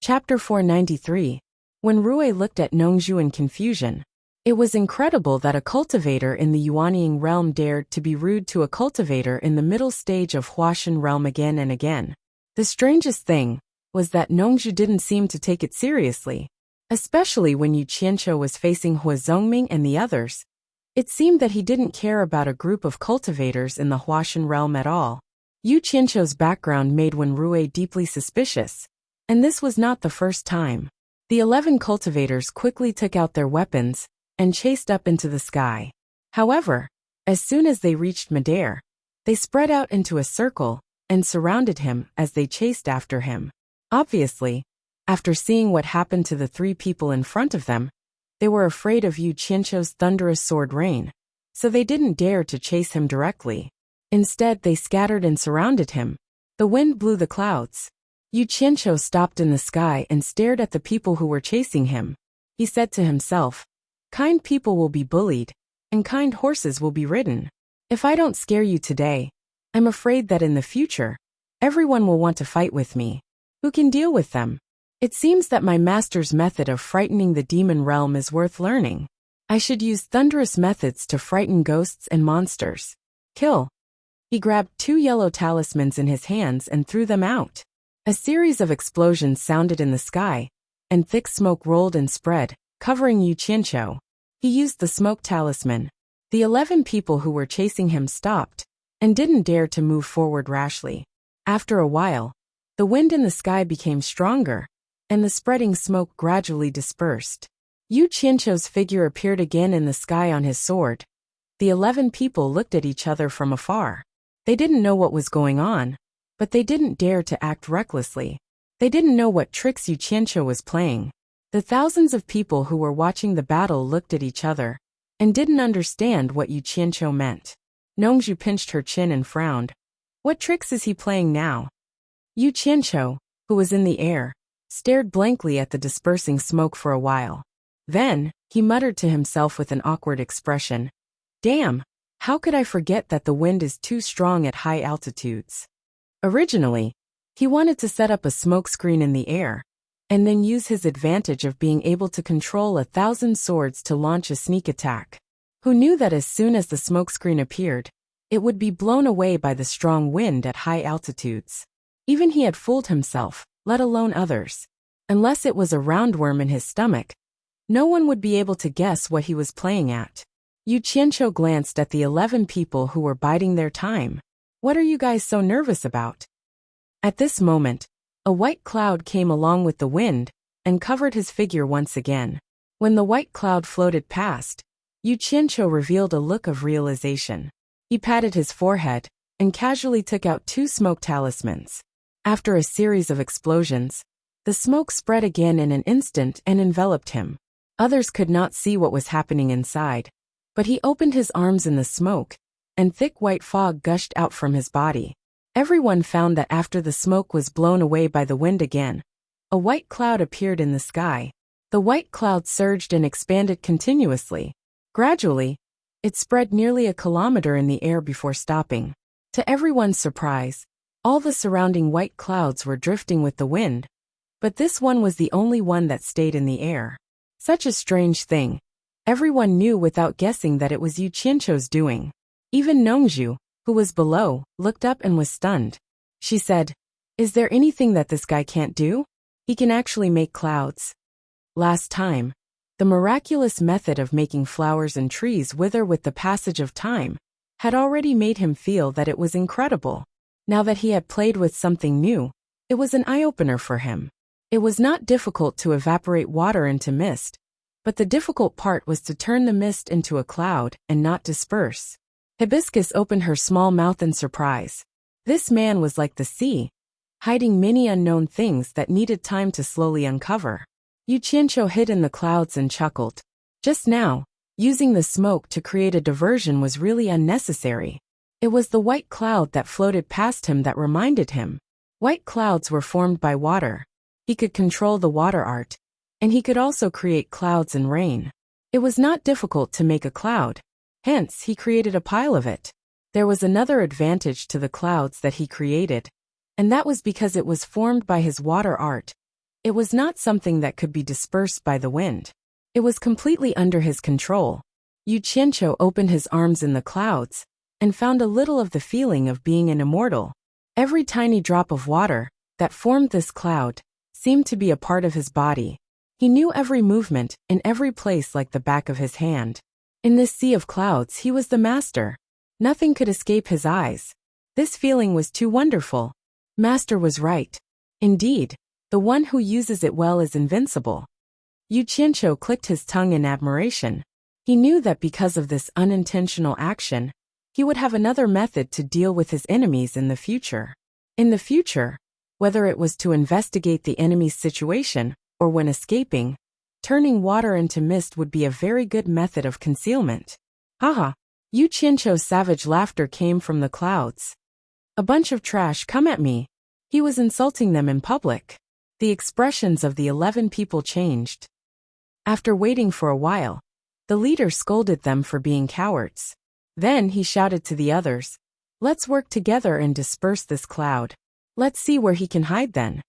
Chapter 493. When Rui looked at Nongzhu in confusion. It was incredible that a cultivator in the Yuanying realm dared to be rude to a cultivator in the middle stage of Huashan realm again and again. The strangest thing was that Nongzhu didn't seem to take it seriously, especially when Yu Qianqiu was facing Hua Zongming and the others. It seemed that he didn't care about a group of cultivators in the Huashan realm at all. Yu Qianqiu's background made Wen Rui deeply suspicious, and this was not the first time. The 11 cultivators quickly took out their weapons and chased up into the sky. However, as soon as they reached midair, they spread out into a circle and surrounded him as they chased after him. Obviously, after seeing what happened to the 3 people in front of them, they were afraid of Yu Qianqiu's thunderous sword rain, so they didn't dare to chase him directly. Instead, they scattered and surrounded him. The wind blew the clouds. Yu Qianqiu stopped in the sky and stared at the people who were chasing him. He said to himself, "Kind people will be bullied, and kind horses will be ridden. If I don't scare you today, I'm afraid that in the future, everyone will want to fight with me. Who can deal with them? It seems that my master's method of frightening the demon realm is worth learning. I should use thunderous methods to frighten ghosts and monsters. Kill." He grabbed 2 yellow talismans in his hands and threw them out. A series of explosions sounded in the sky, and thick smoke rolled and spread, covering Yu Qianqiu. He used the smoke talisman. The 11 people who were chasing him stopped, and didn't dare to move forward rashly. After a while, the wind in the sky became stronger, and the spreading smoke gradually dispersed. Yu Qianqiu's figure appeared again in the sky on his sword. The 11 people looked at each other from afar. They didn't know what was going on, but they didn't dare to act recklessly. They didn't know what tricks Yu Qianqiu was playing. The thousands of people who were watching the battle looked at each other, and didn't understand what Yu Qianqiu meant. Nongzhu pinched her chin and frowned. What tricks is he playing now? Yu Qianqiu, who was in the air, stared blankly at the dispersing smoke for a while. Then, he muttered to himself with an awkward expression. Damn! How could I forget that the wind is too strong at high altitudes? Originally, he wanted to set up a smoke screen in the air, and then use his advantage of being able to control 1,000 swords to launch a sneak attack. Who knew that as soon as the smoke screen appeared, it would be blown away by the strong wind at high altitudes? Even he had fooled himself, let alone others. Unless it was a roundworm in his stomach, no one would be able to guess what he was playing at. Yu Qianqiu glanced at the 11 people who were biding their time. What are you guys so nervous about? At this moment, a white cloud came along with the wind and covered his figure once again. When the white cloud floated past, Yu Qianqiu revealed a look of realization. He patted his forehead and casually took out 2 smoke talismans. After a series of explosions, the smoke spread again in an instant and enveloped him. Others could not see what was happening inside, but he opened his arms in the smoke, and thick white fog gushed out from his body. Everyone found that after the smoke was blown away by the wind again, a white cloud appeared in the sky. The white cloud surged and expanded continuously. Gradually, it spread nearly a kilometer in the air before stopping. To everyone's surprise, all the surrounding white clouds were drifting with the wind, but this one was the only one that stayed in the air. Such a strange thing. Everyone knew without guessing that it was Yu Qianqiu's doing. Even Nongzhu, who was below, looked up and was stunned. She said, "Is there anything that this guy can't do? He can actually make clouds." Last time, the miraculous method of making flowers and trees wither with the passage of time had already made him feel that it was incredible. Now that he had played with something new, it was an eye-opener for him. It was not difficult to evaporate water into mist, but the difficult part was to turn the mist into a cloud and not disperse. Hibiscus opened her small mouth in surprise. This man was like the sea, hiding many unknown things that needed time to slowly uncover. Yu Qianqiu hid in the clouds and chuckled. Just now, using the smoke to create a diversion was really unnecessary. It was the white cloud that floated past him that reminded him. White clouds were formed by water. He could control the water art, and he could also create clouds and rain. It was not difficult to make a cloud. Hence, he created a pile of it. There was another advantage to the clouds that he created, and that was because it was formed by his water art. It was not something that could be dispersed by the wind. It was completely under his control. Yu Qianqiu opened his arms in the clouds and found a little of the feeling of being an immortal. Every tiny drop of water that formed this cloud seemed to be a part of his body. He knew every movement in every place like the back of his hand. In this sea of clouds, he was the master. Nothing could escape his eyes. This feeling was too wonderful. Master was right. Indeed, the one who uses it well is invincible. Yu Qianqiu clicked his tongue in admiration. He knew that because of this unintentional action, he would have another method to deal with his enemies in the future. In the future, whether it was to investigate the enemy's situation or when escaping, turning water into mist would be a very good method of concealment. Haha! Yu Qianqiu's savage laughter came from the clouds. A bunch of trash, come at me. He was insulting them in public. The expressions of the 11 people changed. After waiting for a while, the leader scolded them for being cowards. Then he shouted to the others, "Let's work together and disperse this cloud. Let's see where he can hide then."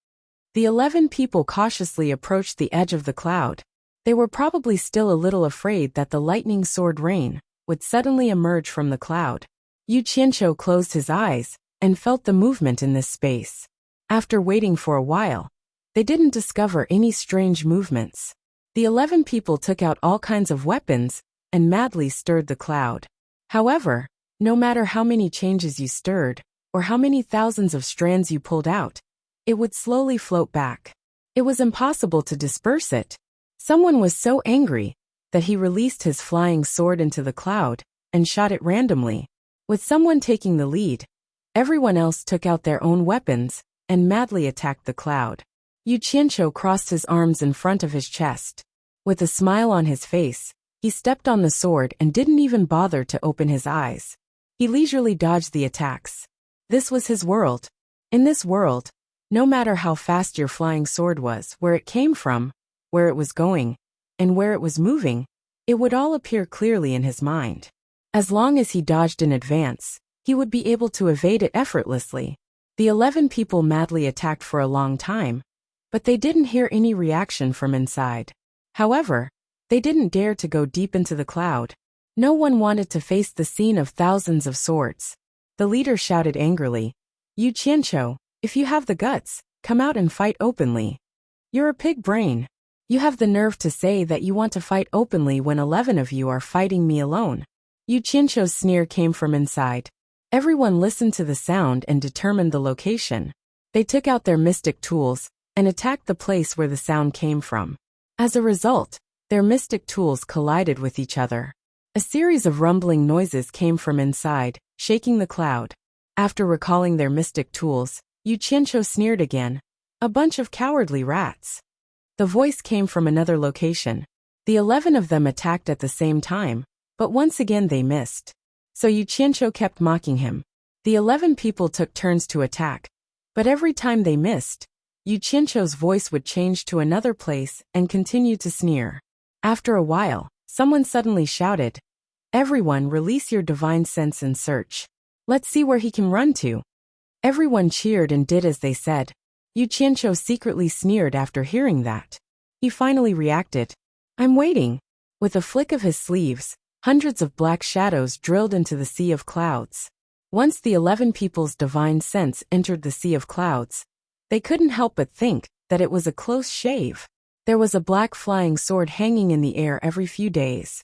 The 11 people cautiously approached the edge of the cloud. They were probably still a little afraid that the lightning sword rain would suddenly emerge from the cloud. Yu Qianqiu closed his eyes and felt the movement in this space. After waiting for a while, they didn't discover any strange movements. The 11 people took out all kinds of weapons and madly stirred the cloud. However, no matter how many changes you stirred, or how many thousands of strands you pulled out, it would slowly float back. It was impossible to disperse it. Someone was so angry that he released his flying sword into the cloud and shot it randomly. With someone taking the lead, everyone else took out their own weapons and madly attacked the cloud. Yu Qianqiu crossed his arms in front of his chest. With a smile on his face, he stepped on the sword and didn't even bother to open his eyes. He leisurely dodged the attacks. This was his world. In this world, no matter how fast your flying sword was, where it came from, where it was going, and where it was moving, it would all appear clearly in his mind. As long as he dodged in advance, he would be able to evade it effortlessly. The 11 people madly attacked for a long time, but they didn't hear any reaction from inside. However, they didn't dare to go deep into the cloud. No one wanted to face the scene of thousands of swords. The leader shouted angrily, "Yu Qianqiu, if you have the guts, come out and fight openly. You're a pig brain. You have the nerve to say that you want to fight openly when 11 of you are fighting me alone." Yu Qianqiu's sneer came from inside. Everyone listened to the sound and determined the location. They took out their mystic tools and attacked the place where the sound came from. As a result, their mystic tools collided with each other. A series of rumbling noises came from inside, shaking the cloud. After recalling their mystic tools, Yu Qianqiu sneered again. "A bunch of cowardly rats." The voice came from another location. The 11 of them attacked at the same time, but once again they missed. So Yu Qianqiu kept mocking him. The 11 people took turns to attack, but every time they missed, Yu Qianqiu's voice would change to another place and continue to sneer. After a while, someone suddenly shouted, "Everyone release your divine sense and search. Let's see where he can run to." Everyone cheered and did as they said. Yu Qianqiu secretly sneered after hearing that. He finally reacted. "I'm waiting." With a flick of his sleeves, hundreds of black shadows drilled into the sea of clouds. Once the 11 people's divine sense entered the sea of clouds, they couldn't help but think that it was a close shave. There was a black flying sword hanging in the air every few days.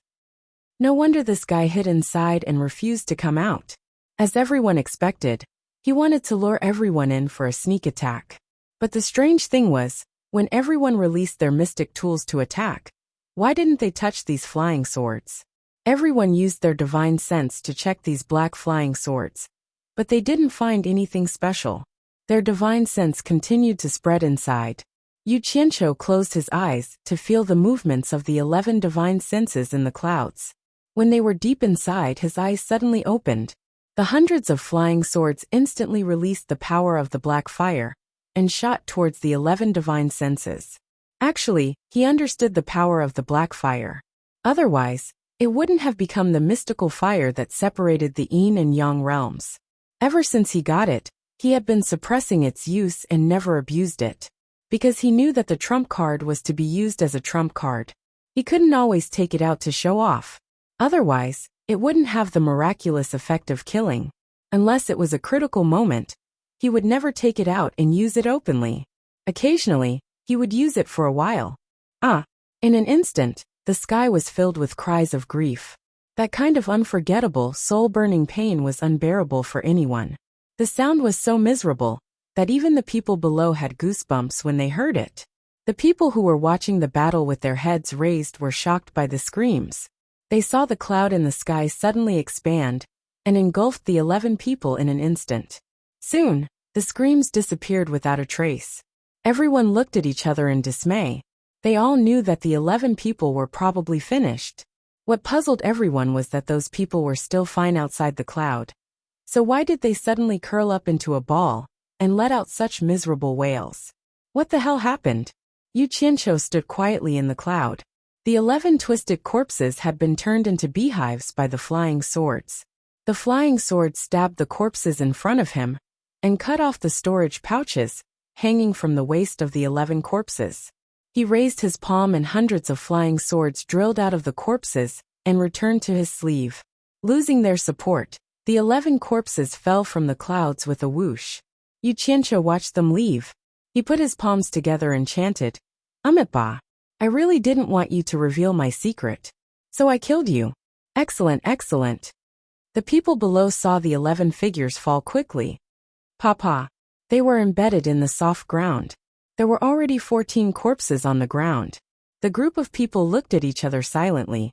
No wonder this guy hid inside and refused to come out. As everyone expected, he wanted to lure everyone in for a sneak attack. But the strange thing was, when everyone released their mystic tools to attack, why didn't they touch these flying swords? Everyone used their divine sense to check these black flying swords, but they didn't find anything special. Their divine sense continued to spread inside. Yu Qianqiu closed his eyes to feel the movements of the 11 divine senses in the clouds. When they were deep inside, his eyes suddenly opened. The hundreds of flying swords instantly released the power of the black fire and shot towards the 11 divine senses. Actually, he understood the power of the black fire. Otherwise, it wouldn't have become the mystical fire that separated the yin and yang realms. Ever since he got it, he had been suppressing its use and never abused it. because he knew that the trump card was to be used as a trump card. He couldn't always take it out to show off. Otherwise, it wouldn't have the miraculous effect of killing. Unless it was a critical moment, he would never take it out and use it openly. Occasionally, he would use it for a while. In an instant, the sky was filled with cries of grief. That kind of unforgettable, soul-burning pain was unbearable for anyone. The sound was so miserable that even the people below had goosebumps when they heard it. The people who were watching the battle with their heads raised were shocked by the screams. They saw the cloud in the sky suddenly expand and engulfed the 11 people in an instant. Soon, the screams disappeared without a trace. Everyone looked at each other in dismay. They all knew that the 11 people were probably finished. What puzzled everyone was that those people were still fine outside the cloud. So why did they suddenly curl up into a ball and let out such miserable wails? What the hell happened? Yu Qianqiu stood quietly in the cloud. The 11 twisted corpses had been turned into beehives by the flying swords. The flying swords stabbed the corpses in front of him and cut off the storage pouches hanging from the waist of the 11 corpses. He raised his palm and hundreds of flying swords drilled out of the corpses and returned to his sleeve. Losing their support, the 11 corpses fell from the clouds with a whoosh. Yu Qianqiu watched them leave. He put his palms together and chanted, "Amitabha, I really didn't want you to reveal my secret. So I killed you. Excellent, excellent." The people below saw the 11 figures fall quickly. Papa. They were embedded in the soft ground. There were already 14 corpses on the ground. The group of people looked at each other silently.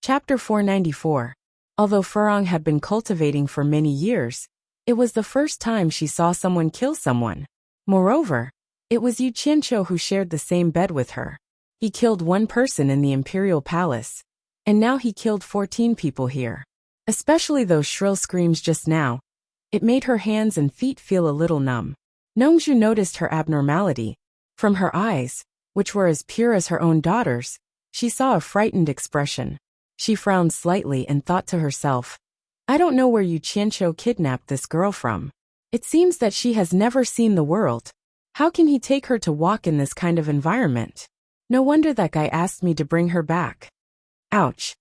Chapter 494. Although Furong had been cultivating for many years, it was the first time she saw someone kill someone. Moreover, it was Yu Qianqiu who shared the same bed with her. He killed one person in the imperial palace, and now he killed 14 people here. Especially those shrill screams just now. It made her hands and feet feel a little numb. Nongzhu noticed her abnormality. From her eyes, which were as pure as her own daughter's, she saw a frightened expression. She frowned slightly and thought to herself, I don't know where Yu Qianqiu kidnapped this girl from. It seems that she has never seen the world. How can he take her to walk in this kind of environment? No wonder that guy asked me to bring her back. Ouch.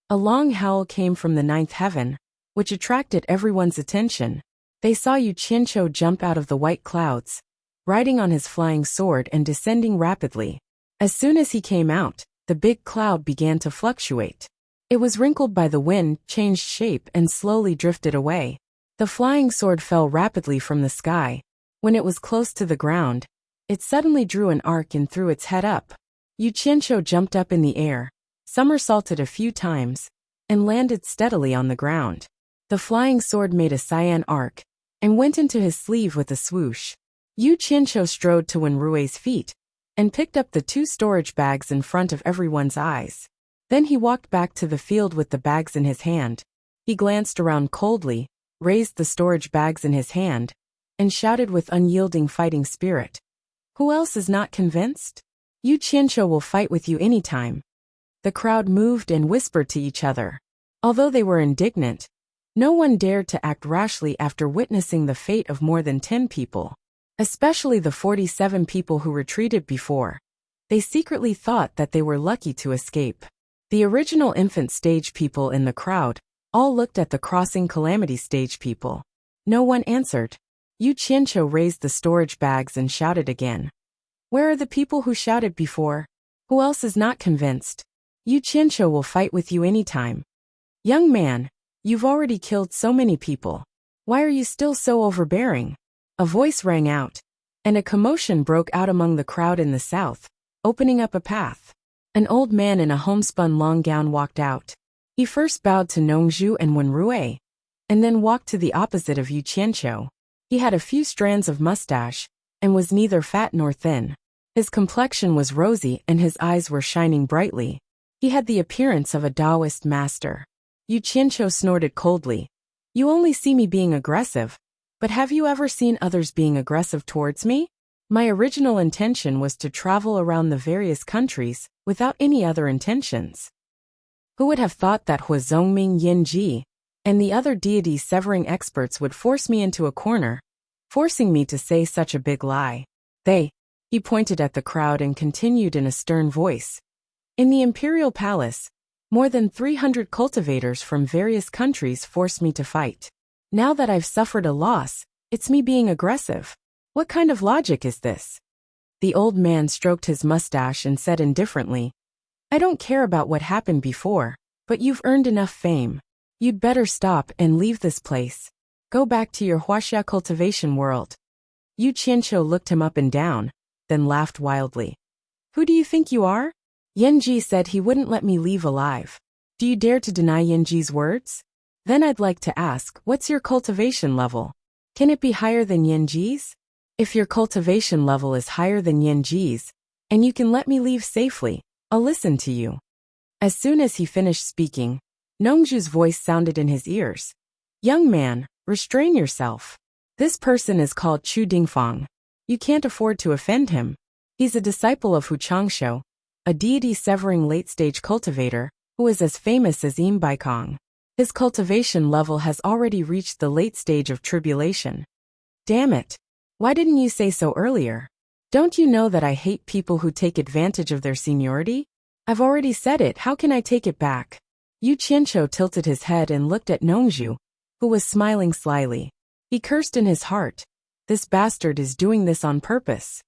A long howl came from the 9th heaven, which attracted everyone's attention. They saw Yu Qianqiu jump out of the white clouds, riding on his flying sword and descending rapidly. As soon as he came out, the big cloud began to fluctuate. It was wrinkled by the wind, changed shape and slowly drifted away. The flying sword fell rapidly from the sky. When it was close to the ground, it suddenly drew an arc and threw its head up. Yu Qianqiu jumped up in the air, somersaulted a few times, and landed steadily on the ground. The flying sword made a cyan arc and went into his sleeve with a swoosh. Yu Qianqiu strode to Wenrui's feet and picked up the 2 storage bags in front of everyone's eyes. Then he walked back to the field with the bags in his hand. He glanced around coldly, raised the storage bags in his hand, and shouted with unyielding fighting spirit. Who else is not convinced? Yu Qianqiu will fight with you anytime. The crowd moved and whispered to each other. Although they were indignant, no one dared to act rashly after witnessing the fate of more than 10 people, especially the 47 people who retreated before. They secretly thought that they were lucky to escape. The original infant stage people in the crowd all looked at the crossing calamity stage people. No one answered. Yu Qianqiu raised the storage bags and shouted again. Where are the people who shouted before? Who else is not convinced? Yu Qianqiu will fight with you anytime. Young man, you've already killed so many people. Why are you still so overbearing? A voice rang out, and a commotion broke out among the crowd in the south, opening up a path. An old man in a homespun long gown walked out. He first bowed to Nongzhu and Wenrui, and then walked to the opposite of Yu Qianqiu. He had a few strands of mustache, and was neither fat nor thin. His complexion was rosy and his eyes were shining brightly. He had the appearance of a Taoist master. Yu Qianqiu snorted coldly. You only see me being aggressive, but have you ever seen others being aggressive towards me? My original intention was to travel around the various countries without any other intentions. Who would have thought that Huazongming Yinji and the other deity severing experts would force me into a corner, forcing me to say such a big lie? They. He pointed at the crowd and continued in a stern voice. In the imperial palace, more than 300 cultivators from various countries forced me to fight. Now that I've suffered a loss, it's me being aggressive. What kind of logic is this? The old man stroked his mustache and said indifferently, I don't care about what happened before, but you've earned enough fame. You'd better stop and leave this place. Go back to your huaxia cultivation world. Yu Qianqiu looked him up and down, then laughed wildly. Who do you think you are? Yanji said he wouldn't let me leave alive. Do you dare to deny Yanji's words? Then I'd like to ask, what's your cultivation level? Can it be higher than Yanji's? If your cultivation level is higher than Yanji's, and you can let me leave safely, I'll listen to you. As soon as he finished speaking, Nongzhu's voice sounded in his ears. Young man, restrain yourself. This person is called Chu Dingfang. You can't afford to offend him. He's a disciple of Hu Changshu, a deity-severing late-stage cultivator, who is as famous as Im Baikong. His cultivation level has already reached the late stage of tribulation. Damn it. Why didn't you say so earlier? Don't you know that I hate people who take advantage of their seniority? I've already said it, how can I take it back? Yu Qianqiu tilted his head and looked at Nongzhu, who was smiling slyly. He cursed in his heart. This bastard is doing this on purpose.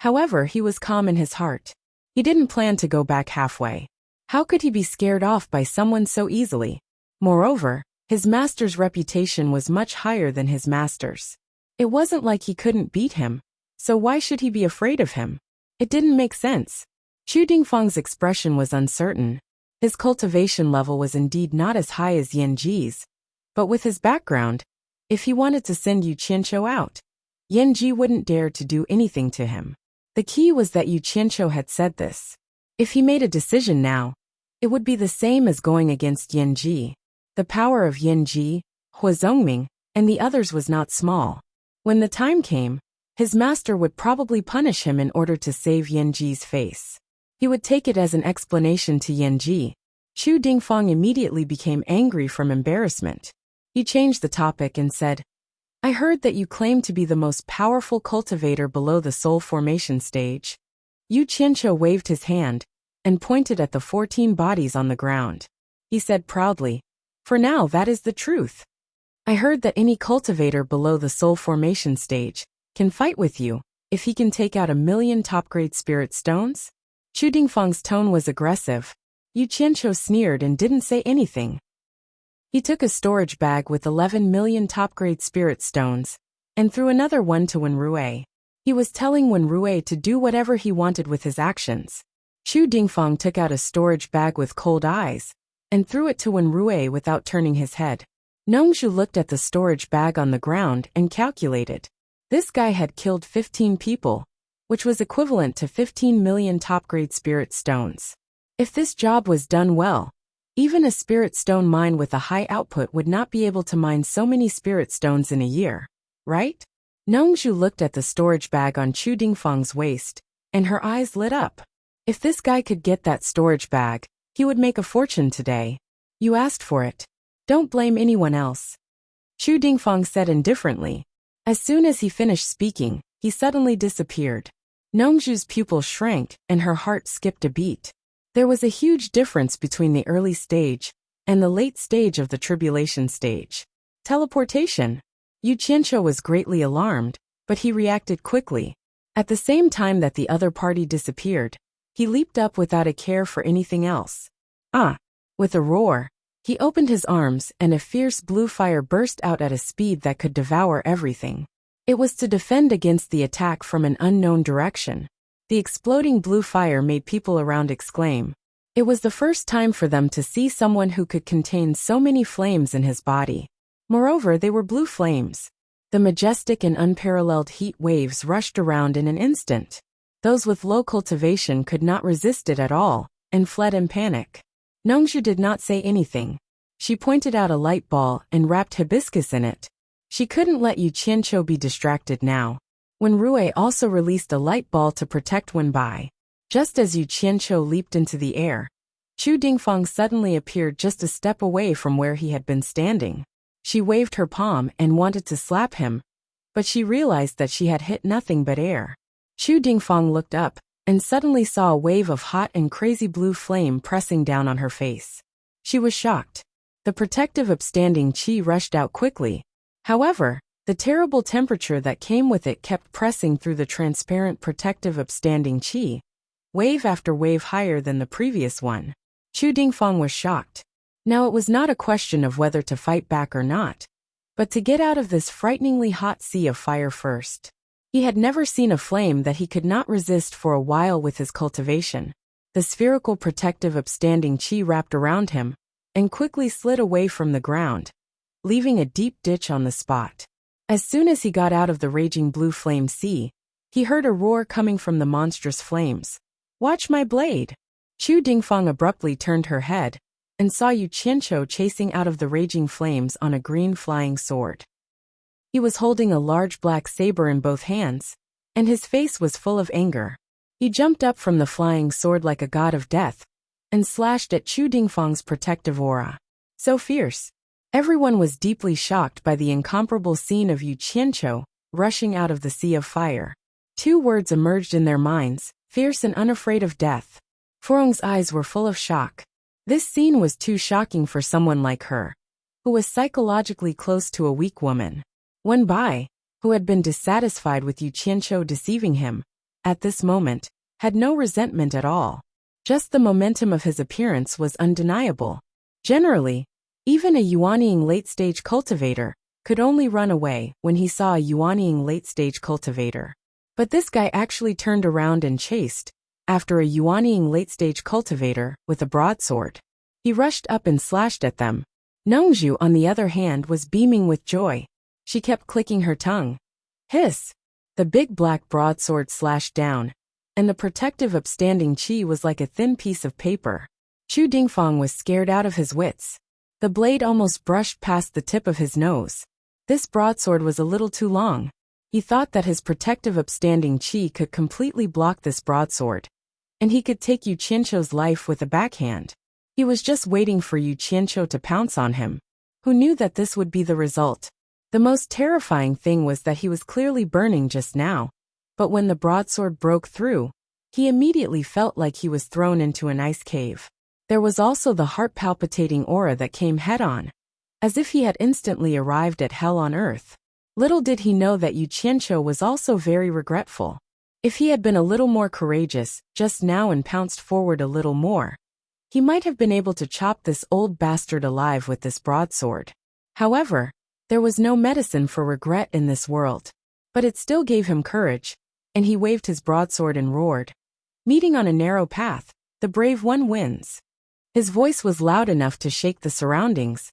However, he was calm in his heart. He didn't plan to go back halfway. How could he be scared off by someone so easily? Moreover, his master's reputation was much higher than his master's. It wasn't like he couldn't beat him, so why should he be afraid of him? It didn't make sense. Chu Dingfang's expression was uncertain. His cultivation level was indeed not as high as Yanji's, but with his background, if he wanted to send Yu Qianqiu out, Yanji wouldn't dare to do anything to him. The key was that Yu Qianqiu had said this. If he made a decision now, it would be the same as going against Yanji. The power of Yanji, Hua Zongming, and the others was not small. When the time came, his master would probably punish him in order to save Yanji's face. He would take it as an explanation to Yanji. Chu Dingfang immediately became angry from embarrassment. He changed the topic and said, I heard that you claim to be the most powerful cultivator below the soul formation stage. Yu Qianqiu waved his hand and pointed at the 14 bodies on the ground. He said proudly, For now that is the truth. I heard that any cultivator below the soul formation stage can fight with you if he can take out 1,000,000 top-grade spirit stones. Chu Dingfang's tone was aggressive. Yu Qianqiu sneered and didn't say anything. He took a storage bag with 11,000,000 top-grade spirit stones and threw another one to Wenrui. He was telling Wenrui to do whatever he wanted with his actions. Chu Dingfang took out a storage bag with cold eyes and threw it to Wenrui without turning his head. Nongzhu looked at the storage bag on the ground and calculated. This guy had killed 15 people, which was equivalent to 15,000,000 top-grade spirit stones. If this job was done well, even a spirit stone mine with a high output would not be able to mine so many spirit stones in a year, right? Nongzhu looked at the storage bag on Chu Dingfang's waist, and her eyes lit up. If this guy could get that storage bag, he would make a fortune today. You asked for it. Don't blame anyone else. Chu Dingfang said indifferently. As soon as he finished speaking, he suddenly disappeared. Nongzhu's pupil shrank and her heart skipped a beat. There was a huge difference between the early stage and the late stage of the tribulation stage. Teleportation. Yu Qianqiu was greatly alarmed, but he reacted quickly. At the same time that the other party disappeared, he leaped up without a care for anything else. With a roar, he opened his arms and a fierce blue fire burst out at a speed that could devour everything. It was to defend against the attack from an unknown direction. The exploding blue fire made people around exclaim. It was the first time for them to see someone who could contain so many flames in his body. Moreover, they were blue flames. The majestic and unparalleled heat waves rushed around in an instant. Those with low cultivation could not resist it at all, and fled in panic. Nongzhu did not say anything. She pointed out a light ball and wrapped hibiscus in it. She couldn't let Yu Qianqiu be distracted now. Wenrui also released a light ball to protect Wenbai. Just as Yu Qianqiu leaped into the air, Chu Dingfang suddenly appeared just a step away from where he had been standing. She waved her palm and wanted to slap him, but she realized that she had hit nothing but air. Chu Dingfang looked up and suddenly saw a wave of hot and crazy blue flame pressing down on her face. She was shocked. The protective upstanding qi rushed out quickly. However, the terrible temperature that came with it kept pressing through the transparent protective upstanding qi, wave after wave higher than the previous one. Chu Dingfang was shocked. Now it was not a question of whether to fight back or not, but to get out of this frighteningly hot sea of fire first. He had never seen a flame that he could not resist for a while with his cultivation. The spherical protective upstanding qi wrapped around him and quickly slid away from the ground, leaving a deep ditch on the spot. As soon as he got out of the raging blue flame sea, he heard a roar coming from the monstrous flames. "Watch my blade!" Chu Dingfang abruptly turned her head and saw Yu Qianqiu chasing out of the raging flames on a green flying sword. He was holding a large black saber in both hands, and his face was full of anger. He jumped up from the flying sword like a god of death and slashed at Chu Dingfang's protective aura. So fierce. Everyone was deeply shocked by the incomparable scene of Yu Qianqiu rushing out of the sea of fire. Two words emerged in their minds: fierce and unafraid of death. Furong's eyes were full of shock. This scene was too shocking for someone like her, who was psychologically close to a weak woman. Wen Bai, who had been dissatisfied with Yu Qianqiu deceiving him, at this moment, had no resentment at all. Just the momentum of his appearance was undeniable. Generally, even a Yuanying late-stage cultivator could only run away when he saw a Yuanying late-stage cultivator. But this guy actually turned around and chased after a Yuanying late-stage cultivator with a broadsword. He rushed up and slashed at them. Nongzhu, on the other hand, was beaming with joy. She kept clicking her tongue. Hiss! The big black broadsword slashed down, and the protective upstanding qi was like a thin piece of paper. Chu Dingfang was scared out of his wits. The blade almost brushed past the tip of his nose. This broadsword was a little too long. He thought that his protective upstanding qi could completely block this broadsword, and he could take Yu Qianqiu's life with a backhand. He was just waiting for Yu Qianqiu to pounce on him. Who knew that this would be the result? The most terrifying thing was that he was clearly burning just now, but when the broadsword broke through, he immediately felt like he was thrown into an ice cave. There was also the heart-palpitating aura that came head-on, as if he had instantly arrived at hell on earth. Little did he know that Yu Qianqiu was also very regretful. If he had been a little more courageous just now and pounced forward a little more, he might have been able to chop this old bastard alive with this broadsword. However, there was no medicine for regret in this world, but it still gave him courage, and he waved his broadsword and roared. Meeting on a narrow path, the brave one wins. His voice was loud enough to shake the surroundings,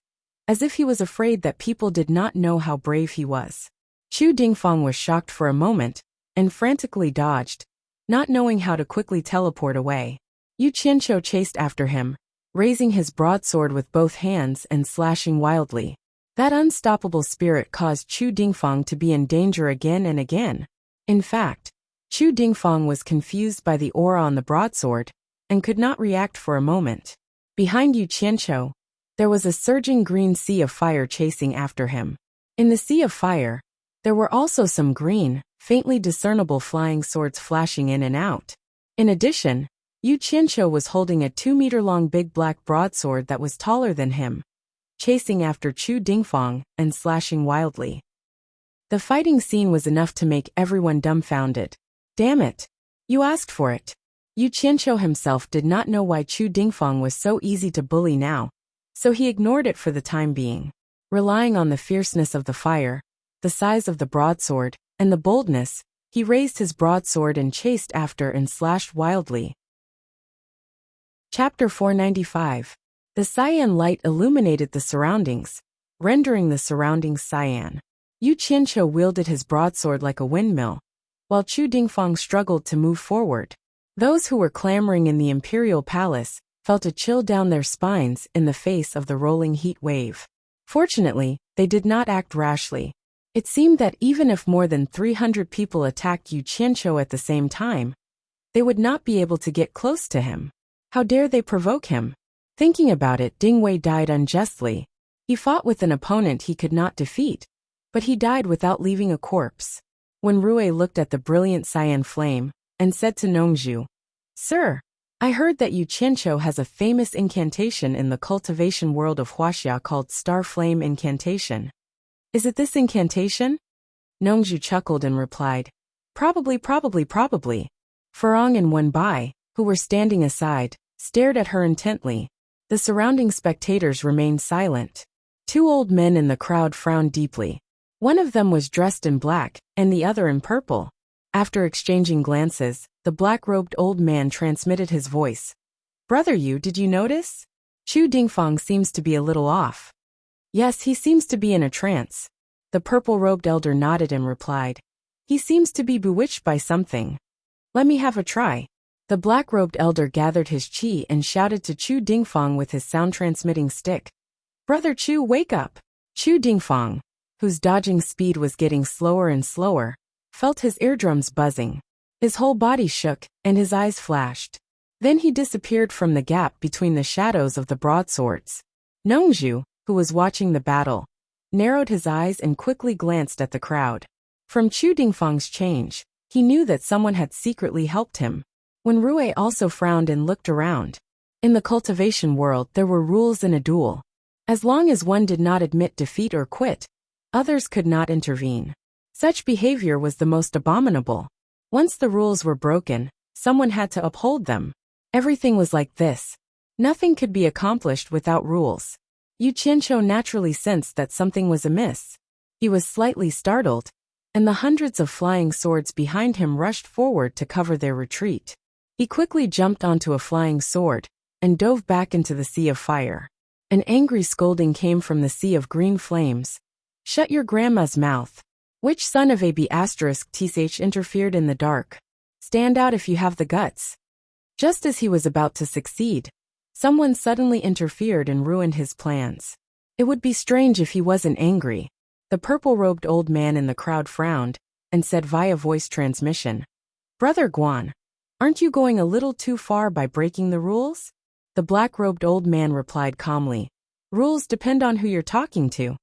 as if he was afraid that people did not know how brave he was. Chu Dingfang was shocked for a moment, and frantically dodged, not knowing how to quickly teleport away. Yu Qianqiu chased after him, raising his broadsword with both hands and slashing wildly. That unstoppable spirit caused Chu Dingfang to be in danger again and again. In fact, Chu Dingfang was confused by the aura on the broadsword and could not react for a moment. Behind Yu Qianqiu, there was a surging green sea of fire chasing after him. In the sea of fire, there were also some green, faintly discernible flying swords flashing in and out. In addition, Yu Qianqiu was holding a 2-meter-long big black broadsword that was taller than him, chasing after Chu Dingfang and slashing wildly. The fighting scene was enough to make everyone dumbfounded. Damn it! You asked for it. Yu Qianqiu himself did not know why Chu Dingfang was so easy to bully now, so he ignored it for the time being. Relying on the fierceness of the fire, the size of the broadsword, and the boldness, he raised his broadsword and chased after and slashed wildly. Chapter 495. The cyan light illuminated the surroundings, rendering the surroundings cyan. Yu Qianqiu wielded his broadsword like a windmill, while Chu Dingfang struggled to move forward. Those who were clamoring in the imperial palace felt a chill down their spines in the face of the rolling heat wave. Fortunately, they did not act rashly. It seemed that even if more than 300 people attacked Yu Qianqiu at the same time, they would not be able to get close to him. How dare they provoke him? Thinking about it, Ding Wei died unjustly. He fought with an opponent he could not defeat, but he died without leaving a corpse. when Rui looked at the brilliant cyan flame, and said to Nongzhu, "Sir, I heard that Yu Qianqiu has a famous incantation in the cultivation world of Huaxia called Star Flame Incantation. Is it this incantation?" Nongzhu chuckled and replied, "Probably. Farong and Wenbai, who were standing aside, stared at her intently. The surrounding spectators remained silent. Two old men in the crowd frowned deeply. One of them was dressed in black, and the other in purple. After exchanging glances, the black-robed old man transmitted his voice. "Brother Yu, did you notice? Chu Dingfang seems to be a little off." "Yes, he seems to be in a trance." The purple-robed elder nodded and replied, "He seems to be bewitched by something. Let me have a try." The black-robed elder gathered his qi and shouted to Chu Dingfang with his sound-transmitting stick, "Brother Chu, wake up!" Chu Dingfang, whose dodging speed was getting slower and slower, felt his eardrums buzzing. His whole body shook, and his eyes flashed. Then he disappeared from the gap between the shadows of the broadswords. Nongzhu, who was watching the battle, narrowed his eyes and quickly glanced at the crowd. From Chu Dingfang's change, he knew that someone had secretly helped him. When Rui also frowned and looked around. In the cultivation world there were rules in a duel. As long as one did not admit defeat or quit, others could not intervene. Such behavior was the most abominable. Once the rules were broken, someone had to uphold them. Everything was like this. Nothing could be accomplished without rules. Yu Qianqiu naturally sensed that something was amiss. He was slightly startled, and the hundreds of flying swords behind him rushed forward to cover their retreat. He quickly jumped onto a flying sword, and dove back into the sea of fire. An angry scolding came from the sea of green flames. "Shut your grandma's mouth." Which son of a B***th interfered in the dark? "Stand out if you have the guts." Just as he was about to succeed, someone suddenly interfered and ruined his plans. It would be strange if he wasn't angry. The purple-robed old man in the crowd frowned, and said via voice transmission, "Brother Guan, aren't you going a little too far by breaking the rules?" The black-robed old man replied calmly, "Rules depend on who you're talking to.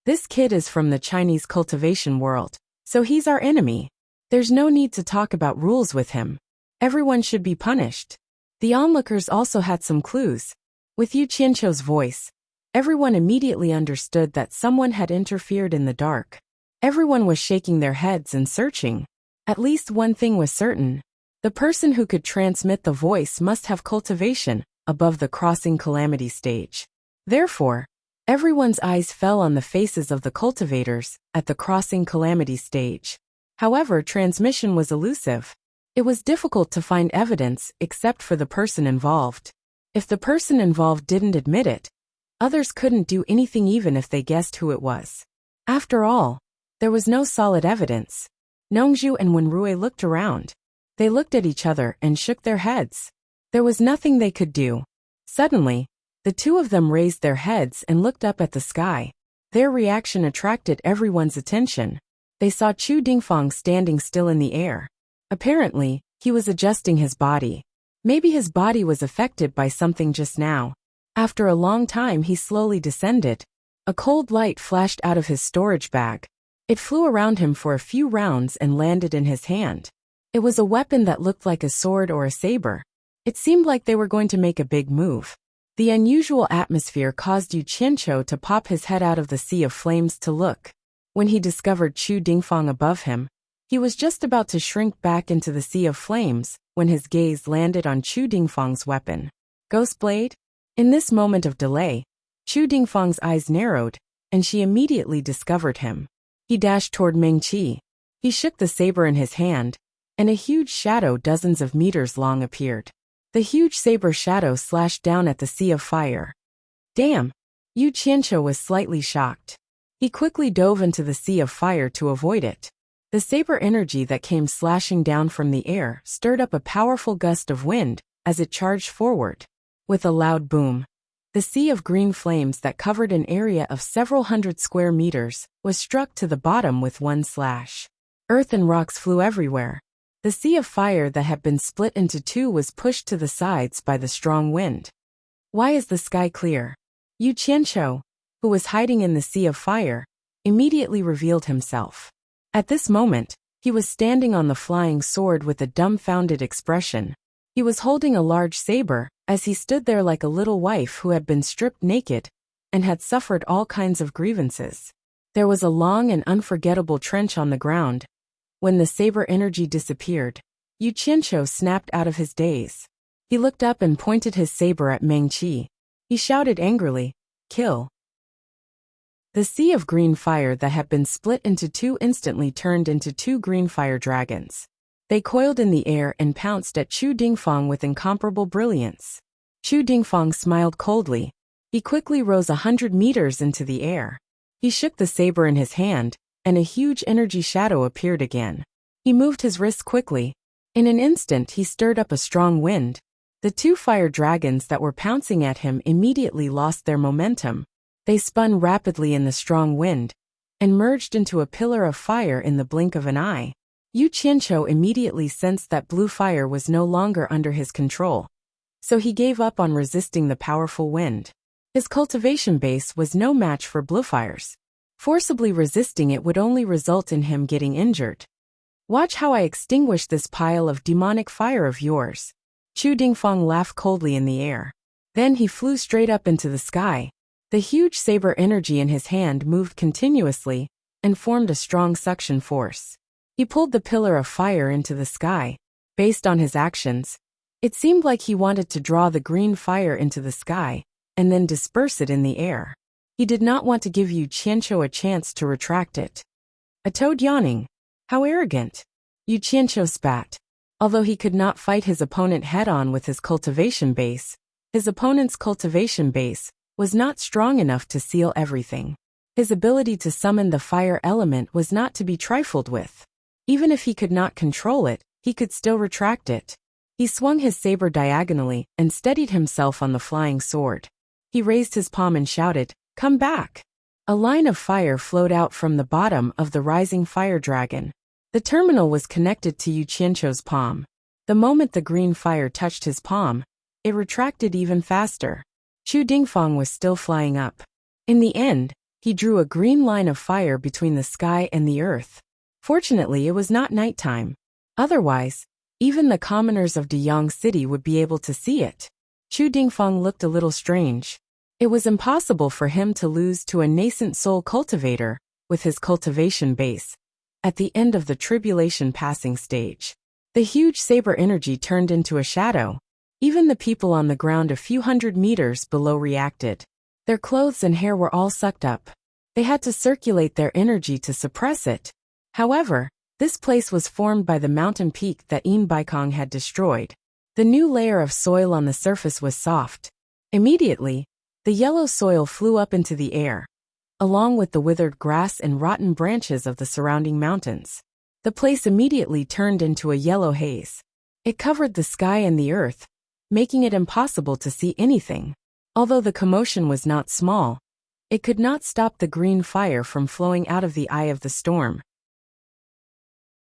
This kid is from the Chinese cultivation world, so he's our enemy. There's no need to talk about rules with him. Everyone should be punished." The onlookers also had some clues. With Yu Qianqiu's voice, everyone immediately understood that someone had interfered in the dark. Everyone was shaking their heads and searching. At least one thing was certain. The person who could transmit the voice must have cultivation above the crossing calamity stage. Therefore, everyone's eyes fell on the faces of the cultivators at the crossing calamity stage. However, transmission was elusive. It was difficult to find evidence except for the person involved. If the person involved didn't admit it, others couldn't do anything even if they guessed who it was. After all, there was no solid evidence. Nongzhu and Wenrui looked around. They looked at each other and shook their heads. There was nothing they could do. Suddenly, the two of them raised their heads and looked up at the sky. Their reaction attracted everyone's attention. They saw Chu Dingfang standing still in the air. Apparently, he was adjusting his body. Maybe his body was affected by something just now. After a long time he slowly descended. A cold light flashed out of his storage bag. It flew around him for a few rounds and landed in his hand. It was a weapon that looked like a sword or a saber. It seemed like they were going to make a big move. The unusual atmosphere caused Yu Qianqiu to pop his head out of the sea of flames to look. When he discovered Chu Dingfang above him, he was just about to shrink back into the sea of flames when his gaze landed on Chu Dingfang's weapon. Ghost blade? In this moment of delay, Chu Dingfang's eyes narrowed, and she immediately discovered him. He dashed toward Meng Qi. He shook the saber in his hand, and a huge shadow dozens of meters long appeared. The huge saber shadow slashed down at the sea of fire. Damn! Yu Qianqiu was slightly shocked. He quickly dove into the sea of fire to avoid it. The saber energy that came slashing down from the air stirred up a powerful gust of wind as it charged forward. With a loud boom, the sea of green flames that covered an area of several hundred square meters was struck to the bottom with one slash. Earth and rocks flew everywhere. The sea of fire that had been split into two was pushed to the sides by the strong wind. Why is the sky clear? Yu Qianqiu, who was hiding in the sea of fire, immediately revealed himself. At this moment, he was standing on the flying sword with a dumbfounded expression. He was holding a large saber, as he stood there like a little wife who had been stripped naked and had suffered all kinds of grievances. There was a long and unforgettable trench on the ground. When the saber energy disappeared, Yu Qianqiu snapped out of his daze. He looked up and pointed his saber at Meng Qi. He shouted angrily, "Kill!" The sea of green fire that had been split into two instantly turned into two green fire dragons. They coiled in the air and pounced at Chu Dingfang with incomparable brilliance. Chu Dingfang smiled coldly. He quickly rose 100 meters into the air. He shook the saber in his hand, and a huge energy shadow appeared again. He moved his wrists quickly. In an instant he stirred up a strong wind. The two fire dragons that were pouncing at him immediately lost their momentum. They spun rapidly in the strong wind and merged into a pillar of fire in the blink of an eye. Yu Qianqiu immediately sensed that blue fire was no longer under his control, so he gave up on resisting the powerful wind. His cultivation base was no match for blue fires. Forcibly resisting it would only result in him getting injured. "Watch how I extinguish this pile of demonic fire of yours." Chu Dingfang laughed coldly in the air. Then he flew straight up into the sky. The huge saber energy in his hand moved continuously and formed a strong suction force. He pulled the pillar of fire into the sky. Based on his actions, it seemed like he wanted to draw the green fire into the sky and then disperse it in the air. He did not want to give Yu Qianqiu a chance to retract it. A toad yawning. How arrogant! Yu Qianqiu spat. Although he could not fight his opponent head-on with his cultivation base, his opponent's cultivation base was not strong enough to seal everything. His ability to summon the fire element was not to be trifled with. Even if he could not control it, he could still retract it. He swung his saber diagonally and steadied himself on the flying sword. He raised his palm and shouted, "Come back!" A line of fire flowed out from the bottom of the rising fire dragon. The terminal was connected to Yu Qianqiu's palm. The moment the green fire touched his palm, it retracted even faster. Chu Dingfang was still flying up. In the end, he drew a green line of fire between the sky and the earth. Fortunately, it was not nighttime. Otherwise, even the commoners of Deyang City would be able to see it. Chu Dingfang looked a little strange. It was impossible for him to lose to a nascent soul cultivator with his cultivation base at the end of the tribulation passing stage. The huge saber energy turned into a shadow. Even the people on the ground a few hundred meters below reacted. Their clothes and hair were all sucked up. They had to circulate their energy to suppress it. However, this place was formed by the mountain peak that Yin Baikong had destroyed. The new layer of soil on the surface was soft. Immediately, the yellow soil flew up into the air, along with the withered grass and rotten branches of the surrounding mountains. The place immediately turned into a yellow haze. It covered the sky and the earth, making it impossible to see anything. Although the commotion was not small, it could not stop the green fire from flowing out of the eye of the storm.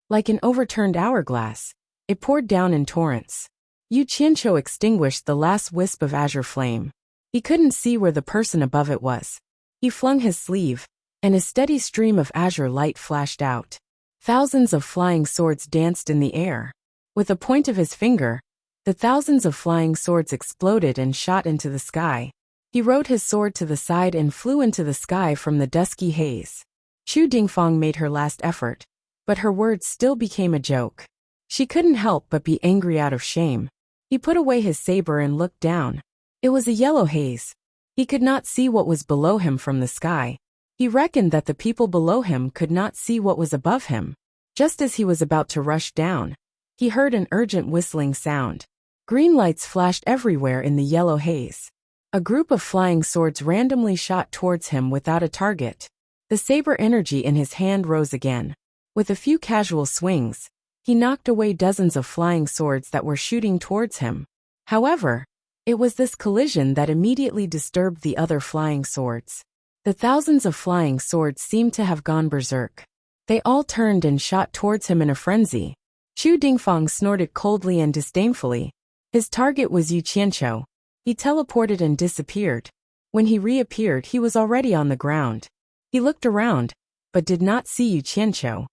Like an overturned hourglass, it poured down in torrents. Yu Qianqiu extinguished the last wisp of azure flame. He couldn't see where the person above it was. He flung his sleeve, and a steady stream of azure light flashed out. Thousands of flying swords danced in the air. With the point of his finger, the thousands of flying swords exploded and shot into the sky. He rode his sword to the side and flew into the sky from the dusky haze. Chu Dingfang made her last effort, but her words still became a joke. She couldn't help but be angry out of shame. He put away his saber and looked down. It was a yellow haze. He could not see what was below him from the sky. He reckoned that the people below him could not see what was above him. Just as he was about to rush down, he heard an urgent whistling sound. Green lights flashed everywhere in the yellow haze. A group of flying swords randomly shot towards him without a target. The saber energy in his hand rose again. With a few casual swings, he knocked away dozens of flying swords that were shooting towards him. However, it was this collision that immediately disturbed the other flying swords. The thousands of flying swords seemed to have gone berserk. They all turned and shot towards him in a frenzy. Chu Dingfang snorted coldly and disdainfully. His target was Yu Qianqiu. He teleported and disappeared. When he reappeared, he was already on the ground. He looked around, but did not see Yu Qianqiu.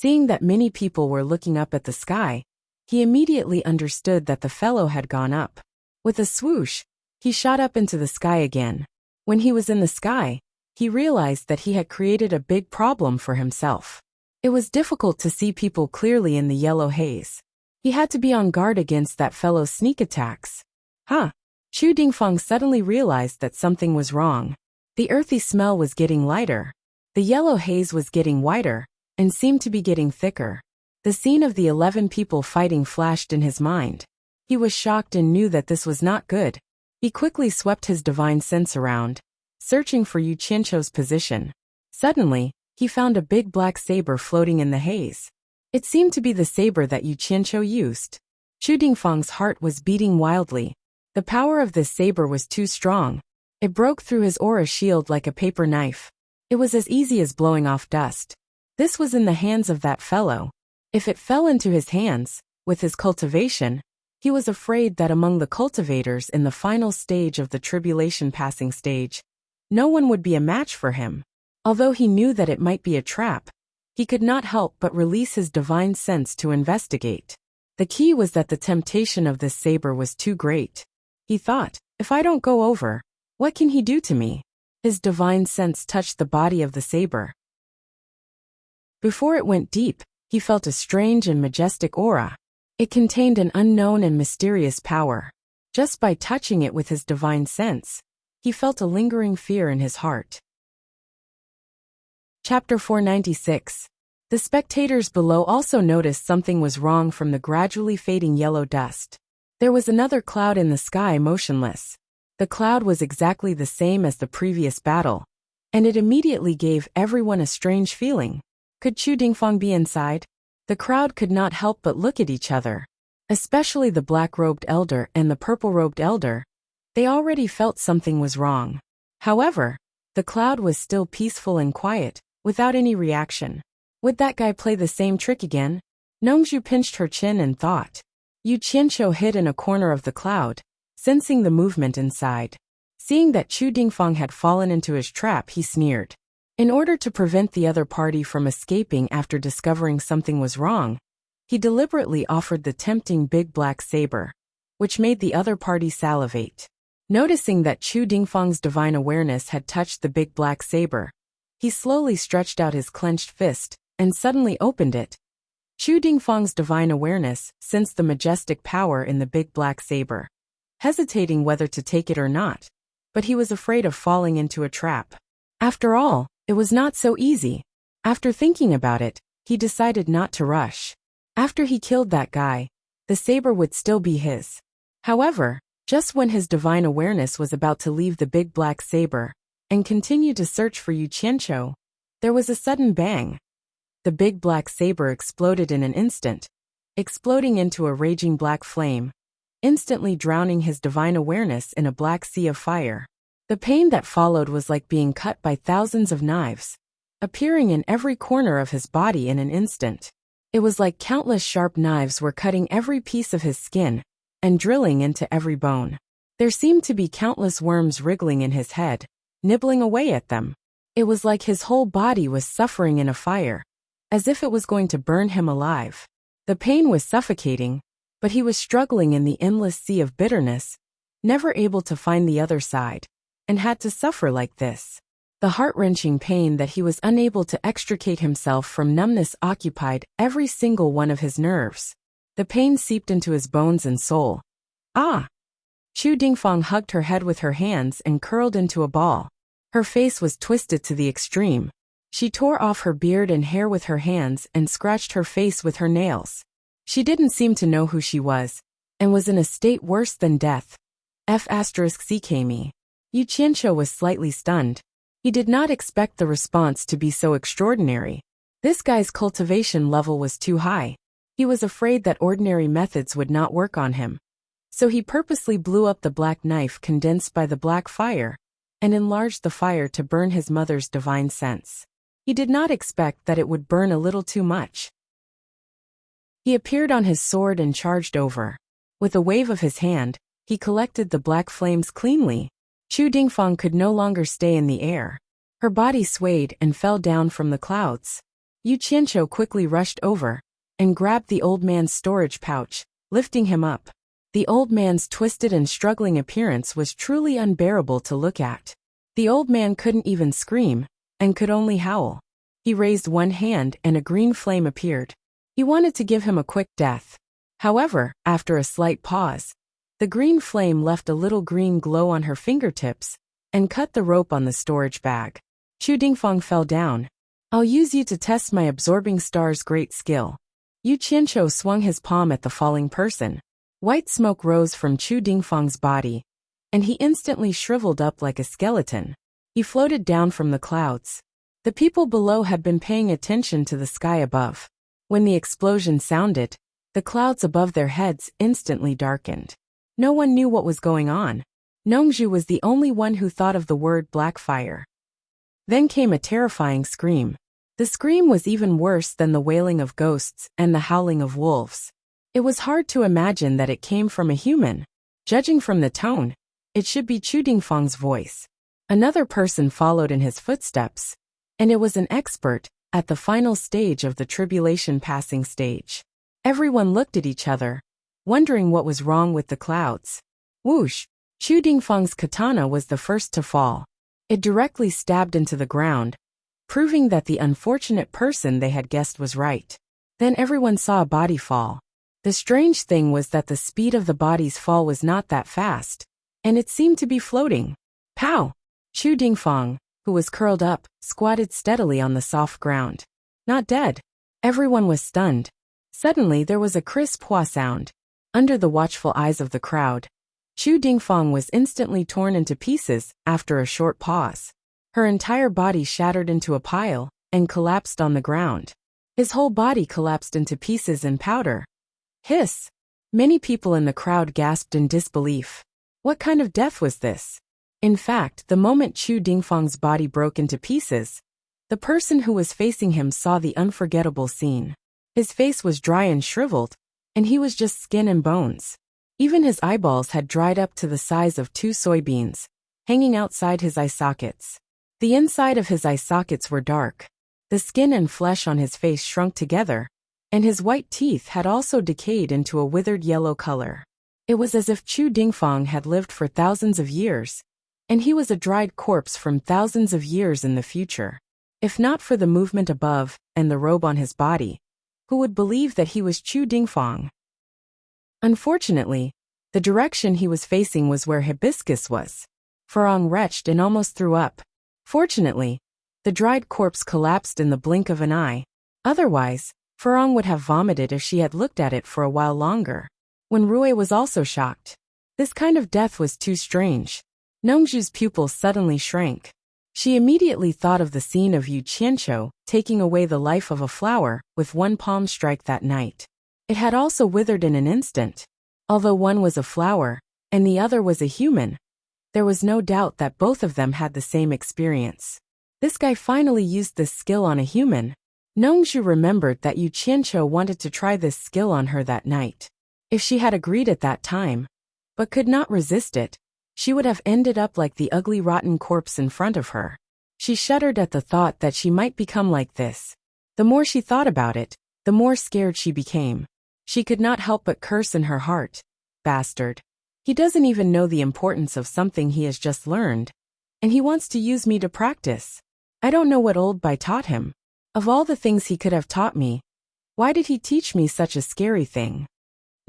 Seeing that many people were looking up at the sky, he immediately understood that the fellow had gone up. With a swoosh, he shot up into the sky again. When he was in the sky, he realized that he had created a big problem for himself. It was difficult to see people clearly in the yellow haze. He had to be on guard against that fellow's sneak attacks. Chu Dingfang suddenly realized that something was wrong. The earthy smell was getting lighter. The yellow haze was getting whiter, and seemed to be getting thicker. The scene of the 11 people fighting flashed in his mind. He was shocked and knew that this was not good. He quickly swept his divine sense around, searching for Yu Qianqiu's position. Suddenly, he found a big black saber floating in the haze. It seemed to be the saber that Yu Qianqiu used. Chu Dingfang's heart was beating wildly. The power of this saber was too strong. It broke through his aura shield like a paper knife. It was as easy as blowing off dust. This was in the hands of that fellow. If it fell into his hands, with his cultivation, he was afraid that among the cultivators in the final stage of the tribulation passing stage, no one would be a match for him. Although he knew that it might be a trap, he could not help but release his divine sense to investigate. The key was that the temptation of this saber was too great. He thought, if I don't go over, what can he do to me? His divine sense touched the body of the saber. Before it went deep, he felt a strange and majestic aura. It contained an unknown and mysterious power. Just by touching it with his divine sense, he felt a lingering fear in his heart. Chapter 496. The spectators below also noticed something was wrong from the gradually fading yellow dust. There was another cloud in the sky motionless. The cloud was exactly the same as the previous battle, and it immediately gave everyone a strange feeling. Could Chu Dingfang be inside? The crowd could not help but look at each other. Especially the black-robed elder and the purple-robed elder. They already felt something was wrong. However, the cloud was still peaceful and quiet, without any reaction. Would that guy play the same trick again? Nongzhu pinched her chin and thought. Yu Qianqiu hid in a corner of the cloud, sensing the movement inside. Seeing that Chu Dingfang had fallen into his trap, he sneered. In order to prevent the other party from escaping after discovering something was wrong, he deliberately offered the tempting big black saber, which made the other party salivate. Noticing that Chu Dingfang's divine awareness had touched the big black saber, he slowly stretched out his clenched fist and suddenly opened it. Chu Dingfang's divine awareness sensed the majestic power in the big black saber, hesitating whether to take it or not, but he was afraid of falling into a trap. After all, it was not so easy. After thinking about it, he decided not to rush. After he killed that guy, the saber would still be his. However, just when his divine awareness was about to leave the big black saber and continue to search for Yu Qianqiu, there was a sudden bang. The big black saber exploded in an instant, exploding into a raging black flame, instantly drowning his divine awareness in a black sea of fire. The pain that followed was like being cut by thousands of knives, appearing in every corner of his body in an instant. It was like countless sharp knives were cutting every piece of his skin and drilling into every bone. There seemed to be countless worms wriggling in his head, nibbling away at them. It was like his whole body was suffering in a fire, as if it was going to burn him alive. The pain was suffocating, but he was struggling in the endless sea of bitterness, never able to find the other side, and had to suffer like this. The heart-wrenching pain that he was unable to extricate himself from numbness occupied every single one of his nerves. The pain seeped into his bones and soul. Ah! Chu Dingfang hugged her head with her hands and curled into a ball. Her face was twisted to the extreme. She tore off her beard and hair with her hands and scratched her face with her nails. She didn't seem to know who she was, and was in a state worse than death. F***ckme. Yu Qianqiu was slightly stunned. He did not expect the response to be so extraordinary. This guy's cultivation level was too high. He was afraid that ordinary methods would not work on him. So he purposely blew up the black knife condensed by the black fire, and enlarged the fire to burn his mother's divine sense. He did not expect that it would burn a little too much. He appeared on his sword and charged over. With a wave of his hand, he collected the black flames cleanly. Chu Dingfang could no longer stay in the air. Her body swayed and fell down from the clouds. Yu Qianqiu quickly rushed over and grabbed the old man's storage pouch, lifting him up. The old man's twisted and struggling appearance was truly unbearable to look at. The old man couldn't even scream and could only howl. He raised one hand and a green flame appeared. He wanted to give him a quick death. However, after a slight pause, the green flame left a little green glow on her fingertips and cut the rope on the storage bag. Chu Dingfang fell down. I'll use you to test my absorbing star's great skill. Yu Qianqiu swung his palm at the falling person. White smoke rose from Chu Dingfang's body, and he instantly shriveled up like a skeleton. He floated down from the clouds. The people below had been paying attention to the sky above. When the explosion sounded, the clouds above their heads instantly darkened. No one knew what was going on. Nongzhu was the only one who thought of the word black fire. Then came a terrifying scream. The scream was even worse than the wailing of ghosts and the howling of wolves. It was hard to imagine that it came from a human. Judging from the tone, it should be Chu Dingfang's voice. Another person followed in his footsteps, and it was an expert at the final stage of the tribulation passing stage. Everyone looked at each other, wondering what was wrong with the clouds. Whoosh! Chu Dingfang's katana was the first to fall. It directly stabbed into the ground, proving that the unfortunate person they had guessed was right. Then everyone saw a body fall. The strange thing was that the speed of the body's fall was not that fast, and it seemed to be floating. Pow! Chu Dingfang, who was curled up, squatted steadily on the soft ground. Not dead. Everyone was stunned. Suddenly there was a crisp hua sound. Under the watchful eyes of the crowd, Chu Dingfang was instantly torn into pieces after a short pause. Her entire body shattered into a pile and collapsed on the ground. His whole body collapsed into pieces and powder. Hiss! Many people in the crowd gasped in disbelief. What kind of death was this? In fact, the moment Chu Dingfang's body broke into pieces, the person who was facing him saw the unforgettable scene. His face was dry and shriveled, and he was just skin and bones. Even his eyeballs had dried up to the size of 2 soybeans, hanging outside his eye sockets. The inside of his eye sockets were dark. The skin and flesh on his face shrunk together, and his white teeth had also decayed into a withered yellow color. It was as if Chu Dingfang had lived for thousands of years, and he was a dried corpse from thousands of years in the future. If not for the movement above and the robe on his body, who would believe that he was Chu Dingfang? Unfortunately, the direction he was facing was where hibiscus was. Farong retched and almost threw up. Fortunately, the dried corpse collapsed in the blink of an eye. Otherwise, Farong would have vomited if she had looked at it for a while longer. When Rui was also shocked. This kind of death was too strange. Nongzhu's pupils suddenly shrank. She immediately thought of the scene of Yu Qianqiu taking away the life of a flower with one palm strike that night. It had also withered in an instant. Although one was a flower and the other was a human, there was no doubt that both of them had the same experience. This guy finally used this skill on a human. Nongzhu remembered that Yu Qianqiu wanted to try this skill on her that night. If she had agreed at that time, but could not resist it, she would have ended up like the ugly rotten corpse in front of her. She shuddered at the thought that she might become like this. The more she thought about it, the more scared she became. She could not help but curse in her heart. Bastard. He doesn't even know the importance of something he has just learned, and he wants to use me to practice. I don't know what old Bai taught him. Of all the things he could have taught me, why did he teach me such a scary thing?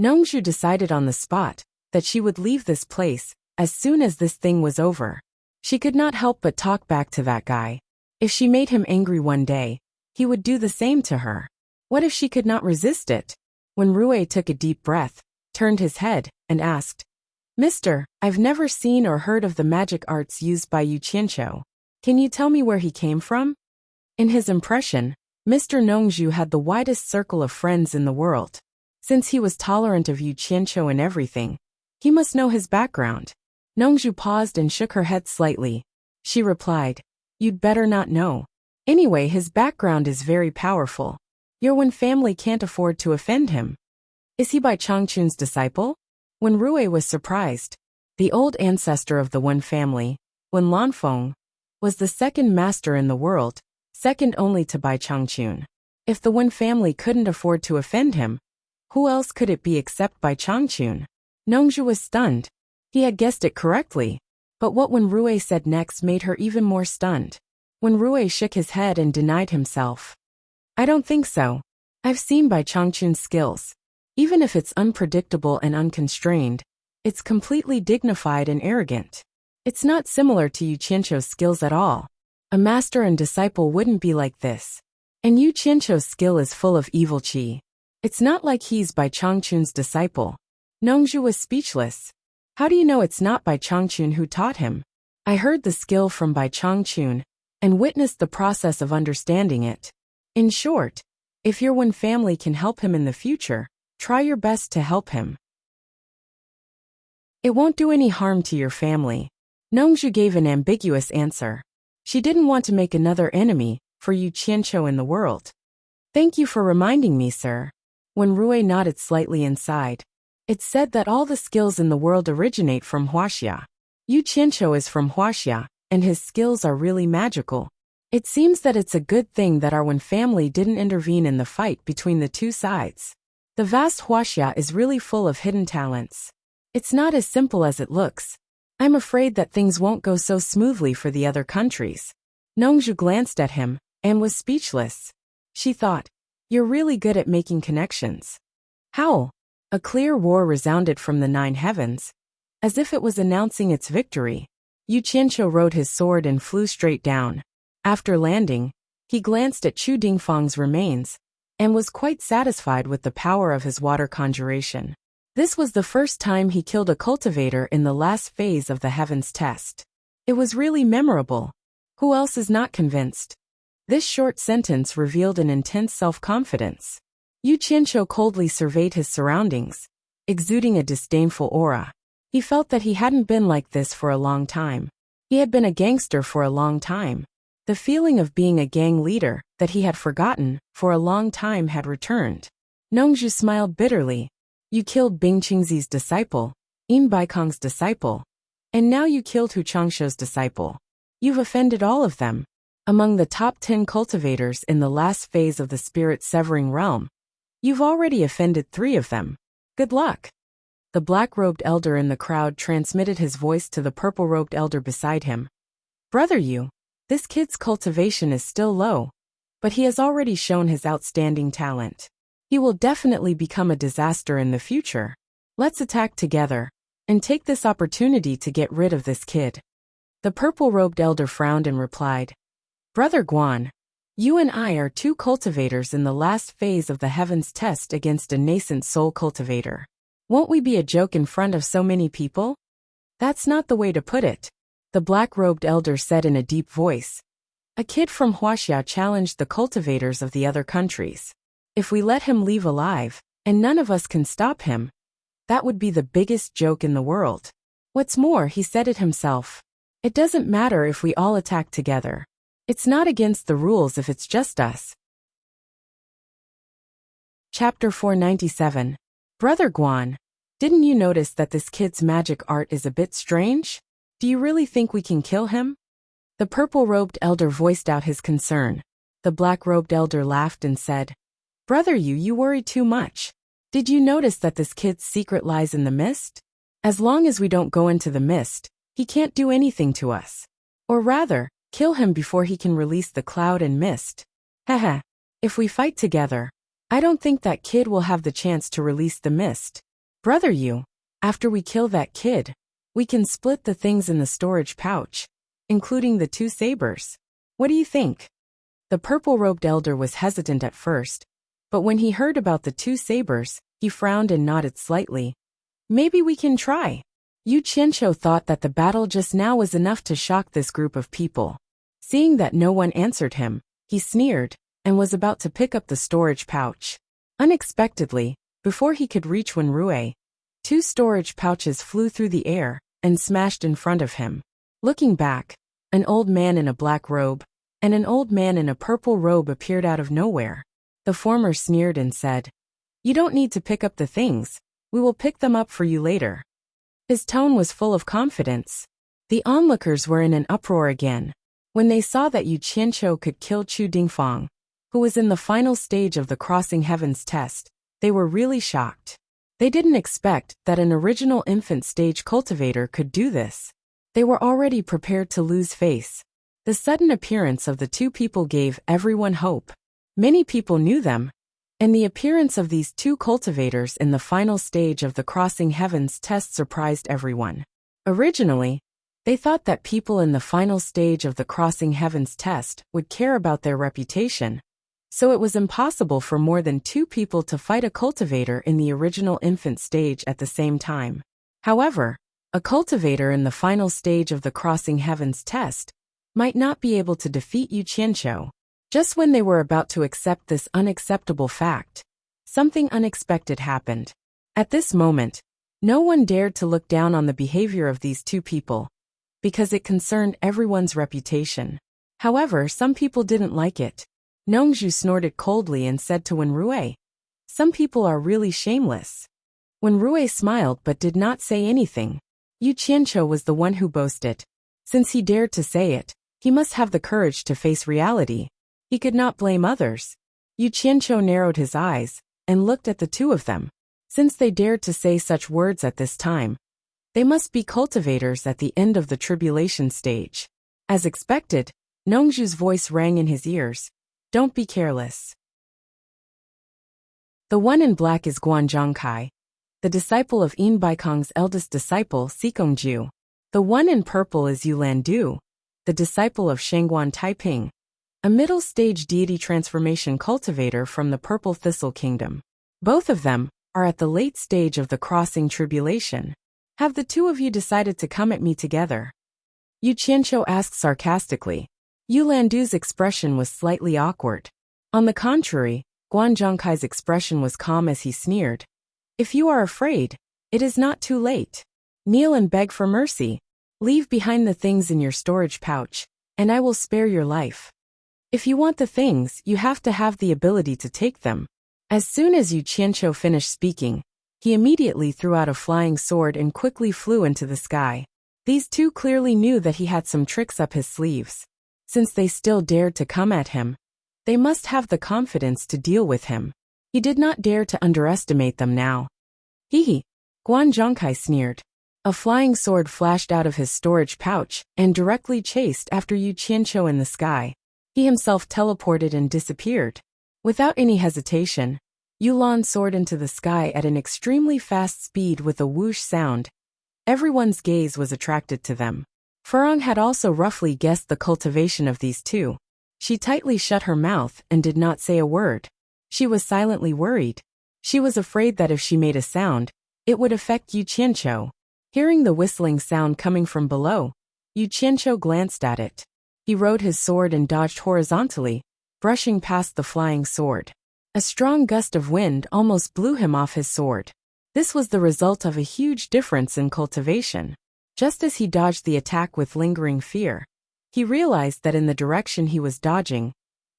Nongzhu decided on the spot that she would leave this place as soon as this thing was over. She could not help but talk back to that guy. If she made him angry one day, he would do the same to her. What if she could not resist it? When Rui took a deep breath, turned his head, and asked, "Mister, I've never seen or heard of the magic arts used by Yu Qianqiu. Can you tell me where he came from?" In his impression, Mr. Nongzhu had the widest circle of friends in the world. Since he was tolerant of Yu Qianqiu and everything, he must know his background. Nongzhu paused and shook her head slightly. She replied, "You'd better not know. Anyway, his background is very powerful. Your Wen family can't afford to offend him." "Is he Bai Changchun's disciple?" When Rui was surprised. The old ancestor of the Wen family, Wen Lanfeng, was the second master in the world, second only to Bai Changchun. If the Wen family couldn't afford to offend him, who else could it be except Bai Changchun? Nongzhu was stunned. He had guessed it correctly. But what Wen Rui said next made her even more stunned. Wen Rui shook his head and denied himself. I don't think so. I've seen Bai Changchun's skills. Even if it's unpredictable and unconstrained, it's completely dignified and arrogant. It's not similar to Yu Qianqiu's skills at all. A master and disciple wouldn't be like this. And Yu Qianqiu's skill is full of evil qi. It's not like he's Bai Changchun's disciple. Nongzhu was speechless. How do you know it's not Bai Changchun who taught him? I heard the skill from Bai Changchun and witnessed the process of understanding it. In short, if your Wen family can help him in the future, try your best to help him. It won't do any harm to your family. Nongzhu gave an ambiguous answer. She didn't want to make another enemy for Yu Qianqiu in the world. Thank you for reminding me, sir. When Rui nodded slightly inside. It's said that all the skills in the world originate from Huaxia. Yu Qianqiu is from Huaxia, and his skills are really magical. It seems that it's a good thing that our Wen family didn't intervene in the fight between the two sides. The vast Huaxia is really full of hidden talents. It's not as simple as it looks. I'm afraid that things won't go so smoothly for the other countries. Nongzhu glanced at him and was speechless. She thought, you're really good at making connections. Howl! A clear roar resounded from the 9 heavens, as if it was announcing its victory. Yu Qianqiu rode his sword and flew straight down. After landing, he glanced at Chu Dingfang's remains and was quite satisfied with the power of his water conjuration. This was the first time he killed a cultivator in the last phase of the heavens test. It was really memorable. Who else is not convinced? This short sentence revealed an intense self-confidence. Yu Qianqiu coldly surveyed his surroundings, exuding a disdainful aura. He felt that he hadn't been like this for a long time. He had been a gangster for a long time. The feeling of being a gang leader that he had forgotten for a long time had returned. Nongzhu smiled bitterly. You killed Bing Qingzi's disciple, Yin Baikong's disciple, and now you killed Hu Changshuo's disciple. You've offended all of them. Among the top 10 cultivators in the last phase of the spirit-severing realm, you've already offended 3 of them. Good luck. The black-robed elder in the crowd transmitted his voice to the purple-robed elder beside him. Brother Yu, this kid's cultivation is still low, but he has already shown his outstanding talent. He will definitely become a disaster in the future. Let's attack together and take this opportunity to get rid of this kid. The purple-robed elder frowned and replied, Brother Guan, you and I are 2 cultivators in the last phase of the heavens test against a nascent soul cultivator. Won't we be a joke in front of so many people? That's not the way to put it, the black-robed elder said in a deep voice. A kid from Huaxia challenged the cultivators of the other countries. If we let him leave alive, and none of us can stop him, that would be the biggest joke in the world. What's more, he said it himself. It doesn't matter if we all attack together. It's not against the rules if it's just us. Chapter 497. Brother Guan, didn't you notice that this kid's magic art is a bit strange? Do you really think we can kill him? The purple-robed elder voiced out his concern. The black-robed elder laughed and said, Brother you worry too much. Did you notice that this kid's secret lies in the mist? As long as we don't go into the mist, he can't do anything to us. Or rather, kill him before he can release the cloud and mist. Haha, if we fight together, I don't think that kid will have the chance to release the mist. Brother Yu, after we kill that kid, we can split the things in the storage pouch, including the 2 sabers. What do you think? The purple-robed elder was hesitant at first, but when he heard about the 2 sabers, he frowned and nodded slightly. Maybe we can try. Yu Qianqiu thought that the battle just now was enough to shock this group of people. Seeing that no one answered him, he sneered and was about to pick up the storage pouch. Unexpectedly, before he could reach Wen Rui, 2 storage pouches flew through the air and smashed in front of him. Looking back, an old man in a black robe and an old man in a purple robe appeared out of nowhere. The former sneered and said, You don't need to pick up the things. We will pick them up for you later. His tone was full of confidence. The onlookers were in an uproar again when they saw that Yu Qianqiu could kill Chu Dingfang, who was in the final stage of the Crossing Heavens test, they were really shocked. They didn't expect that an original infant stage cultivator could do this. They were already prepared to lose face. The sudden appearance of the two people gave everyone hope. Many people knew them, and the appearance of these two cultivators in the final stage of the Crossing Heavens test surprised everyone. Originally, they thought that people in the final stage of the Crossing Heavens test would care about their reputation, so it was impossible for more than two people to fight a cultivator in the original infant stage at the same time. However, a cultivator in the final stage of the Crossing Heavens test might not be able to defeat Yu Qianqiu. Just when they were about to accept this unacceptable fact, something unexpected happened. At this moment, no one dared to look down on the behavior of these two people, because it concerned everyone's reputation. However, some people didn't like it. Nongzhu snorted coldly and said to Wenrui, "Some people are really shameless." Wenrui smiled but did not say anything. Yu Qianqiu was the one who boasted. Since he dared to say it, he must have the courage to face reality. He could not blame others. Yu Qianqiu narrowed his eyes and looked at the two of them. Since they dared to say such words at this time, they must be cultivators at the end of the tribulation stage. As expected, Nongzhu's voice rang in his ears. "Don't be careless. The one in black is Guan Zhongkai, the disciple of Yin Baikong's eldest disciple Sikongju. The one in purple is Yu Landu, the disciple of Shengguan Taiping, a middle-stage deity transformation cultivator from the Purple Thistle Kingdom. Both of them are at the late stage of the crossing tribulation. Have the two of you decided to come at me together?" Yu Qianqiu asked sarcastically. Yu Landu's expression was slightly awkward. On the contrary, Guan Zhongkai's expression was calm as he sneered. "If you are afraid, it is not too late. Kneel and beg for mercy. Leave behind the things in your storage pouch, and I will spare your life. If you want the things, you have to have the ability to take them." As soon as Yu Qianqiu finished speaking, he immediately threw out a flying sword and quickly flew into the sky. These two clearly knew that he had some tricks up his sleeves. Since they still dared to come at him, they must have the confidence to deal with him. He did not dare to underestimate them now. "Hee," Guan Zhongkai sneered. A flying sword flashed out of his storage pouch and directly chased after Yu Qianqiu in the sky. He himself teleported and disappeared. Without any hesitation, Yu Lan soared into the sky at an extremely fast speed with a whoosh sound. Everyone's gaze was attracted to them. Furong had also roughly guessed the cultivation of these two. She tightly shut her mouth and did not say a word. She was silently worried. She was afraid that if she made a sound, it would affect Yu Qianqiu. Hearing the whistling sound coming from below, Yu Qianqiu glanced at it. He rode his sword and dodged horizontally, brushing past the flying sword. A strong gust of wind almost blew him off his sword. This was the result of a huge difference in cultivation. Just as he dodged the attack with lingering fear, he realized that in the direction he was dodging,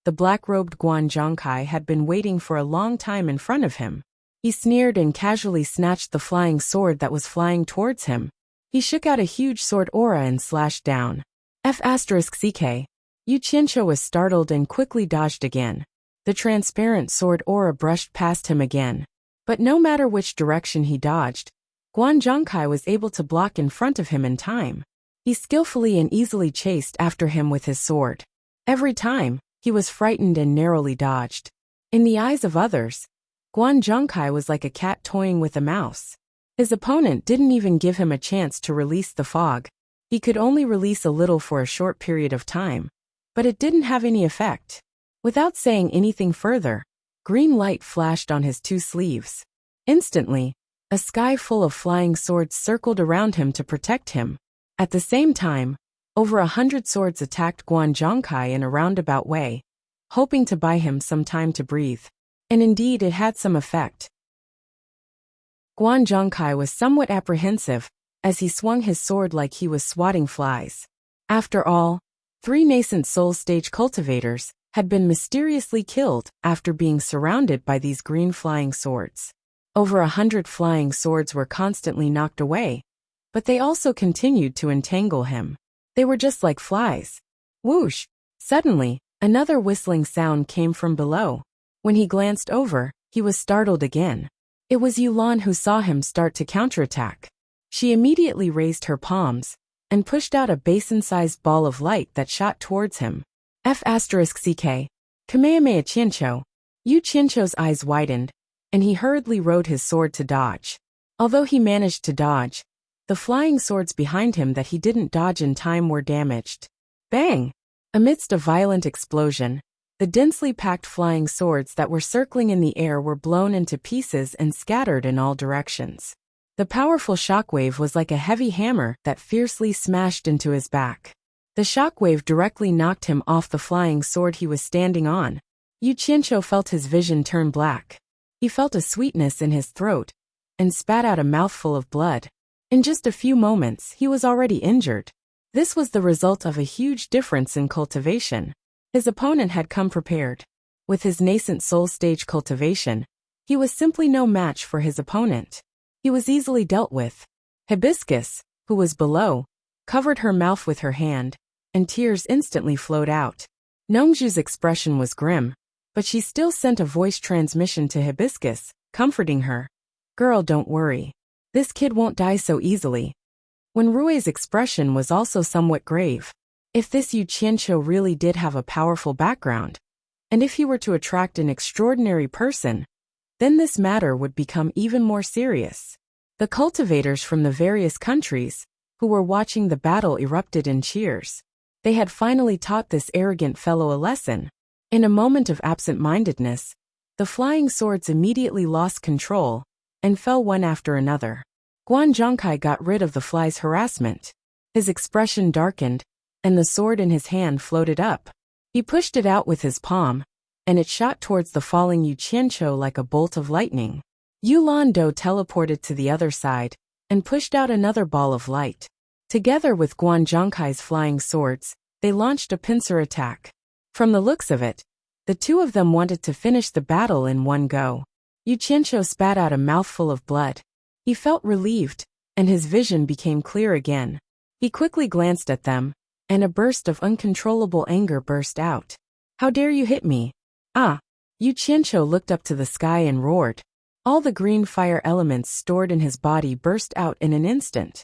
the black-robed Guan Zhongkai had been waiting for a long time in front of him. He sneered and casually snatched the flying sword that was flying towards him. He shook out a huge sword aura and slashed down. F***CK. Yu Qianqiu was startled and quickly dodged again. The transparent sword aura brushed past him again. But no matter which direction he dodged, Guan Zhongkai was able to block in front of him in time. He skillfully and easily chased after him with his sword. Every time, he was frightened and narrowly dodged. In the eyes of others, Guan Zhongkai was like a cat toying with a mouse. His opponent didn't even give him a chance to release the fog. He could only release a little for a short period of time, but it didn't have any effect. Without saying anything further, green light flashed on his two sleeves. Instantly, a sky full of flying swords circled around him to protect him. At the same time, over 100 swords attacked Guan Zhongkai in a roundabout way, hoping to buy him some time to breathe. And indeed it had some effect. Guan Zhongkai was somewhat apprehensive, as he swung his sword like he was swatting flies. After all, 3 nascent soul stage cultivators had been mysteriously killed after being surrounded by these green flying swords. Over 100 flying swords were constantly knocked away, but they also continued to entangle him. They were just like flies. Whoosh! Suddenly, Another whistling sound came from below. When he glanced over, he was startled again. It was Yulan who saw him start to counterattack. She immediately raised her palms and pushed out a basin-sized ball of light that shot towards him. F***CK. Kamehameha Qianqiu. Yu Qianqiu's eyes widened, and he hurriedly rode his sword to dodge. Although he managed to dodge, the flying swords behind him that he didn't dodge in time were damaged. Bang! Amidst a violent explosion, the densely packed flying swords that were circling in the air were blown into pieces and scattered in all directions. The powerful shockwave was like a heavy hammer that fiercely smashed into his back. The shockwave directly knocked him off the flying sword he was standing on. Yu Qianqiu felt his vision turn black. He felt a sweetness in his throat and spat out a mouthful of blood. In just a few moments, he was already injured. This was the result of a huge difference in cultivation. His opponent had come prepared. With his nascent soul stage cultivation, he was simply no match for his opponent. He was easily dealt with. Hibiscus, who was below, covered her mouth with her hand, and tears instantly flowed out. Nongju's expression was grim, but she still sent a voice transmission to Hibiscus, comforting her. "Girl, don't worry. This kid won't die so easily." When Rui's expression was also somewhat grave. If this Yu Qianqiu really did have a powerful background, and if he were to attract an extraordinary person, then this matter would become even more serious. The cultivators from the various countries, who were watching the battle, erupted in cheers. They had finally taught this arrogant fellow a lesson. In a moment of absent-mindedness, the flying swords immediately lost control and fell one after another. Guan Zhongkai got rid of the fly's harassment. His expression darkened, and the sword in his hand floated up. He pushed it out with his palm, and it shot towards the falling Yu Qianqiu like a bolt of lightning. Yulan Do teleported to the other side and pushed out another ball of light. Together with Guan Zhongkai's flying swords, they launched a pincer attack. From the looks of it, the two of them wanted to finish the battle in one go. Yu Qianqiu spat out a mouthful of blood. He felt relieved, and his vision became clear again. He quickly glanced at them, and a burst of uncontrollable anger burst out. "How dare you hit me?" "Ah!" Yu Qianqiu looked up to the sky and roared. All the green fire elements stored in his body burst out in an instant.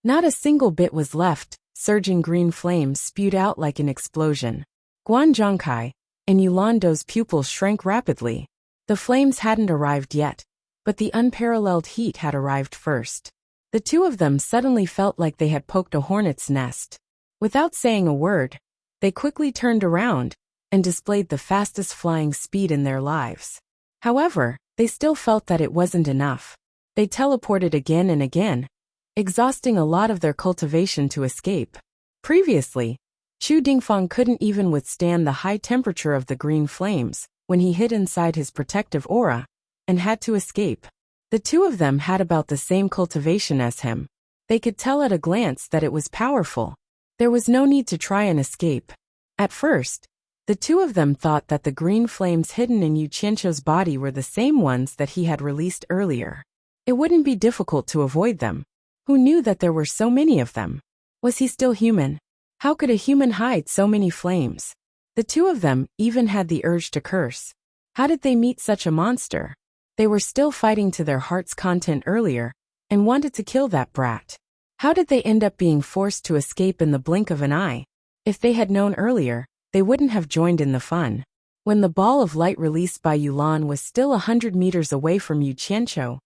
Not a single bit was left. Surging green flames spewed out like an explosion. Guan Zhongkai and Yulan Do's pupils shrank rapidly. The flames hadn't arrived yet, but the unparalleled heat had arrived first. The two of them suddenly felt like they had poked a hornet's nest. Without saying a word, they quickly turned around and displayed the fastest flying speed in their lives. However, they still felt that it wasn't enough. They teleported again and again, exhausting a lot of their cultivation to escape. Previously, Chu Dingfang couldn't even withstand the high temperature of the green flames when he hid inside his protective aura and had to escape. The two of them had about the same cultivation as him. They could tell at a glance that it was powerful. There was no need to try and escape. At first, the two of them thought that the green flames hidden in Yu Qianqiu's body were the same ones that he had released earlier. It wouldn't be difficult to avoid them. Who knew that there were so many of them? Was he still human? How could a human hide so many flames? The two of them even had the urge to curse. How did they meet such a monster? They were still fighting to their heart's content earlier and wanted to kill that brat. How did they end up being forced to escape in the blink of an eye? If they had known earlier, they wouldn't have joined in the fun. When the ball of light released by Yulan was still 100 meters away from Yu Qianqiu,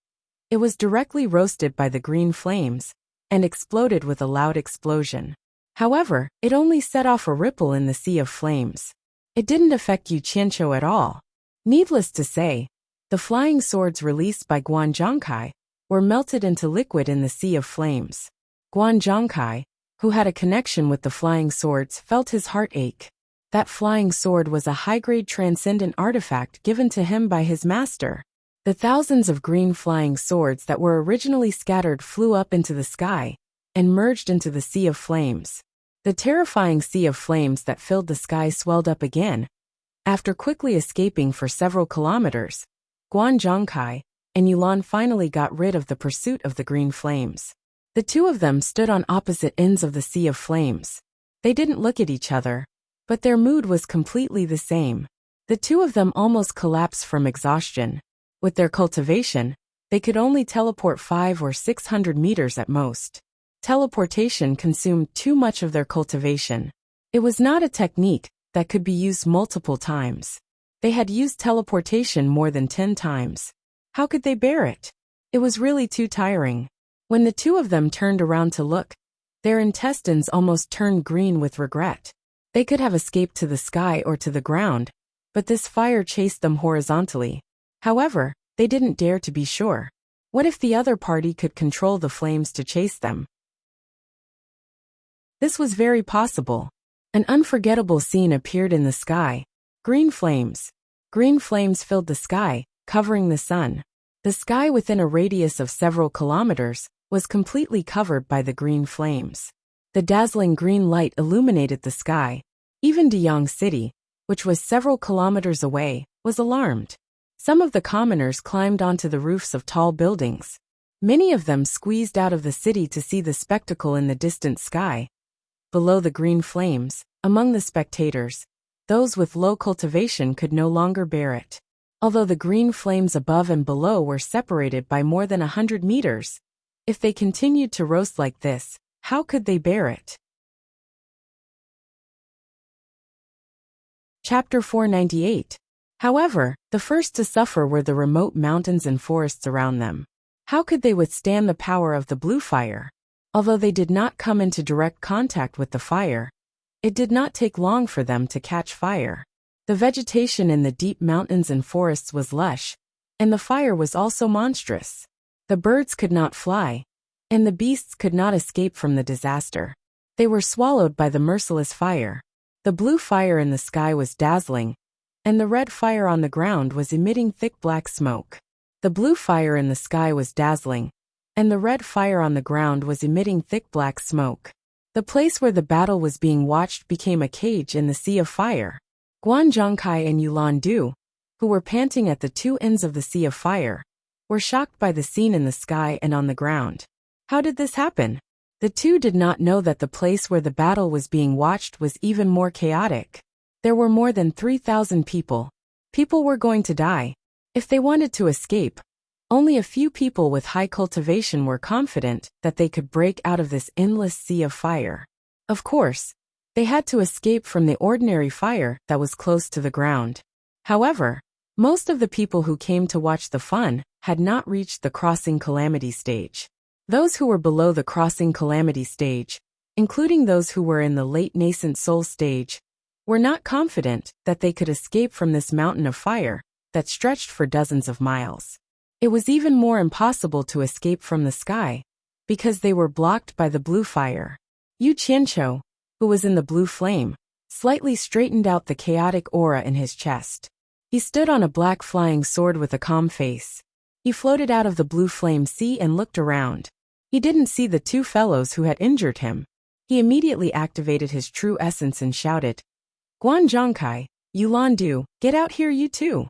it was directly roasted by the green flames and exploded with a loud explosion. However, it only set off a ripple in the sea of flames. It didn't affect Yu Qianqiu at all. Needless to say, the flying swords released by Guan Zhongkai were melted into liquid in the sea of flames. Guan Zhongkai, who had a connection with the flying swords, felt his heart ache. That flying sword was a high-grade transcendent artifact given to him by his master. The thousands of green flying swords that were originally scattered flew up into the sky and merged into the sea of flames. The terrifying sea of flames that filled the sky swelled up again. After quickly escaping for several kilometers, Guan Zhongkai and Yulan finally got rid of the pursuit of the green flames. The two of them stood on opposite ends of the sea of flames. They didn't look at each other, But their mood was completely the same. The two of them almost collapsed from exhaustion. With their cultivation, they could only teleport 500 or 600 meters at most. Teleportation consumed too much of their cultivation. It was not a technique that could be used multiple times. They had used teleportation more than 10 times. How could they bear it? It was really too tiring. When the two of them turned around to look, their intestines almost turned green with regret. They could have escaped to the sky or to the ground, but this fire chased them horizontally. However, they didn't dare to be sure. What if the other party could control the flames to chase them? This was very possible. An unforgettable scene appeared in the sky. Green flames. Green flames filled the sky, covering the sun. The sky within a radius of several kilometers was completely covered by the green flames. The dazzling green light illuminated the sky. Even Deyang City, which was several kilometers away, was alarmed. Some of the commoners climbed onto the roofs of tall buildings. Many of them squeezed out of the city to see the spectacle in the distant sky. Below the green flames, among the spectators, those with low cultivation could no longer bear it. Although the green flames above and below were separated by more than 100 meters, if they continued to roast like this, how could they bear it? Chapter 498. However, the first to suffer were the remote mountains and forests around them. How could they withstand the power of the blue fire? Although they did not come into direct contact with the fire, it did not take long for them to catch fire. The vegetation in the deep mountains and forests was lush, and the fire was also monstrous. The birds could not fly, and the beasts could not escape from the disaster. They were swallowed by the merciless fire. The blue fire in the sky was dazzling, and the red fire on the ground was emitting thick black smoke. The blue fire in the sky was dazzling, and the red fire on the ground was emitting thick black smoke. The place where the battle was being watched became a cage in the sea of fire. Guan Zhongkai and Yulan Du, who were panting at the two ends of the sea of fire, were shocked by the scene in the sky and on the ground. How did this happen? The two did not know that the place where the battle was being watched was even more chaotic. There were more than 3,000 people. People were going to die. If they wanted to escape, only a few people with high cultivation were confident that they could break out of this endless sea of fire. Of course, they had to escape from the ordinary fire that was close to the ground. However, most of the people who came to watch the fun had not reached the crossing calamity stage. Those who were below the crossing calamity stage, including those who were in the late nascent soul stage, were not confident that they could escape from this mountain of fire that stretched for dozens of miles. It was even more impossible to escape from the sky, because they were blocked by the blue fire. Yu Qianqiu, who was in the blue flame, slightly straightened out the chaotic aura in his chest. He stood on a black flying sword with a calm face. He floated out of the blue flame sea and looked around. He didn't see the two fellows who had injured him. He immediately activated his true essence and shouted, "Guan Zhongkai, Yulan Du, get out here you too."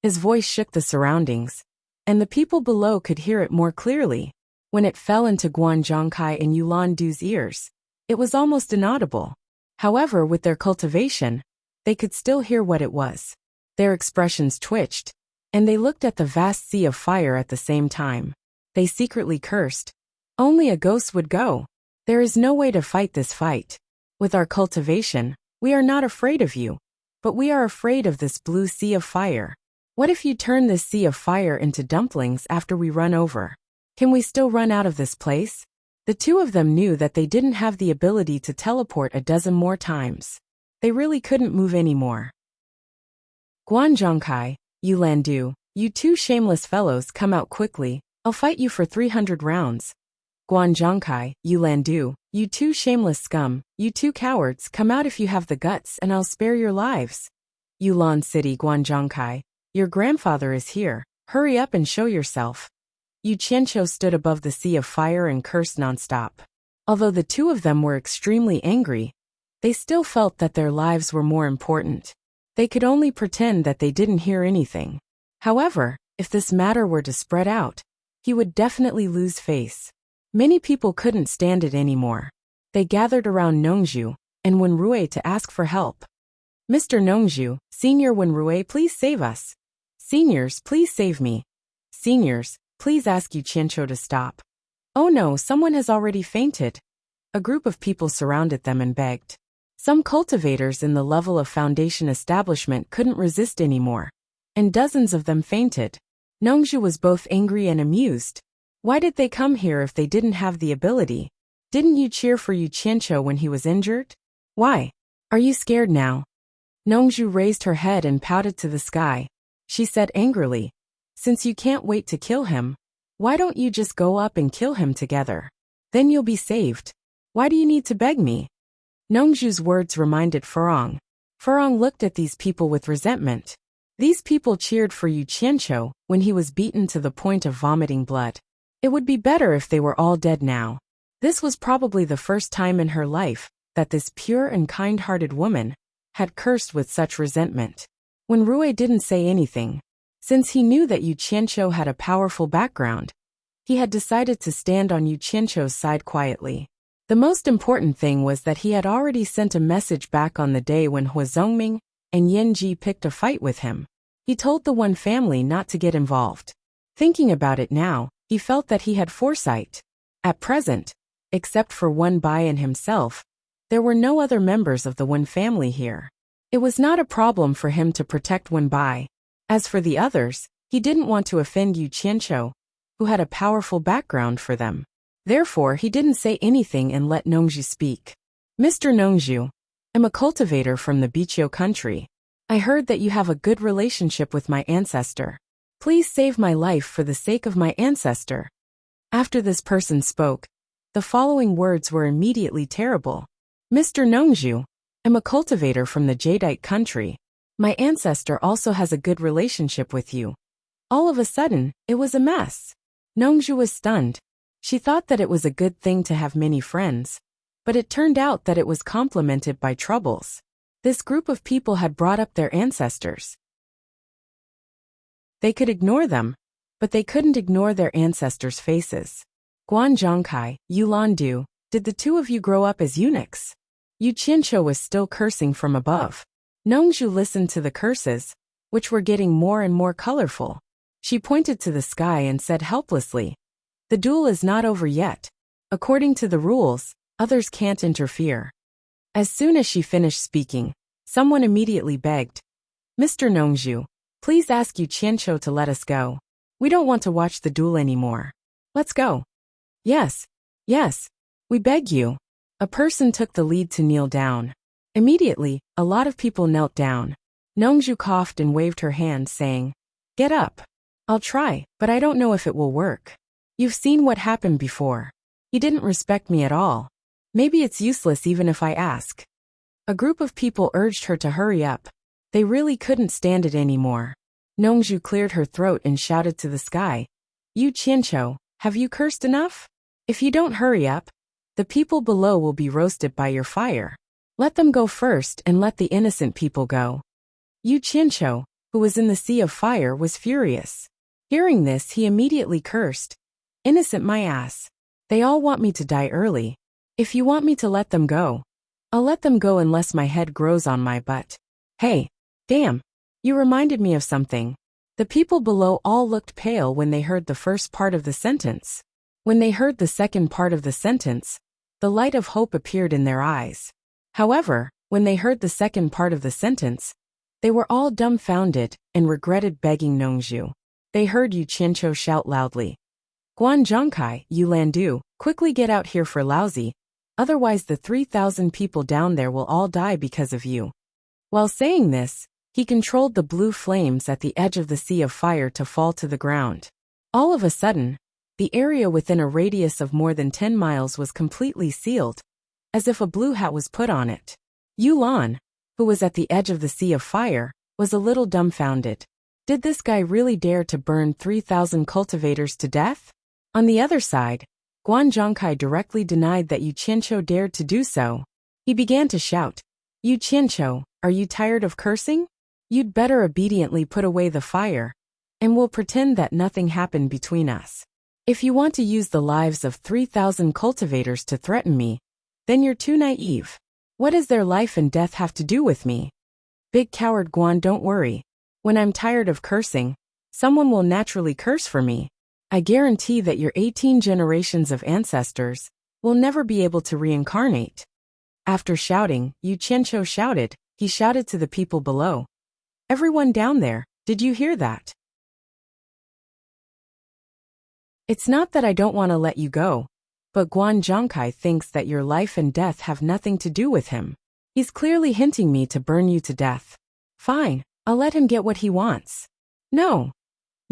His voice shook the surroundings, and the people below could hear it more clearly. When it fell into Guan Zhongkai and Yulan Du's ears, it was almost inaudible. However, with their cultivation, they could still hear what it was. Their expressions twitched, and they looked at the vast sea of fire at the same time. They secretly cursed. Only a ghost would go. There is no way to fight this fight. With our cultivation, we are not afraid of you, but we are afraid of this blue sea of fire. What if you turn this sea of fire into dumplings after we run over? Can we still run out of this place? The two of them knew that they didn't have the ability to teleport a dozen more times. They really couldn't move anymore. Guan Zhongkai, Yulan Du, you two shameless fellows, come out quickly. I'll fight you for 300 rounds. Guan Zhongkai, Yulan Du, you two shameless scum, you two cowards, come out if you have the guts and I'll spare your lives. Yulan City, Guan Zhongkai, your grandfather is here. Hurry up and show yourself. Yu Qianqiu stood above the sea of fire and cursed nonstop. Although the two of them were extremely angry, they still felt that their lives were more important. They could only pretend that they didn't hear anything. However, if this matter were to spread out, he would definitely lose face. Many people couldn't stand it anymore. They gathered around Nongzhu and Wenrui to ask for help. Mr. Nongju, Senior Wenrui, please save us. Seniors, please save me. Seniors, please ask Yu Qianqiu to stop. Oh no, someone has already fainted. A group of people surrounded them and begged. Some cultivators in the level of foundation establishment couldn't resist anymore, and dozens of them fainted. Nongju was both angry and amused. Why did they come here if they didn't have the ability? Didn't you cheer for Yu Qianqiu when he was injured? Why? Are you scared now? Nongju raised her head and pouted to the sky. She said angrily, since you can't wait to kill him, why don't you just go up and kill him together? Then you'll be saved. Why do you need to beg me? Nongju's words reminded Furong. Furong looked at these people with resentment. These people cheered for Yu Qianqiu when he was beaten to the point of vomiting blood. It would be better if they were all dead now. This was probably the first time in her life that this pure and kind-hearted woman had cursed with such resentment. When Rui didn't say anything, since he knew that Yu Qianqiu had a powerful background, he had decided to stand on Yu Qianqiu's side quietly. The most important thing was that he had already sent a message back on the day when Hua Zongming and Yan Ji picked a fight with him. He told the one family not to get involved. Thinking about it now, he felt that he had foresight. At present, except for Wen Bai and himself, there were no other members of the Wen family here. It was not a problem for him to protect Wen Bai. As for the others, he didn't want to offend Yu Qianqiu, who had a powerful background for them. Therefore, he didn't say anything and let Nongju speak. Mr. Nongju, I'm a cultivator from the Biqiu country. I heard that you have a good relationship with my ancestor. Please save my life for the sake of my ancestor. After this person spoke, the following words were immediately terrible. Mr. Nongju, I'm a cultivator from the Jadeite country. My ancestor also has a good relationship with you. All of a sudden, it was a mess. Nongju was stunned. She thought that it was a good thing to have many friends, but it turned out that it was complemented by troubles. This group of people had brought up their ancestors. They could ignore them, but they couldn't ignore their ancestors' faces. Guan Zhongkai, Yu Landu, did the two of you grow up as eunuchs? Yu Qianqiu was still cursing from above. Nongju listened to the curses, which were getting more and more colorful. She pointed to the sky and said helplessly, the duel is not over yet. According to the rules, others can't interfere. As soon as she finished speaking, someone immediately begged, Mr. Nongju, please ask Yu Qianqiu to let us go. We don't want to watch the duel anymore. Let's go. Yes, we beg you. A person took the lead to kneel down. Immediately, a lot of people knelt down. Nongju coughed and waved her hand, saying, get up. I'll try, but I don't know if it will work. You've seen what happened before. He didn't respect me at all. Maybe it's useless even if I ask. A group of people urged her to hurry up. They really couldn't stand it anymore. Nongju cleared her throat and shouted to the sky, Yu Qianqiu, have you cursed enough? If you don't hurry up, the people below will be roasted by your fire. Let them go first and let the innocent people go. Yu Qianqiu, who was in the sea of fire, was furious. Hearing this, he immediately cursed, innocent my ass. They all want me to die early. If you want me to let them go, I'll let them go unless my head grows on my butt. Hey, damn, you reminded me of something. The people below all looked pale when they heard the first part of the sentence. When they heard the second part of the sentence, the light of hope appeared in their eyes. However, when they heard the second part of the sentence, they were all dumbfounded and regretted begging Nongju. They heard Yu Qianqiu shout loudly, Guan Zhongkai, Yu Landu, quickly get out here for lousy, otherwise the 3,000 people down there will all die because of you. While saying this, he controlled the blue flames at the edge of the sea of fire to fall to the ground. All of a sudden, the area within a radius of more than 10 miles was completely sealed, as if a blue hat was put on it. Yu Lan, who was at the edge of the sea of fire, was a little dumbfounded. Did this guy really dare to burn 3,000 cultivators to death? On the other side, Guan Zhongkai directly denied that Yu Qianqiu dared to do so. He began to shout, Yu Qianqiu, are you tired of cursing? You'd better obediently put away the fire, and we'll pretend that nothing happened between us. If you want to use the lives of 3,000 cultivators to threaten me, then you're too naive. What does their life and death have to do with me? Big coward Guan, don't worry. When I'm tired of cursing, someone will naturally curse for me. I guarantee that your 18 generations of ancestors will never be able to reincarnate. After shouting, Yu Qianqiu shouted, he shouted to the people below. Everyone down there, did you hear that? It's not that I don't want to let you go, but Guan Zhangkai thinks that your life and death have nothing to do with him. He's clearly hinting me to burn you to death. Fine, I'll let him get what he wants. No.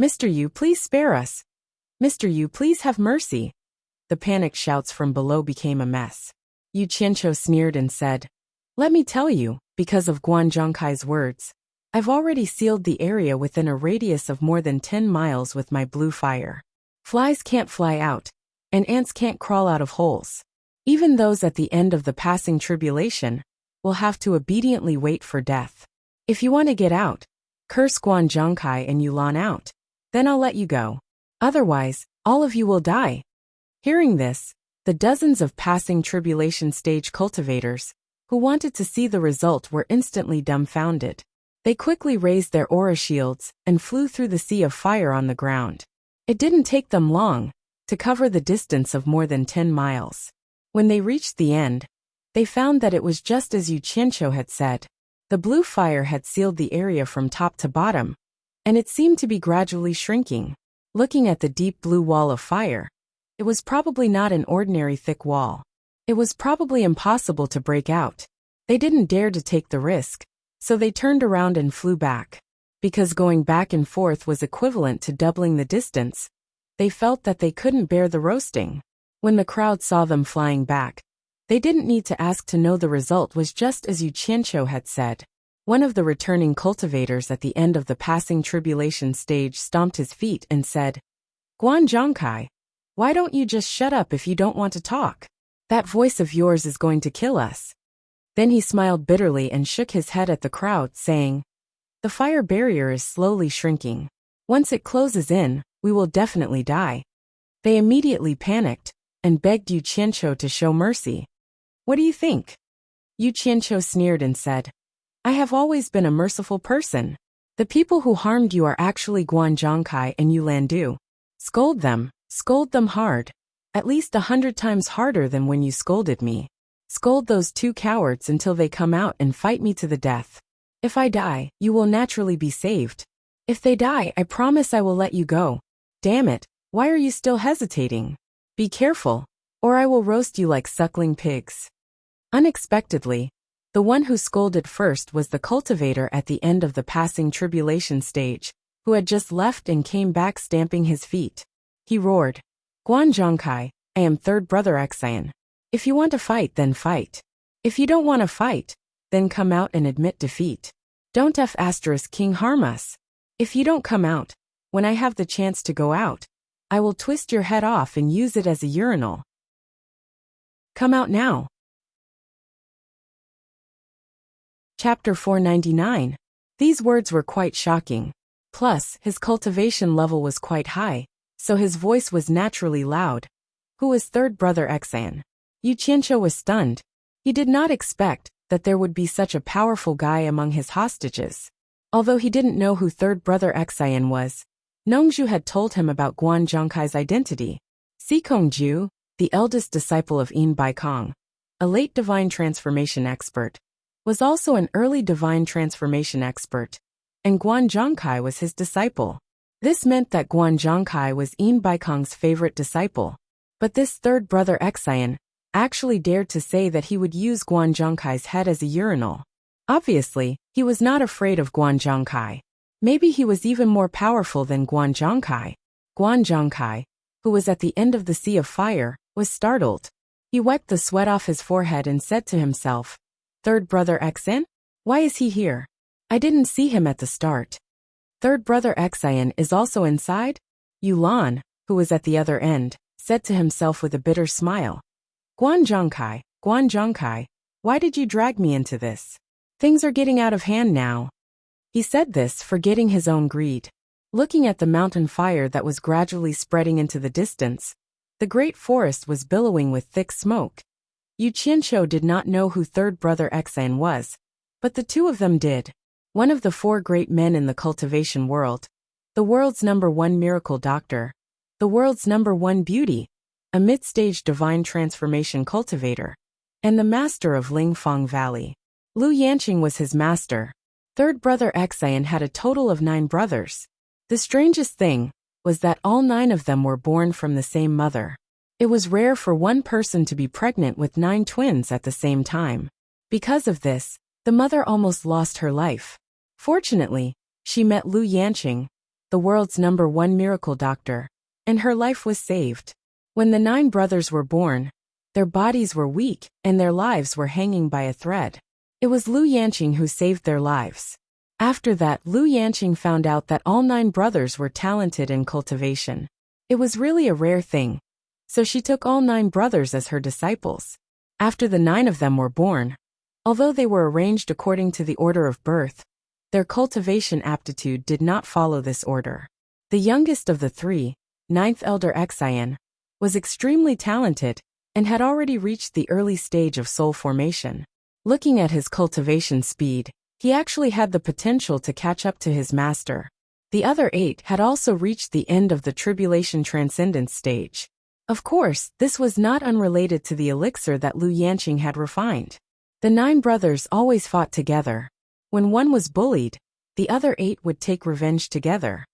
Mr. Yu, please spare us. Mr. Yu, please have mercy. The panicked shouts from below became a mess. Yu Qianqiu sneered and said, let me tell you, because of Guan Zhangkai's words, I've already sealed the area within a radius of more than 10 miles with my blue fire. Flies can't fly out, and ants can't crawl out of holes. Even those at the end of the passing tribulation will have to obediently wait for death. If you want to get out, curse Guan Zhangkai and Yulan out. Then I'll let you go. Otherwise, all of you will die. Hearing this, the dozens of passing tribulation stage cultivators who wanted to see the result were instantly dumbfounded. They quickly raised their aura shields and flew through the sea of fire on the ground. It didn't take them long to cover the distance of more than 10 miles. When they reached the end, they found that it was just as Yu Qianqiu had said. The blue fire had sealed the area from top to bottom, and it seemed to be gradually shrinking. Looking at the deep blue wall of fire, it was probably not an ordinary thick wall. It was probably impossible to break out. They didn't dare to take the risk, so they turned around and flew back. Because going back and forth was equivalent to doubling the distance, they felt that they couldn't bear the roasting. When the crowd saw them flying back, they didn't need to ask to know the result was just as Yu Qianqiu had said. One of the returning cultivators at the end of the passing tribulation stage stomped his feet and said, Guan Zhangkai, why don't you just shut up if you don't want to talk? That voice of yours is going to kill us. Then he smiled bitterly and shook his head at the crowd, saying, the fire barrier is slowly shrinking. Once it closes in, we will definitely die. They immediately panicked and begged Yu Qianqiu to show mercy. What do you think? Yu Qianqiu sneered and said, I have always been a merciful person. The people who harmed you are actually Guan Zhangkai and Yu Landu. Scold them hard. At least 100 times harder than when you scolded me. Scold those two cowards until they come out and fight me to the death. If I die, you will naturally be saved. If they die, I promise I will let you go. Damn it, why are you still hesitating? Be careful, or I will roast you like suckling pigs. Unexpectedly, the one who scolded first was the cultivator at the end of the passing tribulation stage, who had just left and came back stamping his feet. He roared, Guan Zhangkai, I am third brother Xian. If you want to fight, then fight. If you don't want to fight, then come out and admit defeat. Don't King harm us. If you don't come out, when I have the chance to go out, I will twist your head off and use it as a urinal. Come out now. Chapter 499. These words were quite shocking. Plus, his cultivation level was quite high, so his voice was naturally loud. Who is third brother Xian? Yu Qianqiu was stunned. He did not expect that there would be such a powerful guy among his hostages. Although he didn't know who third brother Xian was, Nongzhu had told him about Guan Zhangkai's identity. Sikongju, the eldest disciple of Yin Baikong, a late divine transformation expert, was also an early divine transformation expert, and Guan Zhangkai was his disciple. This meant that Guan Zhangkai was Yin Baikong's favorite disciple. But this third brother Xian actually dared to say that he would use Guan Zhangkai's head as a urinal. Obviously, he was not afraid of Guan Zhangkai. Maybe he was even more powerful than Guan Zhangkai. Guan Zhangkai, who was at the end of the sea of fire, was startled. He wiped the sweat off his forehead and said to himself, Third brother Xian? Why is he here? I didn't see him at the start. Third brother Xian is also inside? Yulan, who was at the other end, said to himself with a bitter smile. Guan Zhangkai, why did you drag me into this? Things are getting out of hand now. He said this, forgetting his own greed. Looking at the mountain fire that was gradually spreading into the distance, the great forest was billowing with thick smoke. Yu Qianqiu did not know who third brother Xian was, but the two of them did. one of the four great men in the cultivation world, the world's #1 miracle doctor, the world's #1 beauty, a mid-stage divine transformation cultivator, and the master of Lingfang Valley. Lu Yanqing was his master. Third brother Xian had a total of 9 brothers. The strangest thing was that all 9 of them were born from the same mother. It was rare for one person to be pregnant with 9 twins at the same time. Because of this, the mother almost lost her life. Fortunately, she met Lu Yanqing, the world's #1 miracle doctor, and her life was saved. When the 9 brothers were born, their bodies were weak and their lives were hanging by a thread. It was Lu Yanqing who saved their lives. After that, Lu Yanqing found out that all 9 brothers were talented in cultivation. It was really a rare thing, so she took all 9 brothers as her disciples. After the 9 of them were born, although they were arranged according to the order of birth, their cultivation aptitude did not follow this order. The youngest of the 3, 9th elder Xian, was extremely talented and had already reached the early stage of soul formation. Looking at his cultivation speed, he actually had the potential to catch up to his master. The other 8 had also reached the end of the tribulation transcendence stage. Of course, this was not unrelated to the elixir that Lu Yanqing had refined. The 9 brothers always fought together. When one was bullied, the other 8 would take revenge together.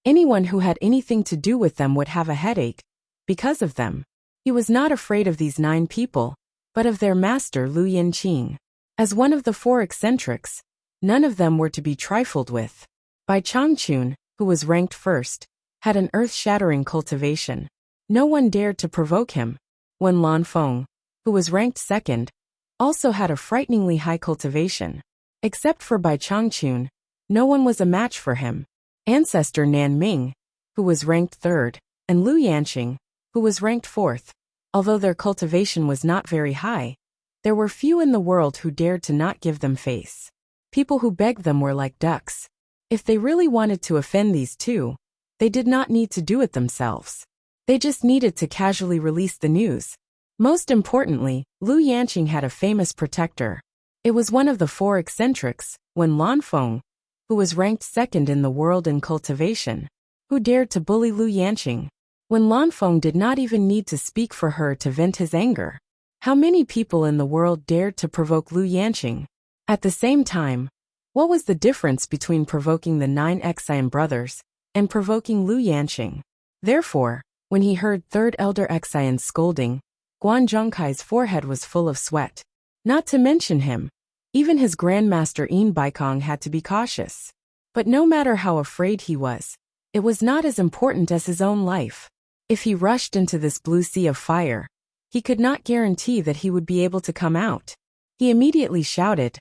Anyone who had anything to do with them would have a headache because of them. He was not afraid of these 9 people, but of their master Lu Yanqing. As one of the 4 eccentrics, none of them were to be trifled with. Bai Changchun, who was ranked first, had an earth-shattering cultivation. No one dared to provoke him. Wen Lanfeng, who was ranked second, also had a frighteningly high cultivation. Except for Bai Changchun, no one was a match for him. Ancestor Nan Ming, who was ranked third, and Lu Yanqing, who was ranked fourth. Although their cultivation was not very high, there were few in the world who dared to not give them face. People who begged them were like ducks. If they really wanted to offend these 2, they did not need to do it themselves. They just needed to casually release the news. Most importantly, Lu Yanqing had a famous protector. It was one of the 4 eccentrics, Wen Lanfeng, who was ranked second in the world in cultivation, who dared to bully Lu Yanqing. Wen Lanfeng did not even need to speak for her to vent his anger. How many people in the world dared to provoke Lu Yanqing? At the same time, what was the difference between provoking the 9 Xian brothers and provoking Lu Yanqing? Therefore, when he heard third elder Xian's scolding, Guan Zhongkai's forehead was full of sweat. Not to mention him, even his grandmaster Yin Baikong had to be cautious. But no matter how afraid he was, it was not as important as his own life. If he rushed into this blue sea of fire, he could not guarantee that he would be able to come out. He immediately shouted,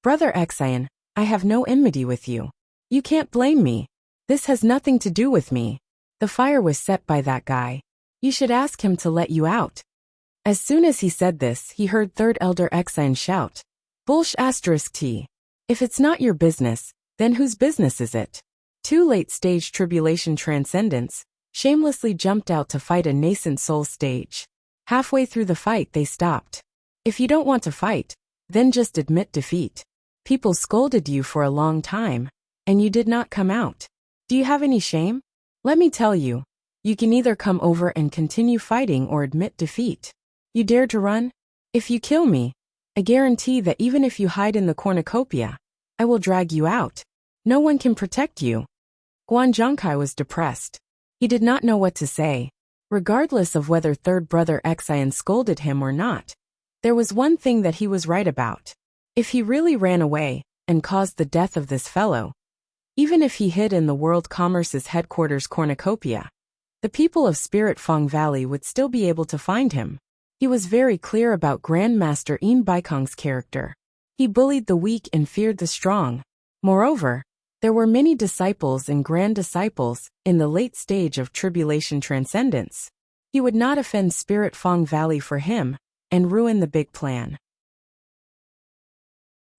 "Brother Xian, I have no enmity with you. You can't blame me. This has nothing to do with me. The fire was set by that guy. You should ask him to let you out." As soon as he said this, he heard third elder Xian shout, "Bullsh*t. If it's not your business, then whose business is it?" 2 late-stage tribulation transcendents shamelessly jumped out to fight a nascent soul stage. Halfway through the fight they stopped. If you don't want to fight, then just admit defeat. People scolded you for a long time, and you did not come out. Do you have any shame? Let me tell you, you can either come over and continue fighting or admit defeat. You dare to run? If you kill me, I guarantee that even if you hide in the cornucopia, I will drag you out. No one can protect you. Guan Zhongkai was depressed. He did not know what to say. Regardless of whether third brother Xian scolded him or not, there was one thing that he was right about. If he really ran away and caused the death of this fellow, even if he hid in the World Commerce's headquarters cornucopia, the people of Spirit Fang Valley would still be able to find him. He was very clear about Grandmaster Yin Baikong's character. He bullied the weak and feared the strong. Moreover, there were many disciples and grand disciples in the late stage of tribulation transcendence. He would not offend Spirit Fang Valley for him and ruin the big plan.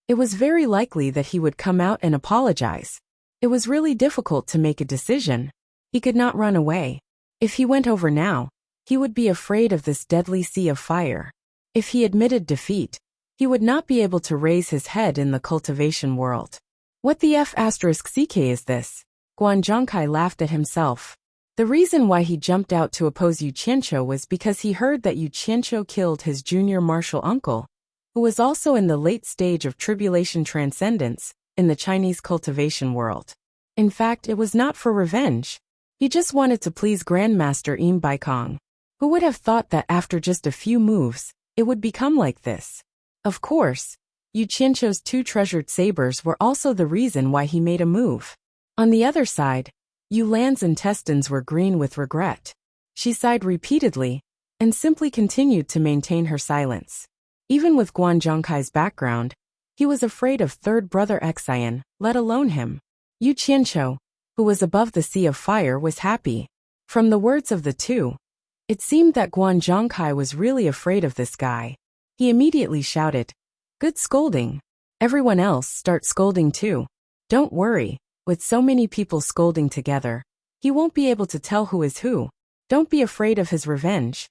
It was very likely that he would come out and apologize. It was really difficult to make a decision. He could not run away. If he went over now, he would be afraid of this deadly sea of fire. If he admitted defeat, He would not be able to raise his head in the cultivation world. What the F***ck is this? Guan Zhongkai laughed at himself. The reason why he jumped out to oppose Yu Qianqiu was because he heard that Yu Qianqiu killed his junior martial uncle, who was also in the late stage of tribulation transcendence in the Chinese cultivation world. In fact, it was not for revenge. He just wanted to please Grandmaster Im Baikong. Who would have thought that after just a few moves, it would become like this? Of course, Yu Qianqiu's 2 treasured sabers were also the reason why he made a move. On the other side, Yu Lan's intestines were green with regret. She sighed repeatedly and simply continued to maintain her silence. Even with Guan Zhongkai's background, he was afraid of third brother Xian, let alone him. Yu Qianqiu, who was above the sea of fire, was happy. From the words of the two, it seemed that Guan Zhongkai was really afraid of this guy. He immediately shouted, "Good scolding. Everyone else start scolding too. Don't worry, with so many people scolding together, he won't be able to tell who is who. Don't be afraid of his revenge."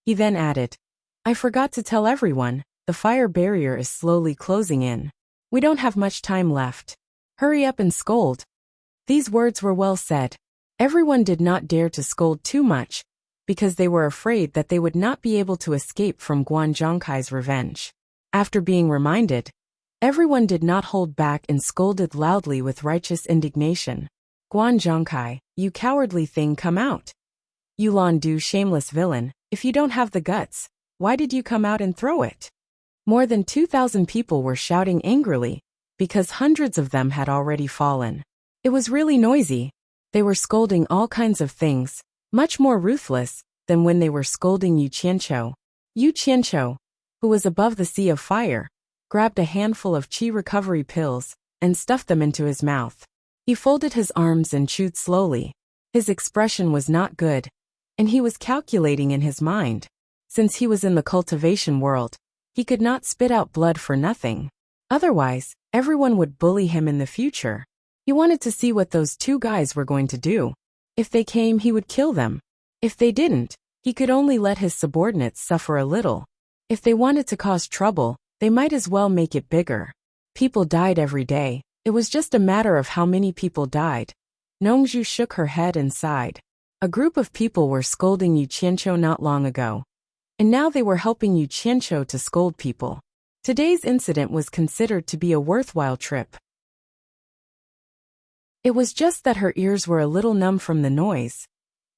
He then added, "I forgot to tell everyone, the fire barrier is slowly closing in. We don't have much time left. Hurry up and scold." These words were well said. Everyone did not dare to scold too much, because they were afraid that they would not be able to escape from Guan Zhongkai's revenge. After being reminded, everyone did not hold back and scolded loudly with righteous indignation. "Guan Zhongkai, you cowardly thing, come out. You Lan-du shameless villain, if you don't have the guts, why did you come out and throw it?" More than 2,000 people were shouting angrily, because hundreds of them had already fallen. It was really noisy. They were scolding all kinds of things, much more ruthless than when they were scolding Yu Qianqiu. Yu Qianqiu, who was above the sea of fire, grabbed a handful of qi recovery pills and stuffed them into his mouth. He folded his arms and chewed slowly. His expression was not good, and he was calculating in his mind. Since he was in the cultivation world, he could not spit out blood for nothing. Otherwise, everyone would bully him in the future. He wanted to see what those 2 guys were going to do. If they came, he would kill them. If they didn't, he could only let his subordinates suffer a little. If they wanted to cause trouble, they might as well make it bigger. People died every day. It was just a matter of how many people died. Nongzhu shook her head and sighed. A group of people were scolding Yu Qianqiu not long ago, and now they were helping Yu Qianqiu to scold people. Today's incident was considered to be a worthwhile trip. It was just that her ears were a little numb from the noise.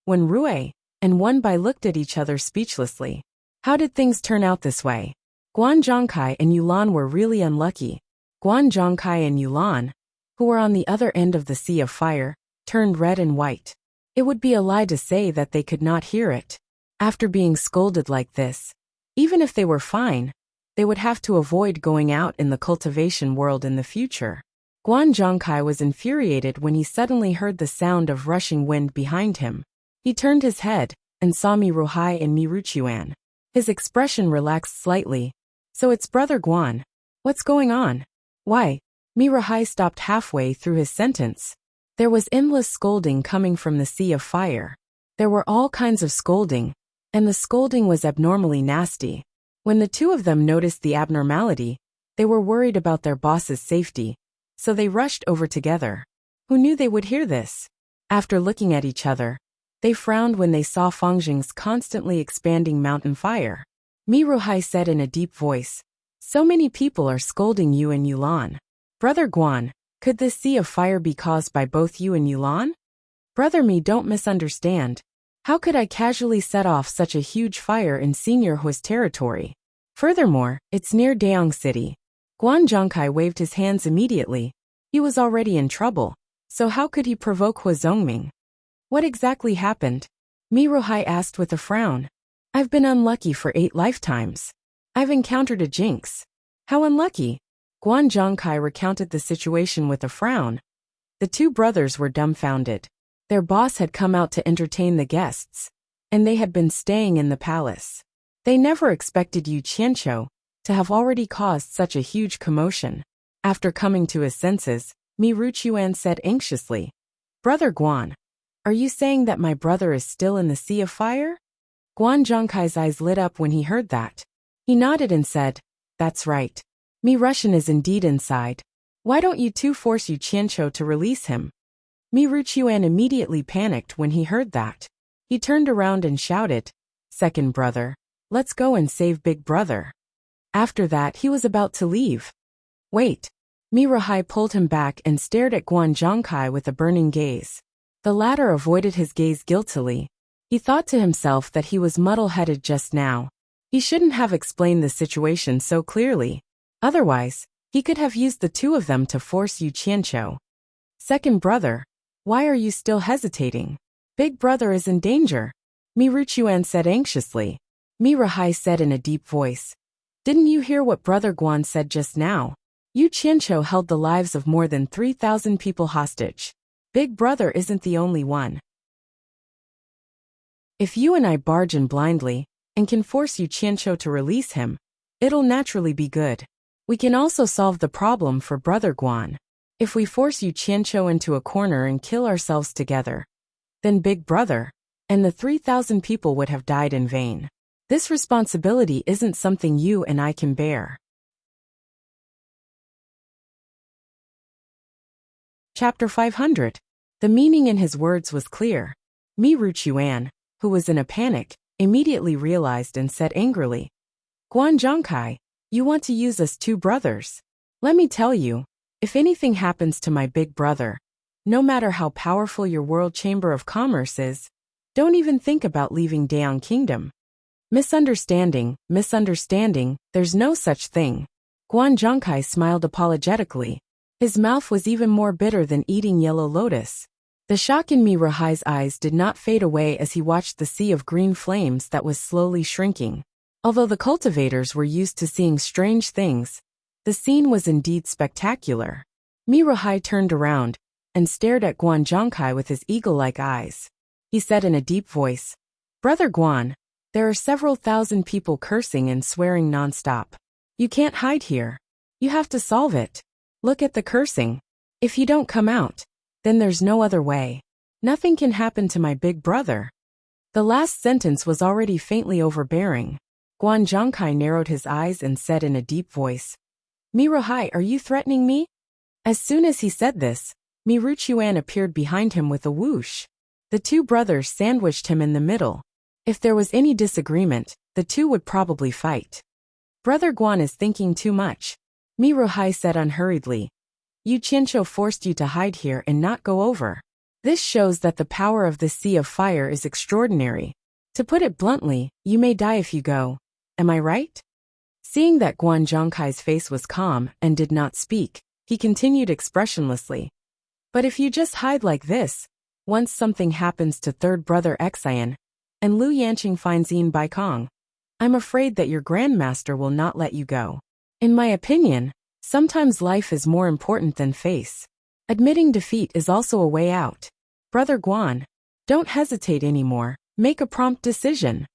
When Rui and Wenbai looked at each other speechlessly. How did things turn out this way? Guan Zhongkai and Yulan were really unlucky. Guan Zhongkai and Yulan, who were on the other end of the sea of fire, turned red and white. It would be a lie to say that they could not hear it. After being scolded like this, even if they were fine, they would have to avoid going out in the cultivation world in the future. Guan Zhongkai was infuriated when he suddenly heard the sound of rushing wind behind him. He turned his head and saw Mi Ruhai and Mi Ruchuan. His expression relaxed slightly. "So it's Brother Guan. What's going on?" "Why?" Mi Ruhai stopped halfway through his sentence. There was endless scolding coming from the sea of fire. There were all kinds of scolding, and the scolding was abnormally nasty. When the 2 of them noticed the abnormality, they were worried about their boss's safety, so they rushed over together. Who knew they would hear this? After looking at each other, they frowned when they saw Fangjing's constantly expanding mountain fire. Mi Ruhai said in a deep voice, "So many people are scolding you and Yulan. Brother Guan, could this sea of fire be caused by both you and Yulan?" "Brother Mi, don't misunderstand. How could I casually set off such a huge fire in Senior Hua's territory? Furthermore, it's near Daong City." Guan Zhongkai waved his hands immediately. He was already in trouble, so how could he provoke Hua Zongming? "What exactly happened?" Mi Ruhai asked with a frown. "I've been unlucky for 8 lifetimes. I've encountered a jinx." "How unlucky?" Guan Zhongkai recounted the situation with a frown. The 2 brothers were dumbfounded. Their boss had come out to entertain the guests, and they had been staying in the palace. They never expected Yu Qianqiu to have already caused such a huge commotion. After coming to his senses, Mi Ruchuan said anxiously, "Brother Guan, are you saying that my brother is still in the sea of fire?" Guan Zhongkai's eyes lit up when he heard that. He nodded and said, That's right. Mi Russian is indeed inside. Why don't you two force Yu Qianqiu to release him? Mi Ruchuan immediately panicked when he heard that. He turned around and shouted, "Second brother, let's go and save big brother." After that he was about to leave. Wait. Mi Ruhai pulled him back and stared at Guan Zhongkai with a burning gaze. The latter avoided his gaze guiltily. He thought to himself that he was muddle-headed just now. He shouldn't have explained the situation so clearly. Otherwise, he could have used the two of them to force Yu Qianqiu. Second brother, why are you still hesitating? Big brother is in danger, Mi Ruchuan said anxiously. Mi Ruhai said in a deep voice, "Didn't you hear what Brother Guan said just now? Yu Qianqiu held the lives of more than 3,000 people hostage. Big brother isn't the only one. If you and I barge in blindly, and can force Yu Qianqiu to release him, it'll naturally be good. We can also solve the problem for Brother Guan. If we force Yu Qianqiu into a corner and kill ourselves together, then Big Brother and the 3,000 people would have died in vain. This responsibility isn't something you and I can bear." Chapter 500. The meaning in his words was clear. Mi Ruchuan, who was in a panic, immediately realized and said angrily, "Guan Zhongkai, you want to use us two brothers? Let me tell you, if anything happens to my big brother, no matter how powerful your World Chamber of Commerce is, don't even think about leaving Daeong Kingdom." Misunderstanding, there's no such thing. Guan Zhongkai smiled apologetically. His mouth was even more bitter than eating yellow lotus. The shock in Mi Ruhai's eyes did not fade away as he watched the sea of green flames that was slowly shrinking. Although the cultivators were used to seeing strange things, the scene was indeed spectacular. Mi Ruhai turned around and stared at Guan Zhongkai with his eagle-like eyes. He said in a deep voice, "Brother Guan, there are several thousand people cursing and swearing non-stop. You can't hide here. You have to solve it. Look at the cursing. If you don't come out, then there's no other way. Nothing can happen to my big brother." The last sentence was already faintly overbearing. Guan Zhongkai narrowed his eyes and said in a deep voice, "Mi Ruhai, are you threatening me?" As soon as he said this, Mi Ruchuan appeared behind him with a whoosh. The two brothers sandwiched him in the middle. If there was any disagreement, the two would probably fight. "Brother Guan is thinking too much," Mi Ruhai said unhurriedly. "Yu Qianqiu forced you to hide here and not go over. This shows that the power of the Sea of Fire is extraordinary. To put it bluntly, you may die if you go. Am I right?" Seeing that Guan Zhongkai's face was calm and did not speak, he continued expressionlessly. "But if you just hide like this, once something happens to third brother Xian, and Lu Yanqing finds Yin Baikong, I'm afraid that your grandmaster will not let you go. In my opinion, sometimes life is more important than face. Admitting defeat is also a way out. Brother Guan, don't hesitate anymore, make a prompt decision."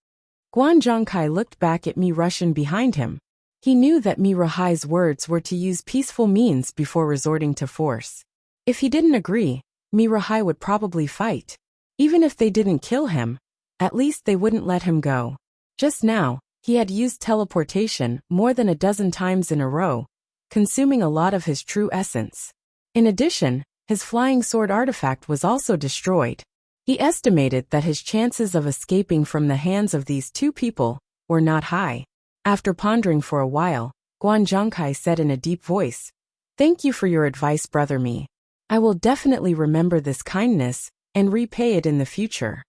Guan Zhongkai looked back at Mi Russian behind him. He knew that Mi Ruhai's words were to use peaceful means before resorting to force. If he didn't agree, Mi Ruhai would probably fight. Even if they didn't kill him, at least they wouldn't let him go. Just now, he had used teleportation more than a dozen times in a row, consuming a lot of his true essence. In addition, his flying sword artifact was also destroyed. He estimated that his chances of escaping from the hands of these two people were not high. After pondering for a while, Guan Zhongkai said in a deep voice, "Thank you for your advice, Brother Mi. I will definitely remember this kindness and repay it in the future."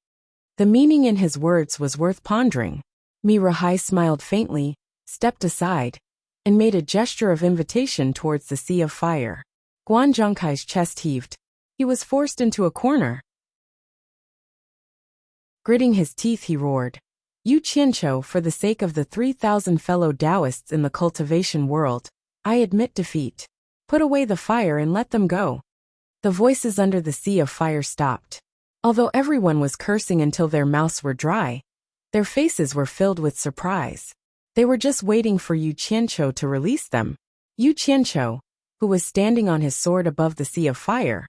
The meaning in his words was worth pondering. Mi Ruhai smiled faintly, stepped aside, and made a gesture of invitation towards the Sea of Fire. Guan Zhongkai's chest heaved. He was forced into a corner. Gritting his teeth, he roared, "Yu Qianqiu, for the sake of the 3,000 fellow Taoists in the cultivation world, I admit defeat. Put away the fire and let them go." The voices under the Sea of Fire stopped. Although everyone was cursing until their mouths were dry, their faces were filled with surprise. They were just waiting for Yu Qianqiu to release them. Yu Qianqiu, who was standing on his sword above the Sea of Fire,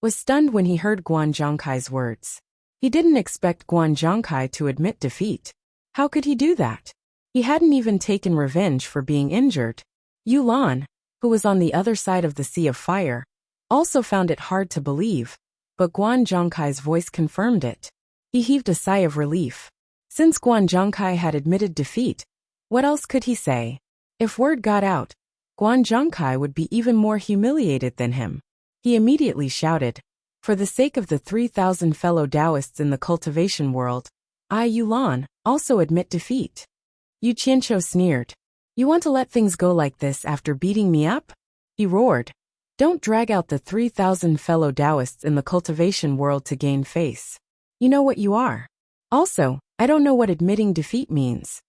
was stunned when he heard Guan Zhongkai's words. He didn't expect Guan Zhongkai to admit defeat. How could he do that? He hadn't even taken revenge for being injured. Yulan, who was on the other side of the sea of fire, also found it hard to believe, but Guan Zhongkai's voice confirmed it. He heaved a sigh of relief. Since Guan Zhongkai had admitted defeat, what else could he say? If word got out, Guan Zhongkai would be even more humiliated than him. He immediately shouted, "For the sake of the 3,000 fellow Taoists in the cultivation world, I, Yulan, also admit defeat." Yu Qianqiu sneered. "You want to let things go like this after beating me up?" He roared. "Don't drag out the 3,000 fellow Taoists in the cultivation world to gain face. You know what you are. Also, I don't know what admitting defeat means."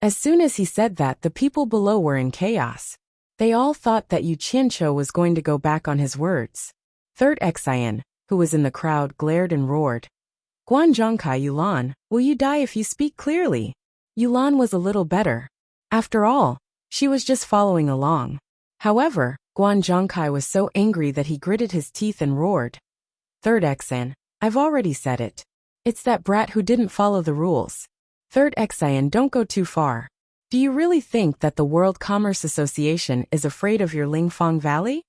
As soon as he said that, the people below were in chaos. They all thought that Yu Qianqiu was going to go back on his words. Third Xian, who was in the crowd, glared and roared. "Guan Zhongkai, Yulan, will you die if you speak clearly?" Yulan was a little better. After all, she was just following along. However, Guan Zhongkai was so angry that he gritted his teeth and roared. "Third Xian, I've already said it. It's that brat who didn't follow the rules. Third Xian, don't go too far. Do you really think that the World Commerce Association is afraid of your Lingfang Valley?"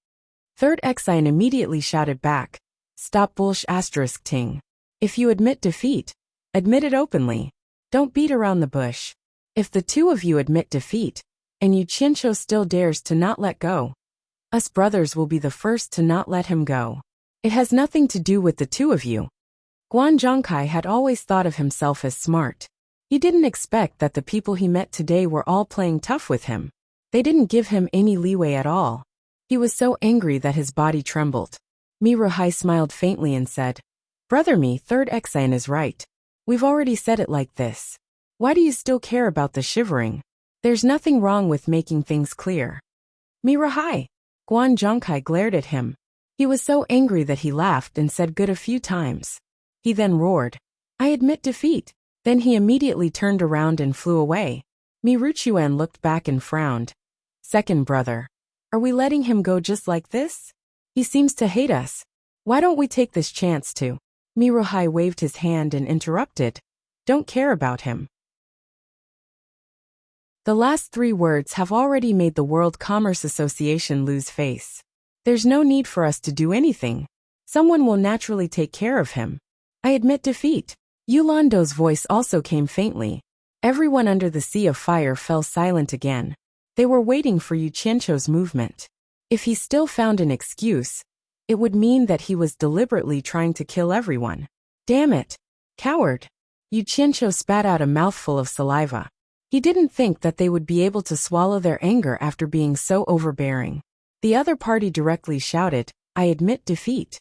Third Xian immediately shouted back, "Stop bullsh asterisk ting. If you admit defeat, admit it openly. Don't beat around the bush. If the two of you admit defeat, and Yu Qianqiu still dares to not let go, us brothers will be the first to not let him go. It has nothing to do with the two of you." Guan Zhongkai had always thought of himself as smart. He didn't expect that the people he met today were all playing tough with him. They didn't give him any leeway at all. He was so angry that his body trembled. Miruhai smiled faintly and said, "Brother Mi, Third Xian is right. We've already said it like this. Why do you still care about the shivering? There's nothing wrong with making things clear." "Miruhai!" Guan Zhongkai glared at him. He was so angry that he laughed and said good a few times. He then roared, "I admit defeat." Then he immediately turned around and flew away. Mi Ruchuan looked back and frowned. "Second brother. Are we letting him go just like this? He seems to hate us. Why don't we take this chance to?" Miruhai waved his hand and interrupted. "Don't care about him." The last three words have already made the World Commerce Association lose face. There's no need for us to do anything. Someone will naturally take care of him. I admit defeat. Yulando's voice also came faintly. Everyone under the sea of fire fell silent again. They were waiting for Yu Qianqiu's movement. If he still found an excuse, it would mean that he was deliberately trying to kill everyone. "Damn it! Coward!" Yu Qianqiu spat out a mouthful of saliva. He didn't think that they would be able to swallow their anger after being so overbearing. The other party directly shouted, "I admit defeat."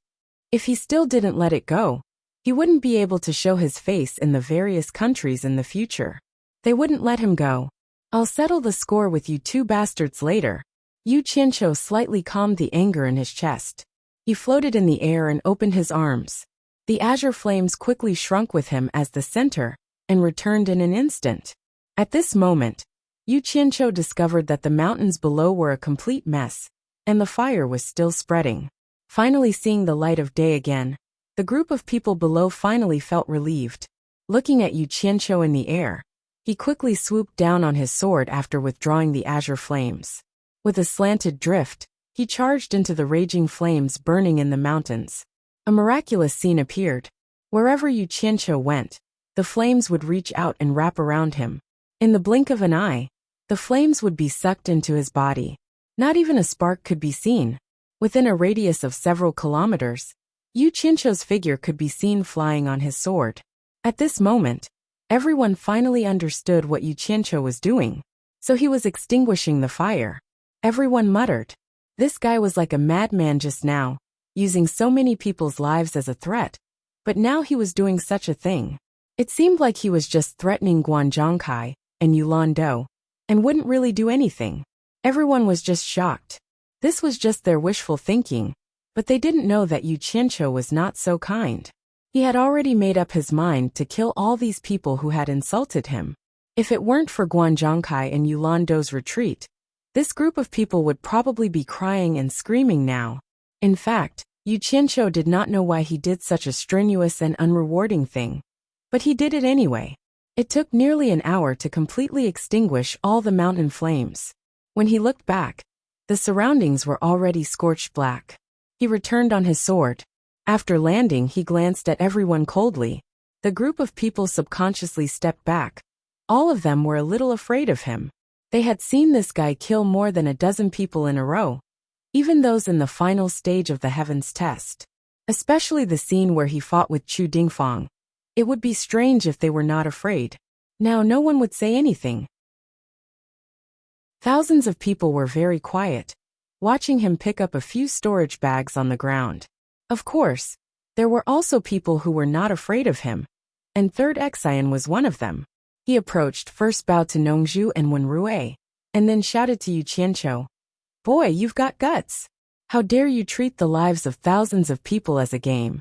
If he still didn't let it go, he wouldn't be able to show his face in the various countries in the future. They wouldn't let him go. "I'll settle the score with you two bastards later." Yu Qianqiu slightly calmed the anger in his chest. He floated in the air and opened his arms. The azure flames quickly shrunk with him as the center, and returned in an instant. At this moment, Yu Qianqiu discovered that the mountains below were a complete mess, and the fire was still spreading. Finally seeing the light of day again, the group of people below finally felt relieved. Looking at Yu Qianqiu in the air, he quickly swooped down on his sword after withdrawing the azure flames. With a slanted drift, he charged into the raging flames burning in the mountains. A miraculous scene appeared. Wherever Yu Qianqiu went, the flames would reach out and wrap around him. In the blink of an eye, the flames would be sucked into his body. Not even a spark could be seen. Within a radius of several kilometers, Yu Qianqiu's figure could be seen flying on his sword. At this moment, everyone finally understood what Yu Qianqiu was doing. So he was extinguishing the fire. Everyone muttered. This guy was like a madman just now, using so many people's lives as a threat. But now he was doing such a thing. It seemed like he was just threatening Guan Zhongkai and Yulando, and wouldn't really do anything. Everyone was just shocked. This was just their wishful thinking. But they didn't know that Yu Qianqiu was not so kind. He had already made up his mind to kill all these people who had insulted him. If it weren't for Guan Zhongkai and Yulando's retreat, this group of people would probably be crying and screaming now. In fact, Yu Qianqiu did not know why he did such a strenuous and unrewarding thing. But he did it anyway. It took nearly an hour to completely extinguish all the mountain flames. When he looked back, the surroundings were already scorched black. He returned on his sword. After landing, he glanced at everyone coldly. The group of people subconsciously stepped back. All of them were a little afraid of him. They had seen this guy kill more than a dozen people in a row, even those in the final stage of the Heavens test. Especially the scene where he fought with Chu Dingfang. It would be strange if they were not afraid. Now no one would say anything. Thousands of people were very quiet, watching him pick up a few storage bags on the ground. Of course, there were also people who were not afraid of him, and Third Xian was one of them. He approached, first bowed to Nongzhu and Wenrui, and then shouted to Yu Qianqiu, "Boy, you've got guts. How dare you treat the lives of thousands of people as a game?"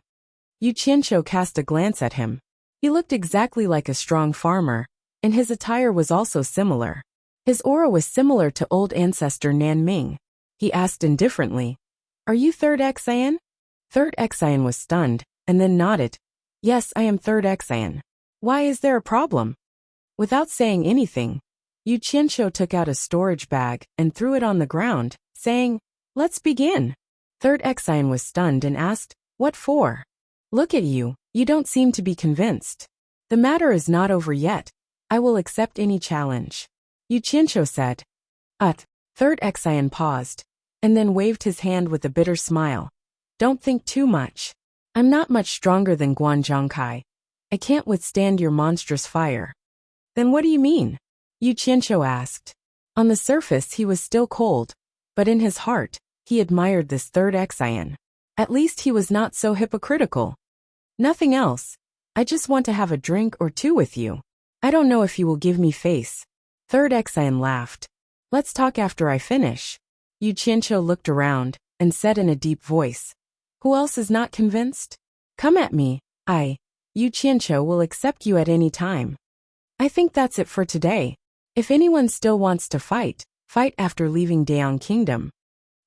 Yu Qianqiu cast a glance at him. He looked exactly like a strong farmer, and his attire was also similar. His aura was similar to old ancestor Nan Ming. He asked indifferently, "Are you Third Xian?" Third Xian was stunned, and then nodded. "Yes, I am Third Xian. Why, is there a problem?" Without saying anything, Yu Qianqiu took out a storage bag and threw it on the ground, saying, "Let's begin." Third Xian was stunned and asked, "What for?" "Look at you, you don't seem to be convinced. The matter is not over yet. I will accept any challenge," Yu Qianqiu said. Third Xian paused, and then waved his hand with a bitter smile. "Don't think too much. I'm not much stronger than Guan Zhongkai. I can't withstand your monstrous fire." "Then what do you mean?" Yu Qianqiu asked. On the surface he was still cold, but in his heart, he admired this Third Xian. At least he was not so hypocritical. "Nothing else. I just want to have a drink or two with you. I don't know if you will give me face." Third Xian laughed. "Let's talk after I finish." Yu Qianqiu looked around and said in a deep voice, "Who else is not convinced? Come at me. Yu Qianqiu, will accept you at any time." I think that's it for today. If anyone still wants to fight, fight after leaving Daong Kingdom.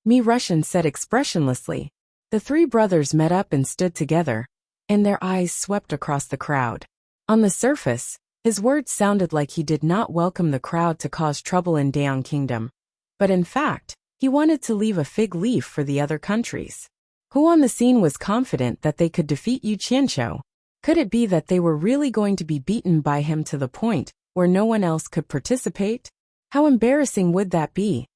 Mi Russian said expressionlessly. The three brothers met up and stood together, and their eyes swept across the crowd. On the surface, his words sounded like he did not welcome the crowd to cause trouble in Daong Kingdom. But in fact, he wanted to leave a fig leaf for the other countries. Who on the scene was confident that they could defeat Yu Qianqiu? Could it be that they were really going to be beaten by him to the point where no one else could participate? How embarrassing would that be?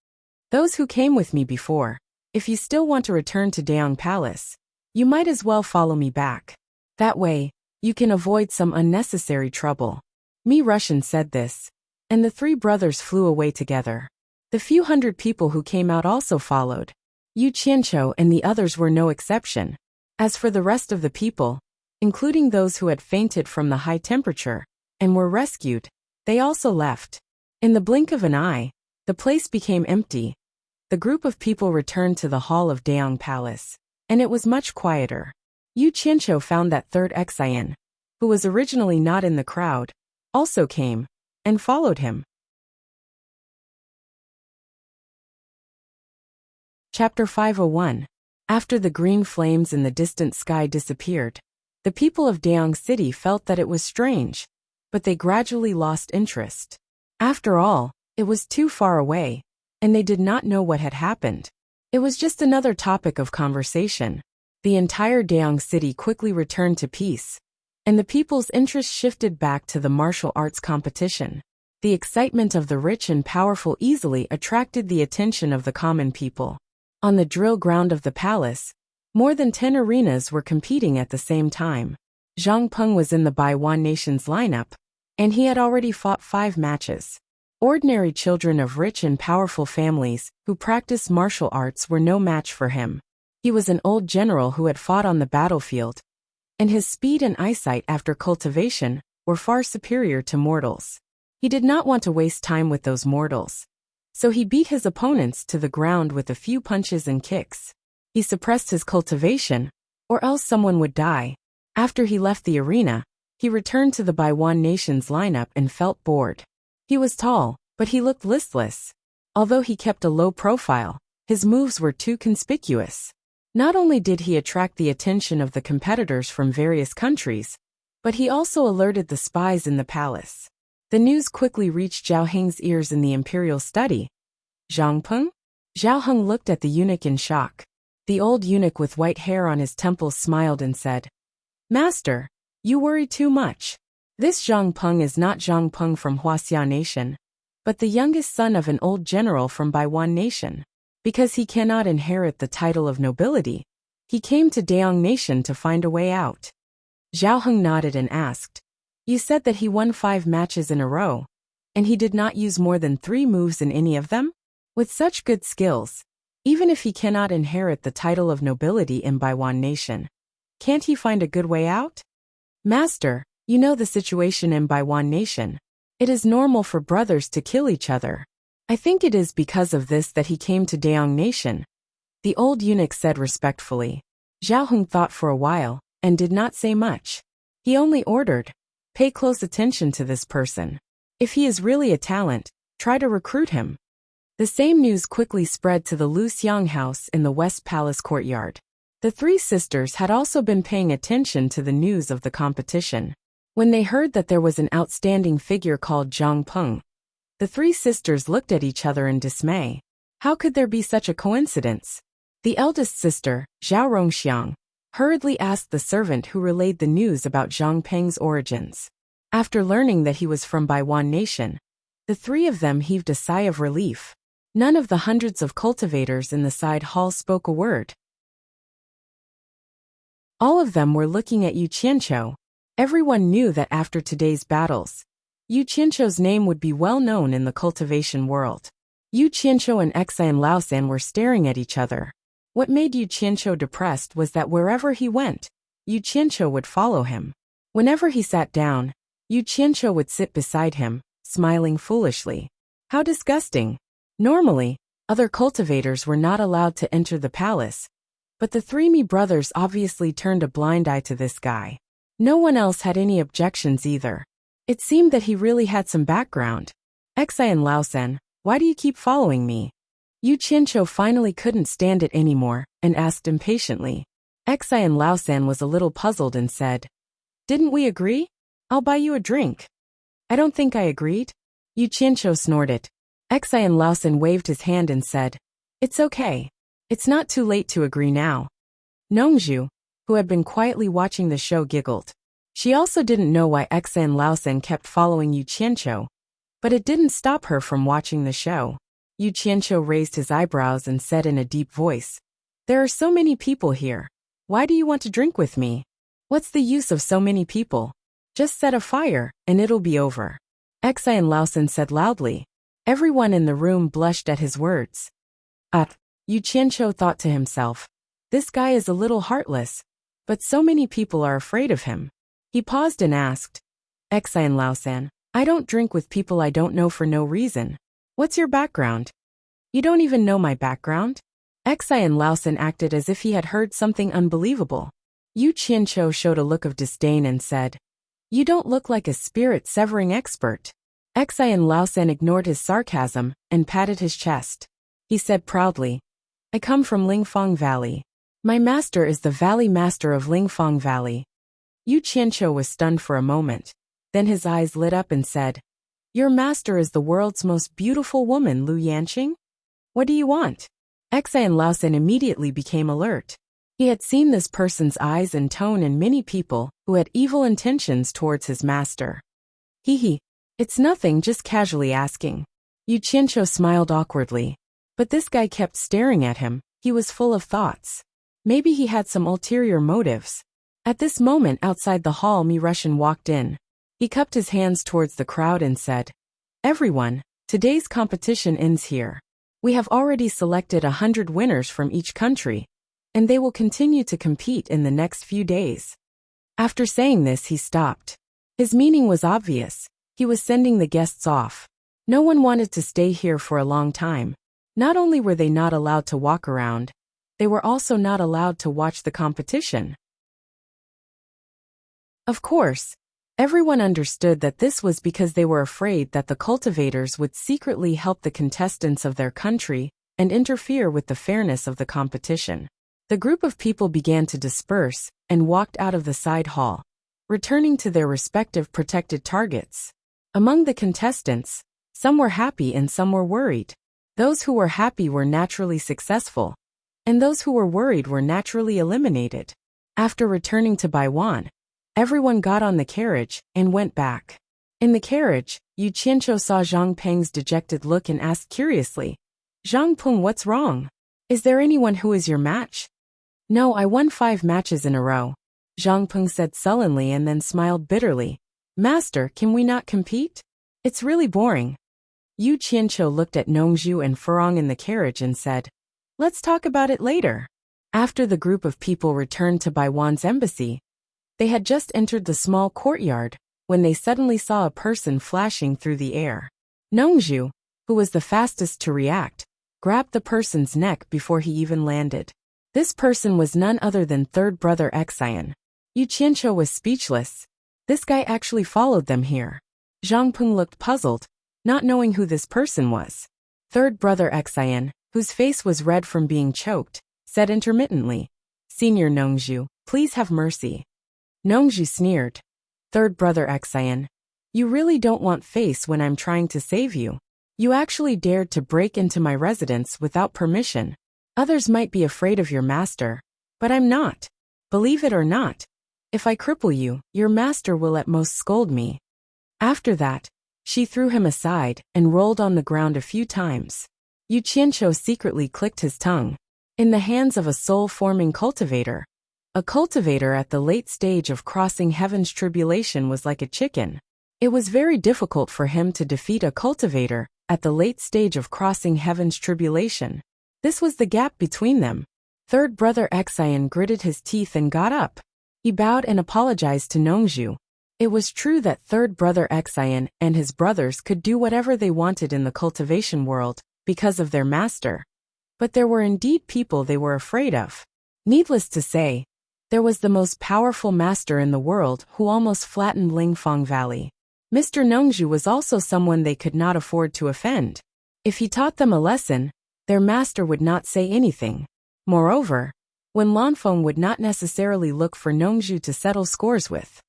Those who came with me before, if you still want to return to Daong Palace, you might as well follow me back. That way, you can avoid some unnecessary trouble. Mi Russian said this, and the three brothers flew away together. The few hundred people who came out also followed. Yu Qianqiu and the others were no exception. As for the rest of the people, including those who had fainted from the high temperature and were rescued, they also left. In the blink of an eye, the place became empty. The group of people returned to the hall of Daong Palace, and it was much quieter. Yu Qianqiu found that Third Xian, who was originally not in the crowd, also came and followed him. Chapter 501. After the green flames in the distant sky disappeared, the people of Daong City felt that it was strange, but they gradually lost interest. After all, it was too far away, and they did not know what had happened. It was just another topic of conversation. The entire Daong City quickly returned to peace, and the people's interest shifted back to the martial arts competition. The excitement of the rich and powerful easily attracted the attention of the common people. On the drill ground of the palace, more than 10 arenas were competing at the same time. Zhang Peng was in the Baiwan Nation's lineup, and he had already fought 5 matches. Ordinary children of rich and powerful families who practiced martial arts were no match for him. He was an old general who had fought on the battlefield, and his speed and eyesight after cultivation were far superior to mortals. He did not want to waste time with those mortals, so he beat his opponents to the ground with a few punches and kicks. He suppressed his cultivation, or else someone would die. After he left the arena, he returned to the Baiwan Nation's lineup and felt bored. He was tall, but he looked listless. Although he kept a low profile, his moves were too conspicuous. Not only did he attract the attention of the competitors from various countries, But he also alerted the spies in the palace. The news quickly reached Zhao Heng's ears in the imperial study. Zhang Peng? Zhao Heng looked at the eunuch in shock. The old eunuch with white hair on his temples smiled and said, "Master, you worry too much. This Zhang Peng is not Zhang Peng from Huaxia Nation, but the youngest son of an old general from Baiwan Nation. Because he cannot inherit the title of nobility, he came to Daong Nation to find a way out." Zhao Heng nodded and asked, "You said that he won 5 matches in a row, and he did not use more than 3 moves in any of them? With such good skills, even if he cannot inherit the title of nobility in Baiwan Nation, can't he find a good way out?" "Master, you know the situation in Baiwan Nation. It is normal for brothers to kill each other. I think it is because of this that he came to Daong Nation," the old eunuch said respectfully. Zhao Heng thought for a while, and did not say much. He only ordered, "Pay close attention to this person. If he is really a talent, try to recruit him." The same news quickly spread to the Lu Xiang house in the West Palace courtyard. The 3 sisters had also been paying attention to the news of the competition. When they heard that there was an outstanding figure called Zhang Peng, the 3 sisters looked at each other in dismay. How could there be such a coincidence? The eldest sister, Zhao Rongxiang, hurriedly asked the servant who relayed the news about Zhang Peng's origins. After learning that he was from Baiwan Nation, the 3 of them heaved a sigh of relief. None of the hundreds of cultivators in the side hall spoke a word. All of them were looking at Yu Qianqiu. Everyone knew that after today's battles, Yu Qianqiu's name would be well known in the cultivation world. Yu Qianqiu and Xian Laosan were staring at each other. What made Yu Qianqiu depressed was that wherever he went, Yu Qianqiu would follow him. Whenever he sat down, Yu Qianqiu would sit beside him, smiling foolishly. How disgusting! Normally, other cultivators were not allowed to enter the palace, but the 3 Mi brothers obviously turned a blind eye to this guy. No one else had any objections either. It seemed that he really had some background. "Xian Laosan, why do you keep following me?" Yu Qianqiu finally couldn't stand it anymore, and asked impatiently. Xian Laosan was a little puzzled and said, "Didn't we agree? I'll buy you a drink." "I don't think I agreed." Yu Qianqiu snorted. Xian Laosan waved his hand and said, "It's okay. It's not too late to agree now." Nongzhu, who had been quietly watching the show, giggled. She also didn't know why Xian Laosan kept following Yu Qianqiu, but it didn't stop her from watching the show. Yu Qianqiu raised his eyebrows and said in a deep voice, "There are so many people here. Why do you want to drink with me? What's the use of so many people? Just set a fire, and it'll be over." Xian Laosan said loudly. Everyone in the room blushed at his words. Yu Qianqiu thought to himself, "This guy is a little heartless, but so many people are afraid of him." He paused and asked, "Xian Laosan, I don't drink with people I don't know for no reason. What's your background?" "You don't even know my background?" Xian Laosan acted as if he had heard something unbelievable. Yu Qianqiu showed a look of disdain and said, "You don't look like a spirit-severing expert." Xian Laosan ignored his sarcasm and patted his chest. He said proudly, "I come from Lingfang Valley. My master is the Valley Master of Lingfang Valley." Yu Qianqiu was stunned for a moment. Then his eyes lit up and said, "Your master is the world's most beautiful woman, Lu Yanqing? What do you want?" Xian Laosan immediately became alert. He had seen this person's eyes and tone in many people who had evil intentions towards his master. Hee, it's nothing, just casually asking." Yu Qianqiu smiled awkwardly. But this guy kept staring at him. He was full of thoughts. Maybe he had some ulterior motives. At this moment outside the hall, Mi Russian walked in. He cupped his hands towards the crowd and said, "Everyone, today's competition ends here. We have already selected 100 winners from each country, and they will continue to compete in the next few days." After saying this, he stopped. His meaning was obvious. He was sending the guests off. No one wanted to stay here for a long time. Not only were they not allowed to walk around, they were also not allowed to watch the competition. Of course, everyone understood that this was because they were afraid that the cultivators would secretly help the contestants of their country and interfere with the fairness of the competition. The group of people began to disperse and walked out of the side hall, returning to their respective protected targets. Among the contestants, some were happy and some were worried. Those who were happy were naturally successful, and those who were worried were naturally eliminated. After returning to Baiwan, everyone got on the carriage and went back. In the carriage, Yu Qianqiu saw Zhang Peng's dejected look and asked curiously, "Zhang Peng, what's wrong? Is there anyone who is your match?" "No, I won 5 matches in a row," Zhang Peng said sullenly and then smiled bitterly. "Master, can we not compete? It's really boring." Yu Qianqiu looked at Nongzhu and Furong in the carriage and said, "Let's talk about it later." After the group of people returned to Baiwan's embassy, they had just entered the small courtyard when they suddenly saw a person flashing through the air. Nongzhu, who was the fastest to react, grabbed the person's neck before he even landed. This person was none other than third brother Xian. Yu Qianqiu was speechless. This guy actually followed them here. Zhang Peng looked puzzled, not knowing who this person was. Third brother Xian, whose face was red from being choked, said intermittently, "Senior Nongzhu, please have mercy." Nongzhu sneered. "Third brother Xian, you really don't want face when I'm trying to save you. You actually dared to break into my residence without permission. Others might be afraid of your master, but I'm not. Believe it or not, if I cripple you, your master will at most scold me." After that, she threw him aside and rolled on the ground a few times. Yu Qianqiu secretly clicked his tongue. In the hands of a soul-forming cultivator, a cultivator at the late stage of crossing heaven's tribulation was like a chicken. It was very difficult for him to defeat a cultivator at the late stage of crossing heaven's tribulation. This was the gap between them. Third brother Xian gritted his teeth and got up. He bowed and apologized to Nongzhu. It was true that third brother Xian and his brothers could do whatever they wanted in the cultivation world because of their master. But there were indeed people they were afraid of. Needless to say, there was the most powerful master in the world who almost flattened Lingfang Valley. Mr. Nongzhu was also someone they could not afford to offend. If he taught them a lesson, their master would not say anything. Moreover, when Lanfeng would not necessarily look for Nongzhu to settle scores with.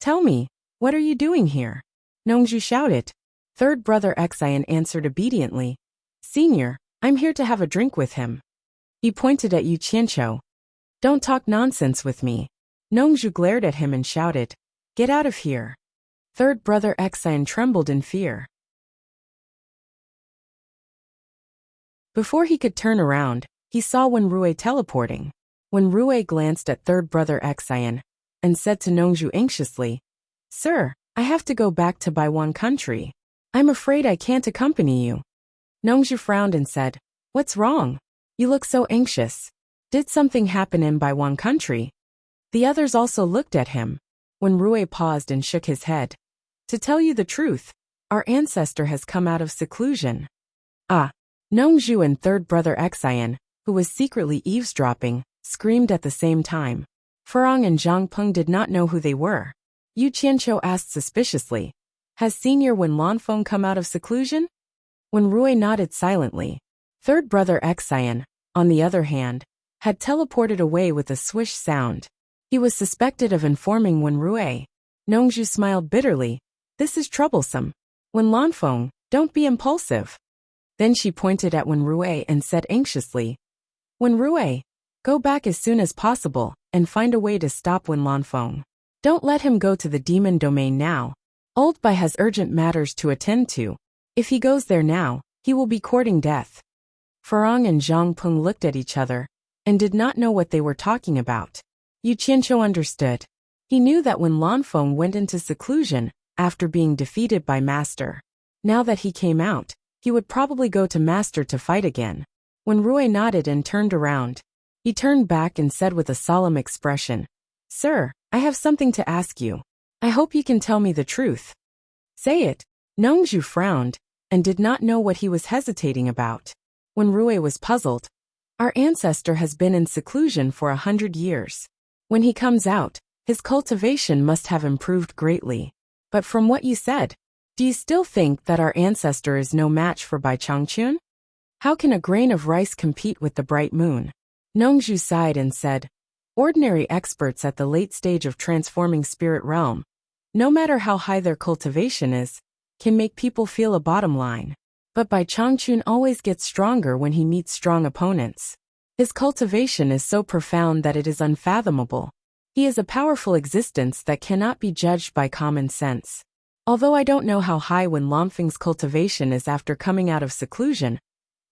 "Tell me, what are you doing here?" Nongzhu shouted. Third brother Xian answered obediently, "Senior, I'm here to have a drink with him." He pointed at Yu Qianqiu. "Don't talk nonsense with me." Nongzhu glared at him and shouted, "Get out of here." Third brother Xian trembled in fear. Before he could turn around, he saw Wenrui teleporting. Wenrui glanced at third brother Xian and said to Nongzhu anxiously, "Sir, I have to go back to Baiwan country. I'm afraid I can't accompany you." Nongzhu frowned and said, "What's wrong? You look so anxious. Did something happen in Baiwan country?" The others also looked at him. Wenrui paused and shook his head. "To tell you the truth, our ancestor has come out of seclusion." "Ah!" Nongzhu and third brother Xian, who was secretly eavesdropping, screamed at the same time. Furong and Zhang Peng did not know who they were. Yu Qianqiu asked suspiciously, "Has Senior Wen Lanfeng come out of seclusion?" Wenrui nodded silently. Third brother Xian, on the other hand, had teleported away with a swish sound. He was suspected of informing Wenrui. Nongzhu smiled bitterly. "This is troublesome. Wen Lanfeng, don't be impulsive." Then she pointed at Wenrui and said anxiously, "Wenrui, go back as soon as possible and find a way to stop Wen Lanfeng. Don't let him go to the demon domain now. Old Bai has urgent matters to attend to. If he goes there now, he will be courting death." Furong and Zhang Peng looked at each other and did not know what they were talking about. Yu Qianqiu understood. He knew that when Lanfeng went into seclusion after being defeated by Master, now that he came out, he would probably go to Master to fight again. When Rui nodded and turned around, he turned back and said with a solemn expression, "Sir, I have something to ask you. I hope you can tell me the truth." "Say it." Nongzhu frowned and did not know what he was hesitating about. When Rui was puzzled. "Our ancestor has been in seclusion for 100 years. When he comes out, his cultivation must have improved greatly. But from what you said, do you still think that our ancestor is no match for Bai Changchun? How can a grain of rice compete with the bright moon?" Nongzhu sighed and said, Ordinary experts at the late stage of transforming spirit realm, no matter how high their cultivation is, can make people feel a bottom line. But Bai Changchun always gets stronger when he meets strong opponents. His cultivation is so profound that it is unfathomable. He is a powerful existence that cannot be judged by common sense. Although I don't know how high Wen Lanfeng's cultivation is after coming out of seclusion,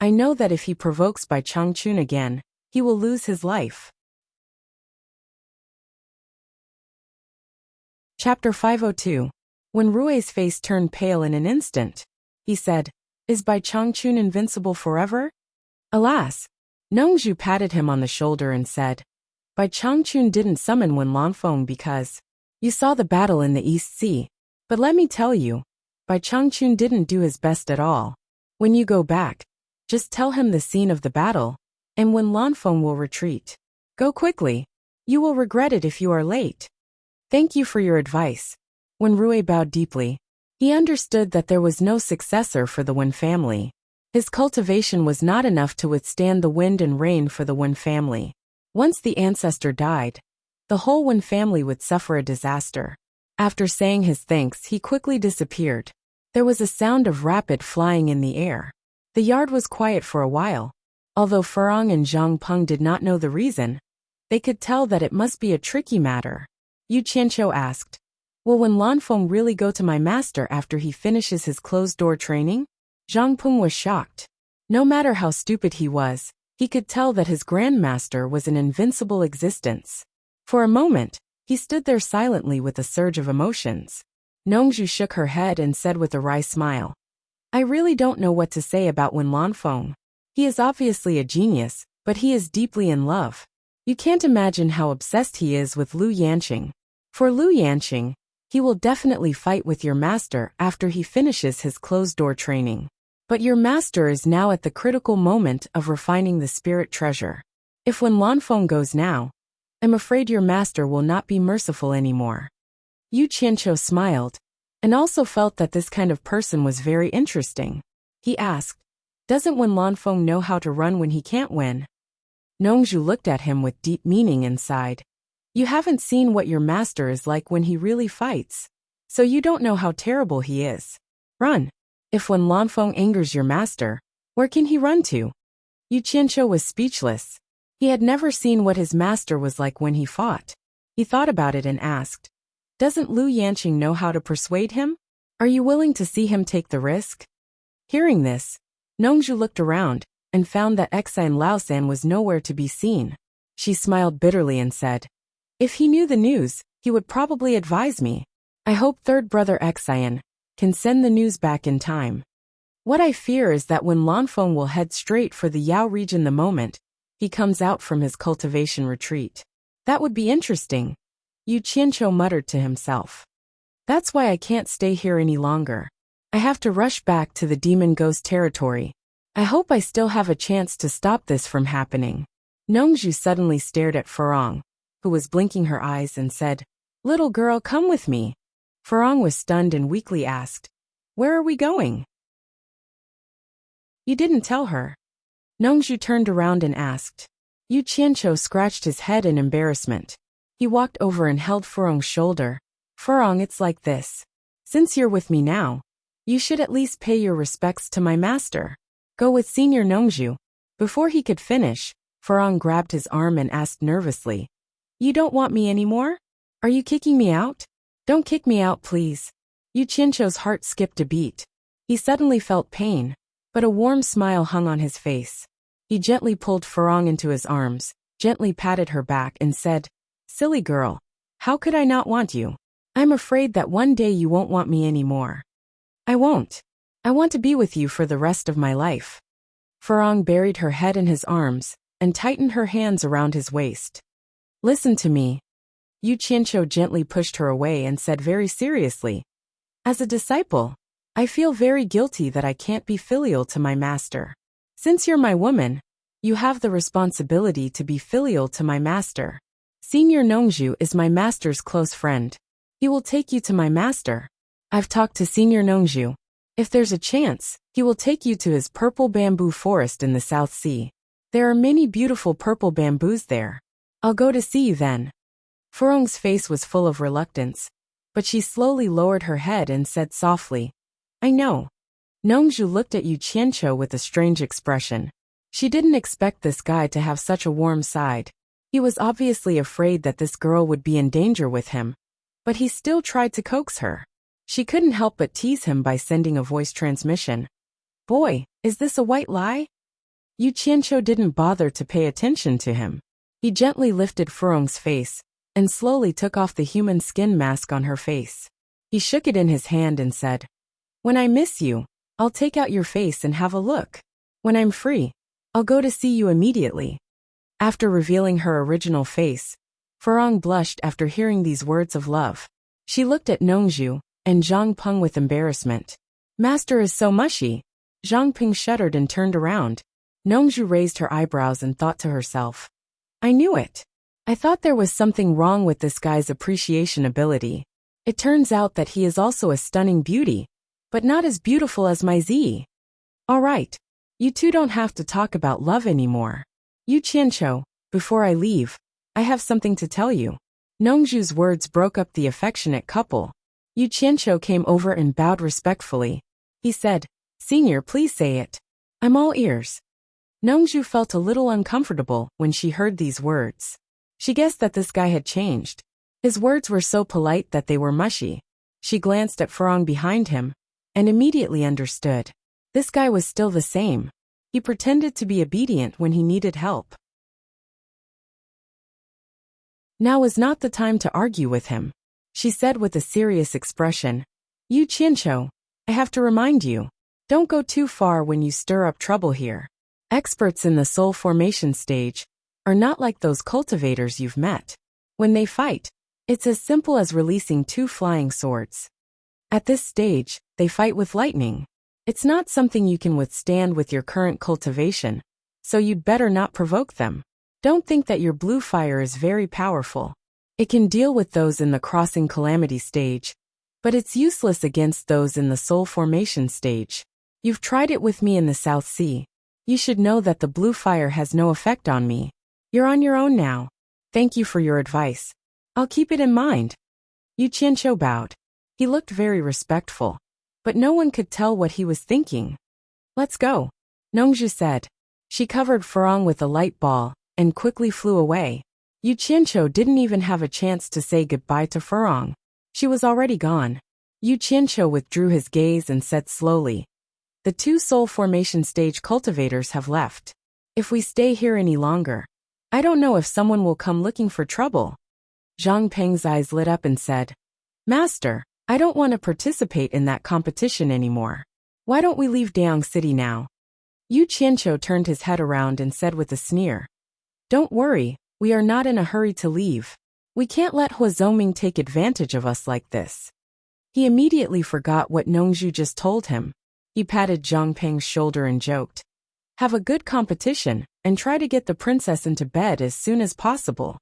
I know that if he provokes Bai Changchun again, he will lose his life. Chapter 502. When Rui's face turned pale in an instant, he said, "Is Bai Changchun invincible forever?" Alas! Nongzhu patted him on the shoulder and said, "Bai Changchun didn't summon Wen Lanfeng because you saw the battle in the East Sea. But let me tell you, Bai Changchun didn't do his best at all. When you go back, just tell him the scene of the battle, and Wen Lanfeng will retreat. Go quickly. You will regret it if you are late." "Thank you for your advice." When Rui bowed deeply, he understood that there was no successor for the Wen family. His cultivation was not enough to withstand the wind and rain for the Wen family. Once the ancestor died, the whole Wen family would suffer a disaster. After saying his thanks, he quickly disappeared. There was a sound of rapid flying in the air. The yard was quiet for a while. Although Furong and Zhang Peng did not know the reason, they could tell that it must be a tricky matter. Yu Qianqiu asked, "Will Wen Lanfeng really go to my master after he finishes his closed-door training?" Zhang Peng was shocked. No matter how stupid he was, he could tell that his grandmaster was an invincible existence. For a moment, he stood there silently with a surge of emotions. Nongzhu shook her head and said with a wry smile, "I really don't know what to say about Wen Lanfeng. He is obviously a genius, but he is deeply in love. You can't imagine how obsessed he is with Lu Yanqing. For Lu Yanqing, he will definitely fight with your master after he finishes his closed-door training. But your master is now at the critical moment of refining the spirit treasure. If Wen Lanfeng goes now, I'm afraid your master will not be merciful anymore." Yu Qianqiu smiled, and also felt that this kind of person was very interesting. He asked, "Doesn't Wen Lanfeng know how to run when he can't win?" Nongzhu looked at him with deep meaning and sighed. "You haven't seen what your master is like when he really fights, so you don't know how terrible he is. Run. If Wen Lanfeng angers your master, where can he run to?" Yu Qianqiu was speechless. He had never seen what his master was like when he fought. He thought about it and asked, "Doesn't Lu Yanqing know how to persuade him? Are you willing to see him take the risk?" Hearing this, Nongzhu looked around and found that Exine Laosan was nowhere to be seen. She smiled bitterly and said, "If he knew the news, he would probably advise me. I hope third brother Exine can send the news back in time. What I fear is that when Lanfeng will head straight for the Yao region the moment he comes out from his cultivation retreat. That would be interesting." Yu Qianqiu muttered to himself. "That's why I can't stay here any longer. I have to rush back to the demon ghost territory. I hope I still have a chance to stop this from happening." Nongzhu suddenly stared at Furong, who was blinking her eyes, and said, "Little girl, come with me." Furong was stunned and weakly asked, "Where are we going?" "You didn't tell her." Nongzhu turned around and asked. Yu Qianqiu scratched his head in embarrassment. He walked over and held Furong's shoulder. "Furong, it's like this. Since you're with me now, you should at least pay your respects to my master. Go with Senior Nongzhu." Before he could finish, Furong grabbed his arm and asked nervously, "You don't want me anymore? Are you kicking me out?" "Don't kick me out, please." Yu Qianqiu's heart skipped a beat. He suddenly felt pain, but a warm smile hung on his face. He gently pulled Furong into his arms, gently patted her back, and said, "Silly girl, how could I not want you? I'm afraid that one day you won't want me anymore." "I won't. I want to be with you for the rest of my life." Furong buried her head in his arms and tightened her hands around his waist. "Listen to me." Yu Qianqiu gently pushed her away and said very seriously, "As a disciple, I feel very guilty that I can't be filial to my master. Since you're my woman, you have the responsibility to be filial to my master. Senior Nongzhu is my master's close friend. He will take you to my master. I've talked to Senior Nongzhu. If there's a chance, he will take you to his purple bamboo forest in the South Sea. There are many beautiful purple bamboos there. I'll go to see you then. Furong's face was full of reluctance, but she slowly lowered her head and said softly, I know. Nongju looked at Yu Qianqiu with a strange expression. She didn't expect this guy to have such a warm side. He was obviously afraid that this girl would be in danger with him, but he still tried to coax her. She couldn't help but tease him by sending a voice transmission. Boy, is this a white lie? Yu Qianqiu didn't bother to pay attention to him. He gently lifted Furong's face and slowly took off the human skin mask on her face. He shook it in his hand and said, When I miss you, I'll take out your face and have a look. When I'm free, I'll go to see you immediately. After revealing her original face, Furong blushed after hearing these words of love. She looked at Nongju and Zhang Peng with embarrassment. Master is so mushy. Zhang Peng shuddered and turned around. Nongju raised her eyebrows and thought to herself, I knew it. I thought there was something wrong with this guy's appreciation ability. It turns out that he is also a stunning beauty, but not as beautiful as my Z. All right, you two don't have to talk about love anymore. Yu Qianqiu, before I leave, I have something to tell you. Nongju's words broke up the affectionate couple. Yu Qianqiu came over and bowed respectfully. He said, Senior, please say it. I'm all ears. Nongju felt a little uncomfortable when she heard these words. She guessed that this guy had changed. His words were so polite that they were mushy. She glanced at Furong behind him and immediately understood. This guy was still the same. He pretended to be obedient when he needed help. Now is not the time to argue with him, she said with a serious expression. Yu Qianqiu, I have to remind you, don't go too far when you stir up trouble here. Experts in the soul formation stage are not like those cultivators you've met. When they fight, it's as simple as releasing 2 flying swords. At this stage, they fight with lightning. It's not something you can withstand with your current cultivation, so you'd better not provoke them. Don't think that your blue fire is very powerful. It can deal with those in the crossing calamity stage, but it's useless against those in the soul formation stage. You've tried it with me in the South Sea. You should know that the blue fire has no effect on me. You're on your own now. Thank you for your advice. I'll keep it in mind. Yu Qianqiu bowed. He looked very respectful, but no one could tell what he was thinking. Let's go, Nongju said. She covered Furong with a light ball and quickly flew away. Yu Qianqiu didn't even have a chance to say goodbye to Furong. She was already gone. Yu Qianqiu withdrew his gaze and said slowly, The 2 soul formation stage cultivators have left. If we stay here any longer, I don't know if someone will come looking for trouble. Zhang Peng's eyes lit up and said, Master, I don't want to participate in that competition anymore. Why don't we leave Dayang City now? Yu Qianqiu turned his head around and said with a sneer, Don't worry, we are not in a hurry to leave. We can't let Hua Zhongming take advantage of us like this. He immediately forgot what Nongju just told him. He patted Zhang Peng's shoulder and joked, Have a good competition, and try to get the princess into bed as soon as possible.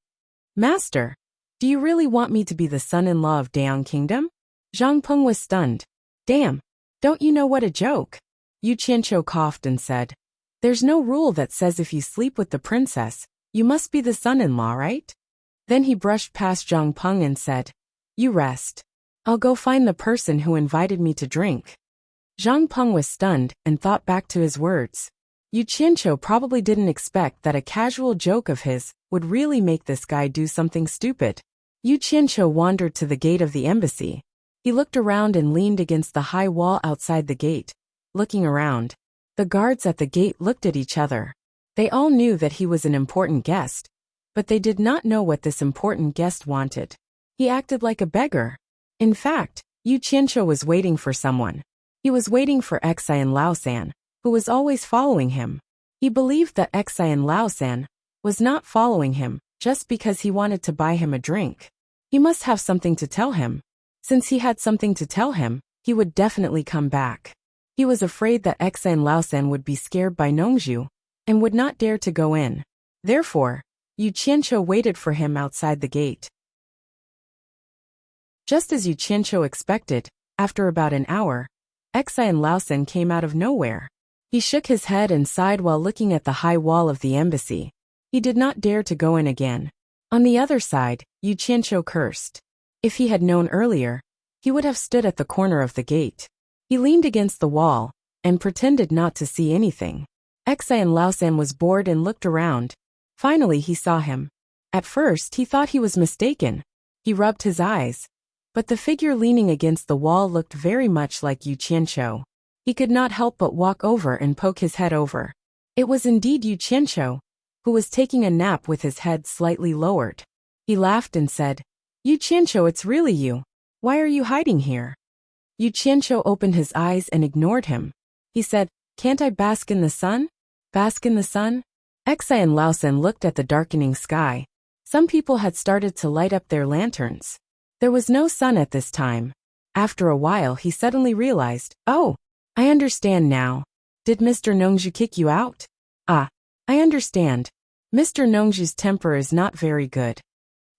Master, do you really want me to be the son-in-law of Dayang Kingdom? Zhang Peng was stunned. Damn, don't you know what a joke? Yu Qianqiu coughed and said, There's no rule that says if you sleep with the princess, you must be the son-in-law, right? Then he brushed past Zhang Peng and said, You rest. I'll go find the person who invited me to drink. Zhang Peng was stunned and thought back to his words. Yu Qianqiu probably didn't expect that a casual joke of his would really make this guy do something stupid. Yu Qianqiu wandered to the gate of the embassy. He looked around and leaned against the high wall outside the gate, looking around. The guards at the gate looked at each other. They all knew that he was an important guest, but they did not know what this important guest wanted. He acted like a beggar. In fact, Yu Qianqiu was waiting for someone. He was waiting for Xian Laosan, who was always following him. He believed that Xian Laosan was not following him just because he wanted to buy him a drink. He must have something to tell him. Since he had something to tell him, he would definitely come back. He was afraid that Xian Laosan would be scared by Nongju and would not dare to go in. Therefore, Yu Qianqiu waited for him outside the gate. Just as Yu Qianqiu expected, after about an hour, Xian Laosan came out of nowhere. He shook his head and sighed while looking at the high wall of the embassy. He did not dare to go in again. On the other side, Yu Qianqiu cursed. If he had known earlier, he would have stood at the corner of the gate. He leaned against the wall and pretended not to see anything. Xian Laosan was bored and looked around. Finally he saw him. At first he thought he was mistaken. He rubbed his eyes. But the figure leaning against the wall looked very much like Yu Qianqiu. He could not help but walk over and poke his head over. It was indeed Yu Qianqiu, who was taking a nap with his head slightly lowered. He laughed and said, "Yu Qianqiu, it's really you. Why are you hiding here?" Yu Qianqiu opened his eyes and ignored him. He said, "Can't I bask in the sun? Bask in the sun?" Xian Laosan looked at the darkening sky. Some people had started to light up their lanterns. There was no sun at this time. After a while he suddenly realized, "Oh, I understand now. Did Mr. Nongzhu kick you out?" "Ah, I understand. Mr. Nongzhu's temper is not very good."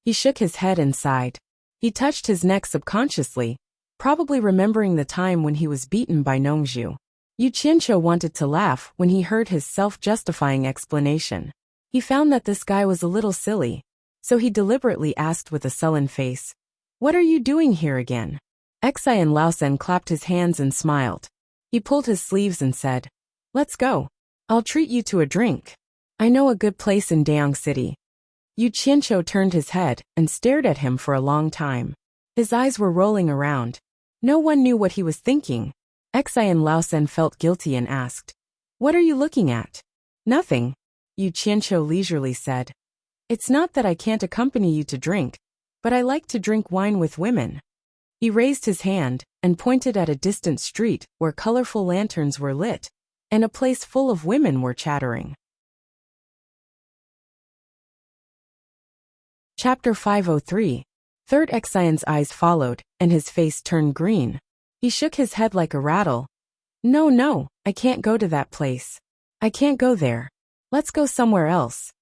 He shook his head and sighed. He touched his neck subconsciously, probably remembering the time when he was beaten by Nongzhu. Yu Qianqiu wanted to laugh when he heard his self-justifying explanation. He found that this guy was a little silly, so he deliberately asked with a sullen face, "What are you doing here again?" Xian Laosan clapped his hands and smiled. He pulled his sleeves and said, "Let's go. I'll treat you to a drink. I know a good place in Dayang City." Yu Qianqiu turned his head and stared at him for a long time. His eyes were rolling around. No one knew what he was thinking. Xian Laosan felt guilty and asked, "What are you looking at?" "Nothing," Yu Qianqiu leisurely said. "It's not that I can't accompany you to drink, but I like to drink wine with women." He raised his hand and pointed at a distant street where colorful lanterns were lit, and a place full of women were chattering. Chapter 503. Third Xian's eyes followed, and his face turned green. He shook his head like a rattle. No, I can't go to that place. I can't go there. Let's go somewhere else."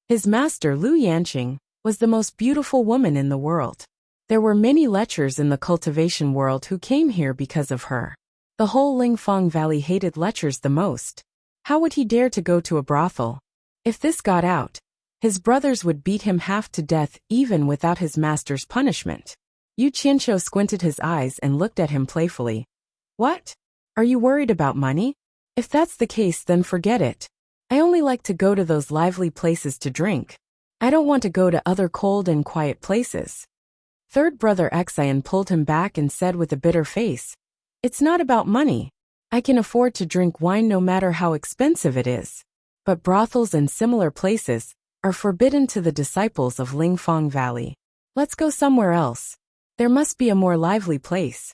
His master, Lu Yanqing, was the most beautiful woman in the world. There were many lechers in the cultivation world who came here because of her. The whole Lingfang Valley hated lechers the most. How would he dare to go to a brothel? If this got out, his brothers would beat him half to death even without his master's punishment. Yu Qianqiu squinted his eyes and looked at him playfully. "What? Are you worried about money? If that's the case, then forget it. I only like to go to those lively places to drink. I don't want to go to other cold and quiet places." Third brother Xian pulled him back and said with a bitter face, "It's not about money. I can afford to drink wine no matter how expensive it is. But brothels and similar places are forbidden to the disciples of Lingfang Valley. Let's go somewhere else. There must be a more lively place."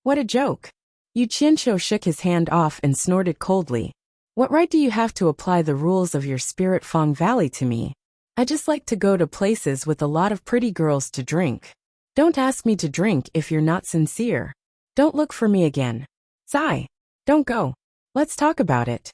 "What a joke." Yu Qianqiu shook his hand off and snorted coldly. "What right do you have to apply the rules of your spirit Fang Valley to me? I just like to go to places with a lot of pretty girls to drink. Don't ask me to drink if you're not sincere. Don't look for me again. Sigh. Don't go. Let's talk about it."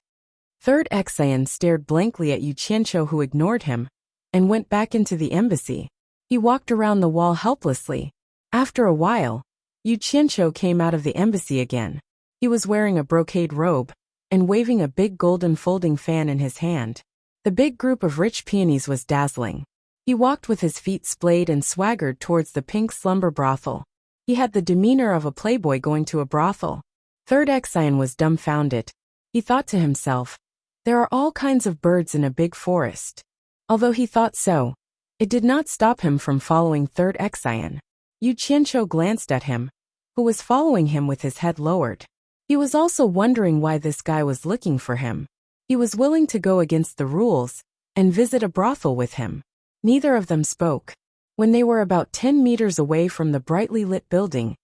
Third Xian stared blankly at Yu Qianqiu, who ignored him, and went back into the embassy. He walked around the wall helplessly. After a while, Yu Qianqiu came out of the embassy again. He was wearing a brocade robe and waving a big golden folding fan in his hand. The big group of rich peonies was dazzling. He walked with his feet splayed and swaggered towards the pink slumber brothel. He had the demeanor of a playboy going to a brothel. Third Xian was dumbfounded. He thought to himself, "There are all kinds of birds in a big forest." Although he thought so, it did not stop him from following Third Xian. Yu Qianqiu glanced at him, who was following him with his head lowered. He was also wondering why this guy was looking for him. He was willing to go against the rules and visit a brothel with him. Neither of them spoke. When they were about 10 meters away from the brightly lit building,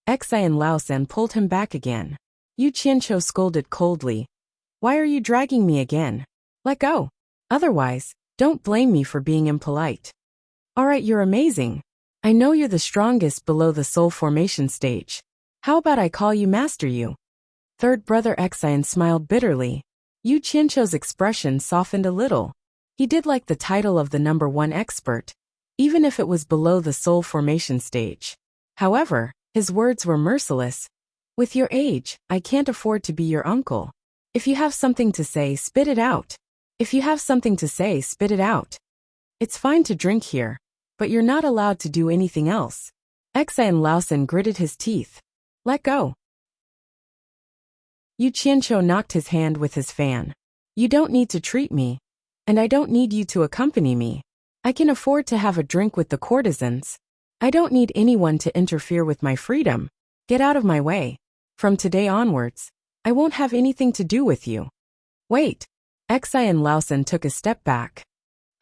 Xian Laosan pulled him back again. Yu Qianqiu scolded coldly. "Why are you dragging me again? Let go. Otherwise, don't blame me for being impolite." "All right, you're amazing. I know you're the strongest below the soul formation stage. How about I call you Master Yu?" Third brother Xian smiled bitterly. Yu Qianqiu's expression softened a little. He did like the title of the #1 expert, even if it was below the soul formation stage. However, his words were merciless. "With your age, I can't afford to be your uncle. If you have something to say, spit it out. If you have something to say, spit it out." It's fine to drink here, but you're not allowed to do anything else. Xian Laosan gritted his teeth. Let go. Yu Qianqiu knocked his hand with his fan. You don't need to treat me. And I don't need you to accompany me. I can afford to have a drink with the courtesans. I don't need anyone to interfere with my freedom. Get out of my way. From today onwards, I won't have anything to do with you. Wait. Xian Laosan took a step back.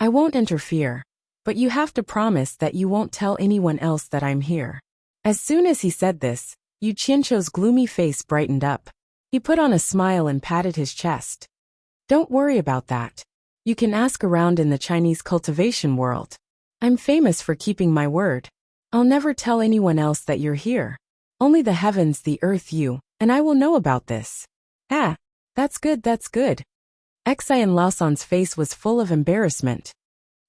I won't interfere, but you have to promise that you won't tell anyone else that I'm here. As soon as he said this, Yu Qianqiu's gloomy face brightened up. He put on a smile and patted his chest. Don't worry about that. You can ask around in the Chinese cultivation world. I'm famous for keeping my word. I'll never tell anyone else that you're here. Only the heavens, the earth, you, and I will know about this. Ah, that's good, that's good. Xian Laosan's face was full of embarrassment.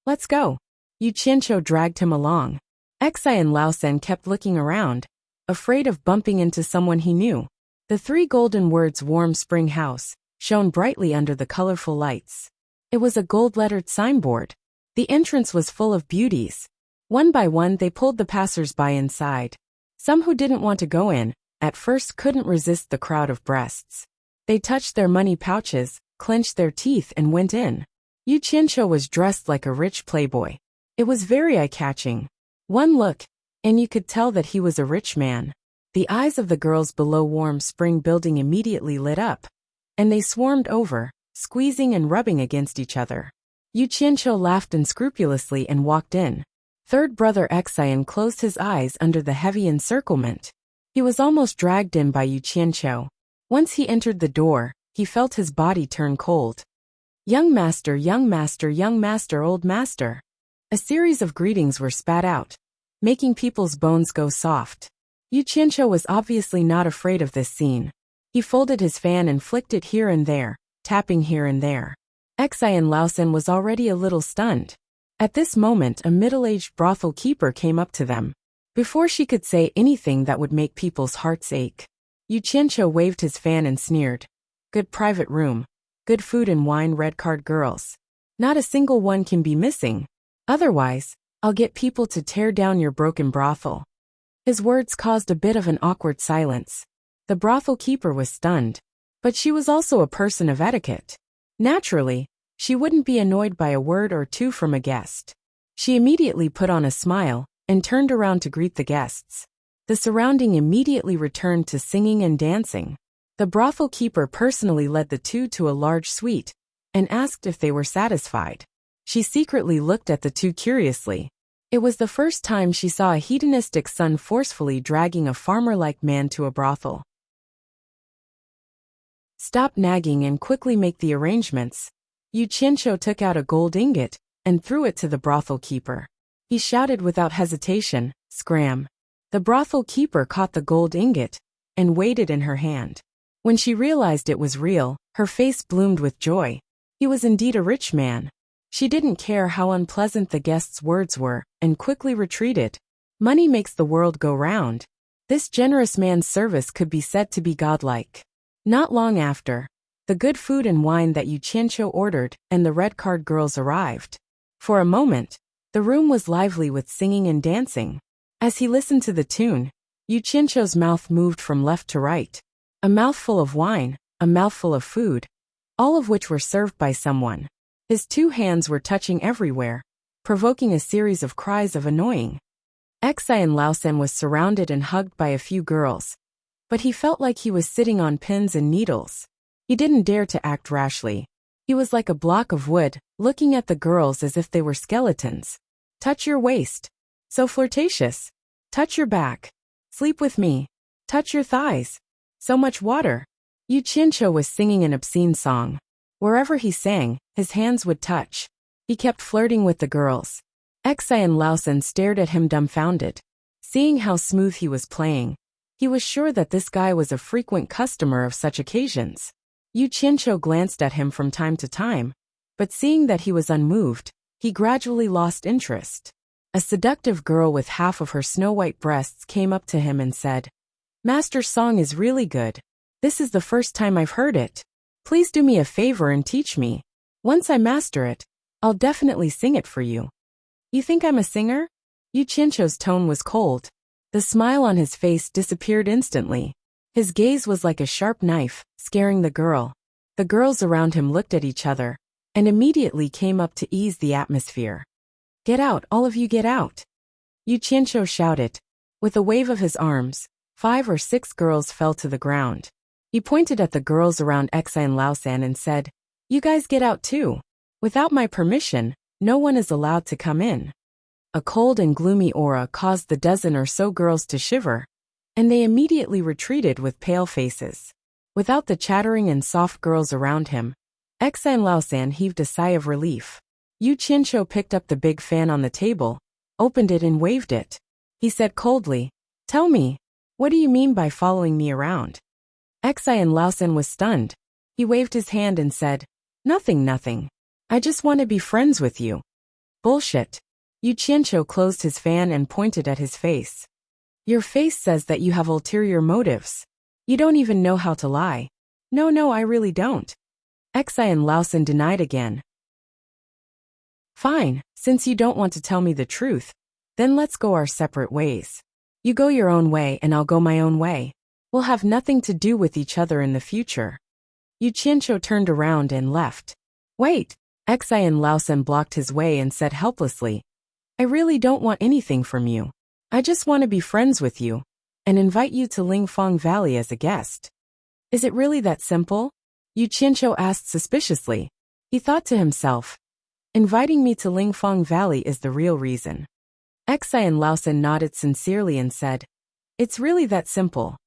Let's go. Yu Qianqiu dragged him along. Xian Laosan kept looking around, afraid of bumping into someone he knew. The 3 golden words warm spring house shone brightly under the colorful lights. It was a gold-lettered signboard. The entrance was full of beauties. One by one they pulled the passers-by inside. Some who didn't want to go in, at first couldn't resist the crowd of breasts. They touched their money pouches, clenched their teeth and went in. Yu Qianqiu was dressed like a rich playboy. It was very eye-catching. One look, and you could tell that he was a rich man. The eyes of the girls below Warm Spring Building immediately lit up, and they swarmed over, squeezing and rubbing against each other. Yu Qianqiu laughed unscrupulously and walked in. Third brother Xian closed his eyes under the heavy encirclement. He was almost dragged in by Yu Qianqiu. Once he entered the door, he felt his body turn cold. Young master, young master, young master, old master. A series of greetings were spat out, making people's bones go soft. Yu Qianqiu was obviously not afraid of this scene. He folded his fan and flicked it here and there, tapping here and there. Xian Laosan was already a little stunned. At this moment a middle-aged brothel keeper came up to them. Before she could say anything that would make people's hearts ache, Yu Qianqiu waved his fan and sneered. Good private room. Good food and wine, red card girls. Not a single one can be missing. Otherwise, I'll get people to tear down your broken brothel. His words caused a bit of an awkward silence. The brothel keeper was stunned. But she was also a person of etiquette. Naturally, she wouldn't be annoyed by a word or two from a guest. She immediately put on a smile and turned around to greet the guests. The surrounding immediately returned to singing and dancing. The brothel keeper personally led the 2 to a large suite and asked if they were satisfied. She secretly looked at the 2 curiously. It was the first time she saw a hedonistic son forcefully dragging a farmer-like man to a brothel. Stop nagging and quickly make the arrangements. Yu Qianqiu took out a gold ingot and threw it to the brothel keeper. He shouted without hesitation, "Scram!" The brothel keeper caught the gold ingot and weighed it in her hand. When she realized it was real, her face bloomed with joy. He was indeed a rich man. She didn't care how unpleasant the guest's words were and quickly retreated. Money makes the world go round. This generous man's service could be said to be godlike. Not long after, the good food and wine that Yu Qianqiu ordered and the red card girls arrived. For a moment, the room was lively with singing and dancing. As he listened to the tune, Yu Qianqiu's mouth moved from left to right. A mouthful of wine, a mouthful of food, all of which were served by someone. His 2 hands were touching everywhere, provoking a series of cries of annoying. Xian Laosan was surrounded and hugged by a few girls, but he felt like he was sitting on pins and needles. He didn't dare to act rashly. He was like a block of wood, looking at the girls as if they were skeletons. Touch your waist. So flirtatious. Touch your back. Sleep with me. Touch your thighs. So much water. Yu Qianqiu was singing an obscene song. Wherever he sang, his hands would touch. He kept flirting with the girls. Xian Laosan stared at him dumbfounded. Seeing how smooth he was playing, he was sure that this guy was a frequent customer of such occasions. Yu Qianqiu glanced at him from time to time, but seeing that he was unmoved, he gradually lost interest. A seductive girl with half of her snow-white breasts came up to him and said, "Master's song is really good. This is the first time I've heard it. Please do me a favor and teach me. Once I master it, I'll definitely sing it for you." You think I'm a singer? Yu Qianqiu's tone was cold. The smile on his face disappeared instantly. His gaze was like a sharp knife, scaring the girl. The girls around him looked at each other, and immediately came up to ease the atmosphere. Get out, all of you get out! Yu Qianqiu shouted. With a wave of his arms, 5 or 6 girls fell to the ground. He pointed at the girls around Xi and Laosan and said, You guys get out too. Without my permission, no one is allowed to come in. A cold and gloomy aura caused the dozen or so girls to shiver, and they immediately retreated with pale faces. Without the chattering and soft girls around him, Xi and Laosan heaved a sigh of relief. Yu Qianqiu picked up the big fan on the table, opened it and waved it. He said coldly, Tell me, what do you mean by following me around? Xi and Laosan was stunned. He waved his hand and said, Nothing. I just want to be friends with you. Bullshit. Yu Qianqiu closed his fan and pointed at his face. Your face says that you have ulterior motives. You don't even know how to lie. No, I really don't. Xi and Laosan denied again. Fine, since you don't want to tell me the truth, then let's go our separate ways. You go your own way and I'll go my own way. We'll have nothing to do with each other in the future. Yu Qianqiu turned around and left. Wait! Xi and Laosan blocked his way and said helplessly, I really don't want anything from you. I just want to be friends with you, and invite you to Lingfang Valley as a guest. Is it really that simple? Yu Qianqiu asked suspiciously. He thought to himself, inviting me to Lingfang Valley is the real reason. Xi and Laosan nodded sincerely and said, It's really that simple.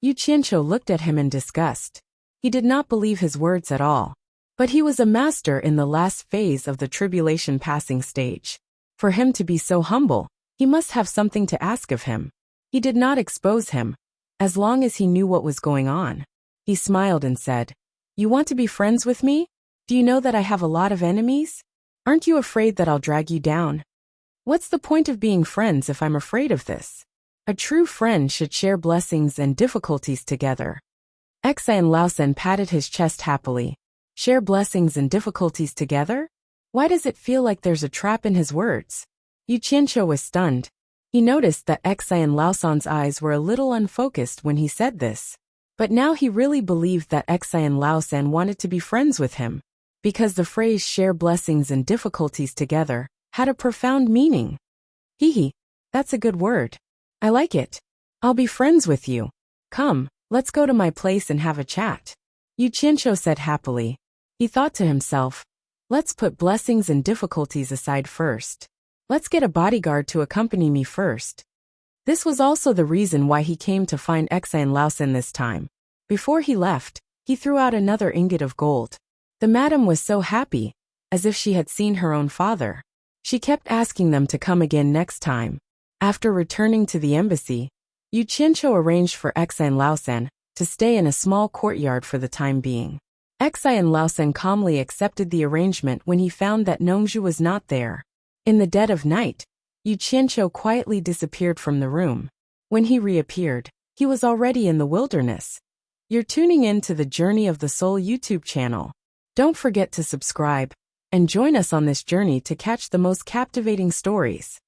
Yu Qianqiu looked at him in disgust. He did not believe his words at all. But he was a master in the last phase of the tribulation passing stage. For him to be so humble, he must have something to ask of him. He did not expose him, as long as he knew what was going on. He smiled and said, You want to be friends with me? Do you know that I have a lot of enemies? Aren't you afraid that I'll drag you down? What's the point of being friends if I'm afraid of this? A true friend should share blessings and difficulties together. Xi and Laosan patted his chest happily. Share blessings and difficulties together? Why does it feel like there's a trap in his words? Yu Qianqiu was stunned. He noticed that Xi and Laosan's eyes were a little unfocused when he said this. But now he really believed that Xi and Laosan wanted to be friends with him, because the phrase share blessings and difficulties together had a profound meaning. Hee, that's a good word. I like it. I'll be friends with you. Come, let's go to my place and have a chat. Yu Qianqiu said happily. He thought to himself, Let's put blessings and difficulties aside first. Let's get a bodyguard to accompany me first. This was also the reason why he came to find Xi and Laosan this time. Before he left, he threw out another ingot of gold. The madam was so happy, as if she had seen her own father. She kept asking them to come again next time. After returning to the embassy, Yu Qianqiu arranged for Xi and Laosan to stay in a small courtyard for the time being. Xi and Laosan calmly accepted the arrangement when he found that Nongzhu was not there. In the dead of night, Yu Qianqiu quietly disappeared from the room. When he reappeared, he was already in the wilderness. You're tuning in to the Journey of the Soul YouTube channel. Don't forget to subscribe and join us on this journey to catch the most captivating stories.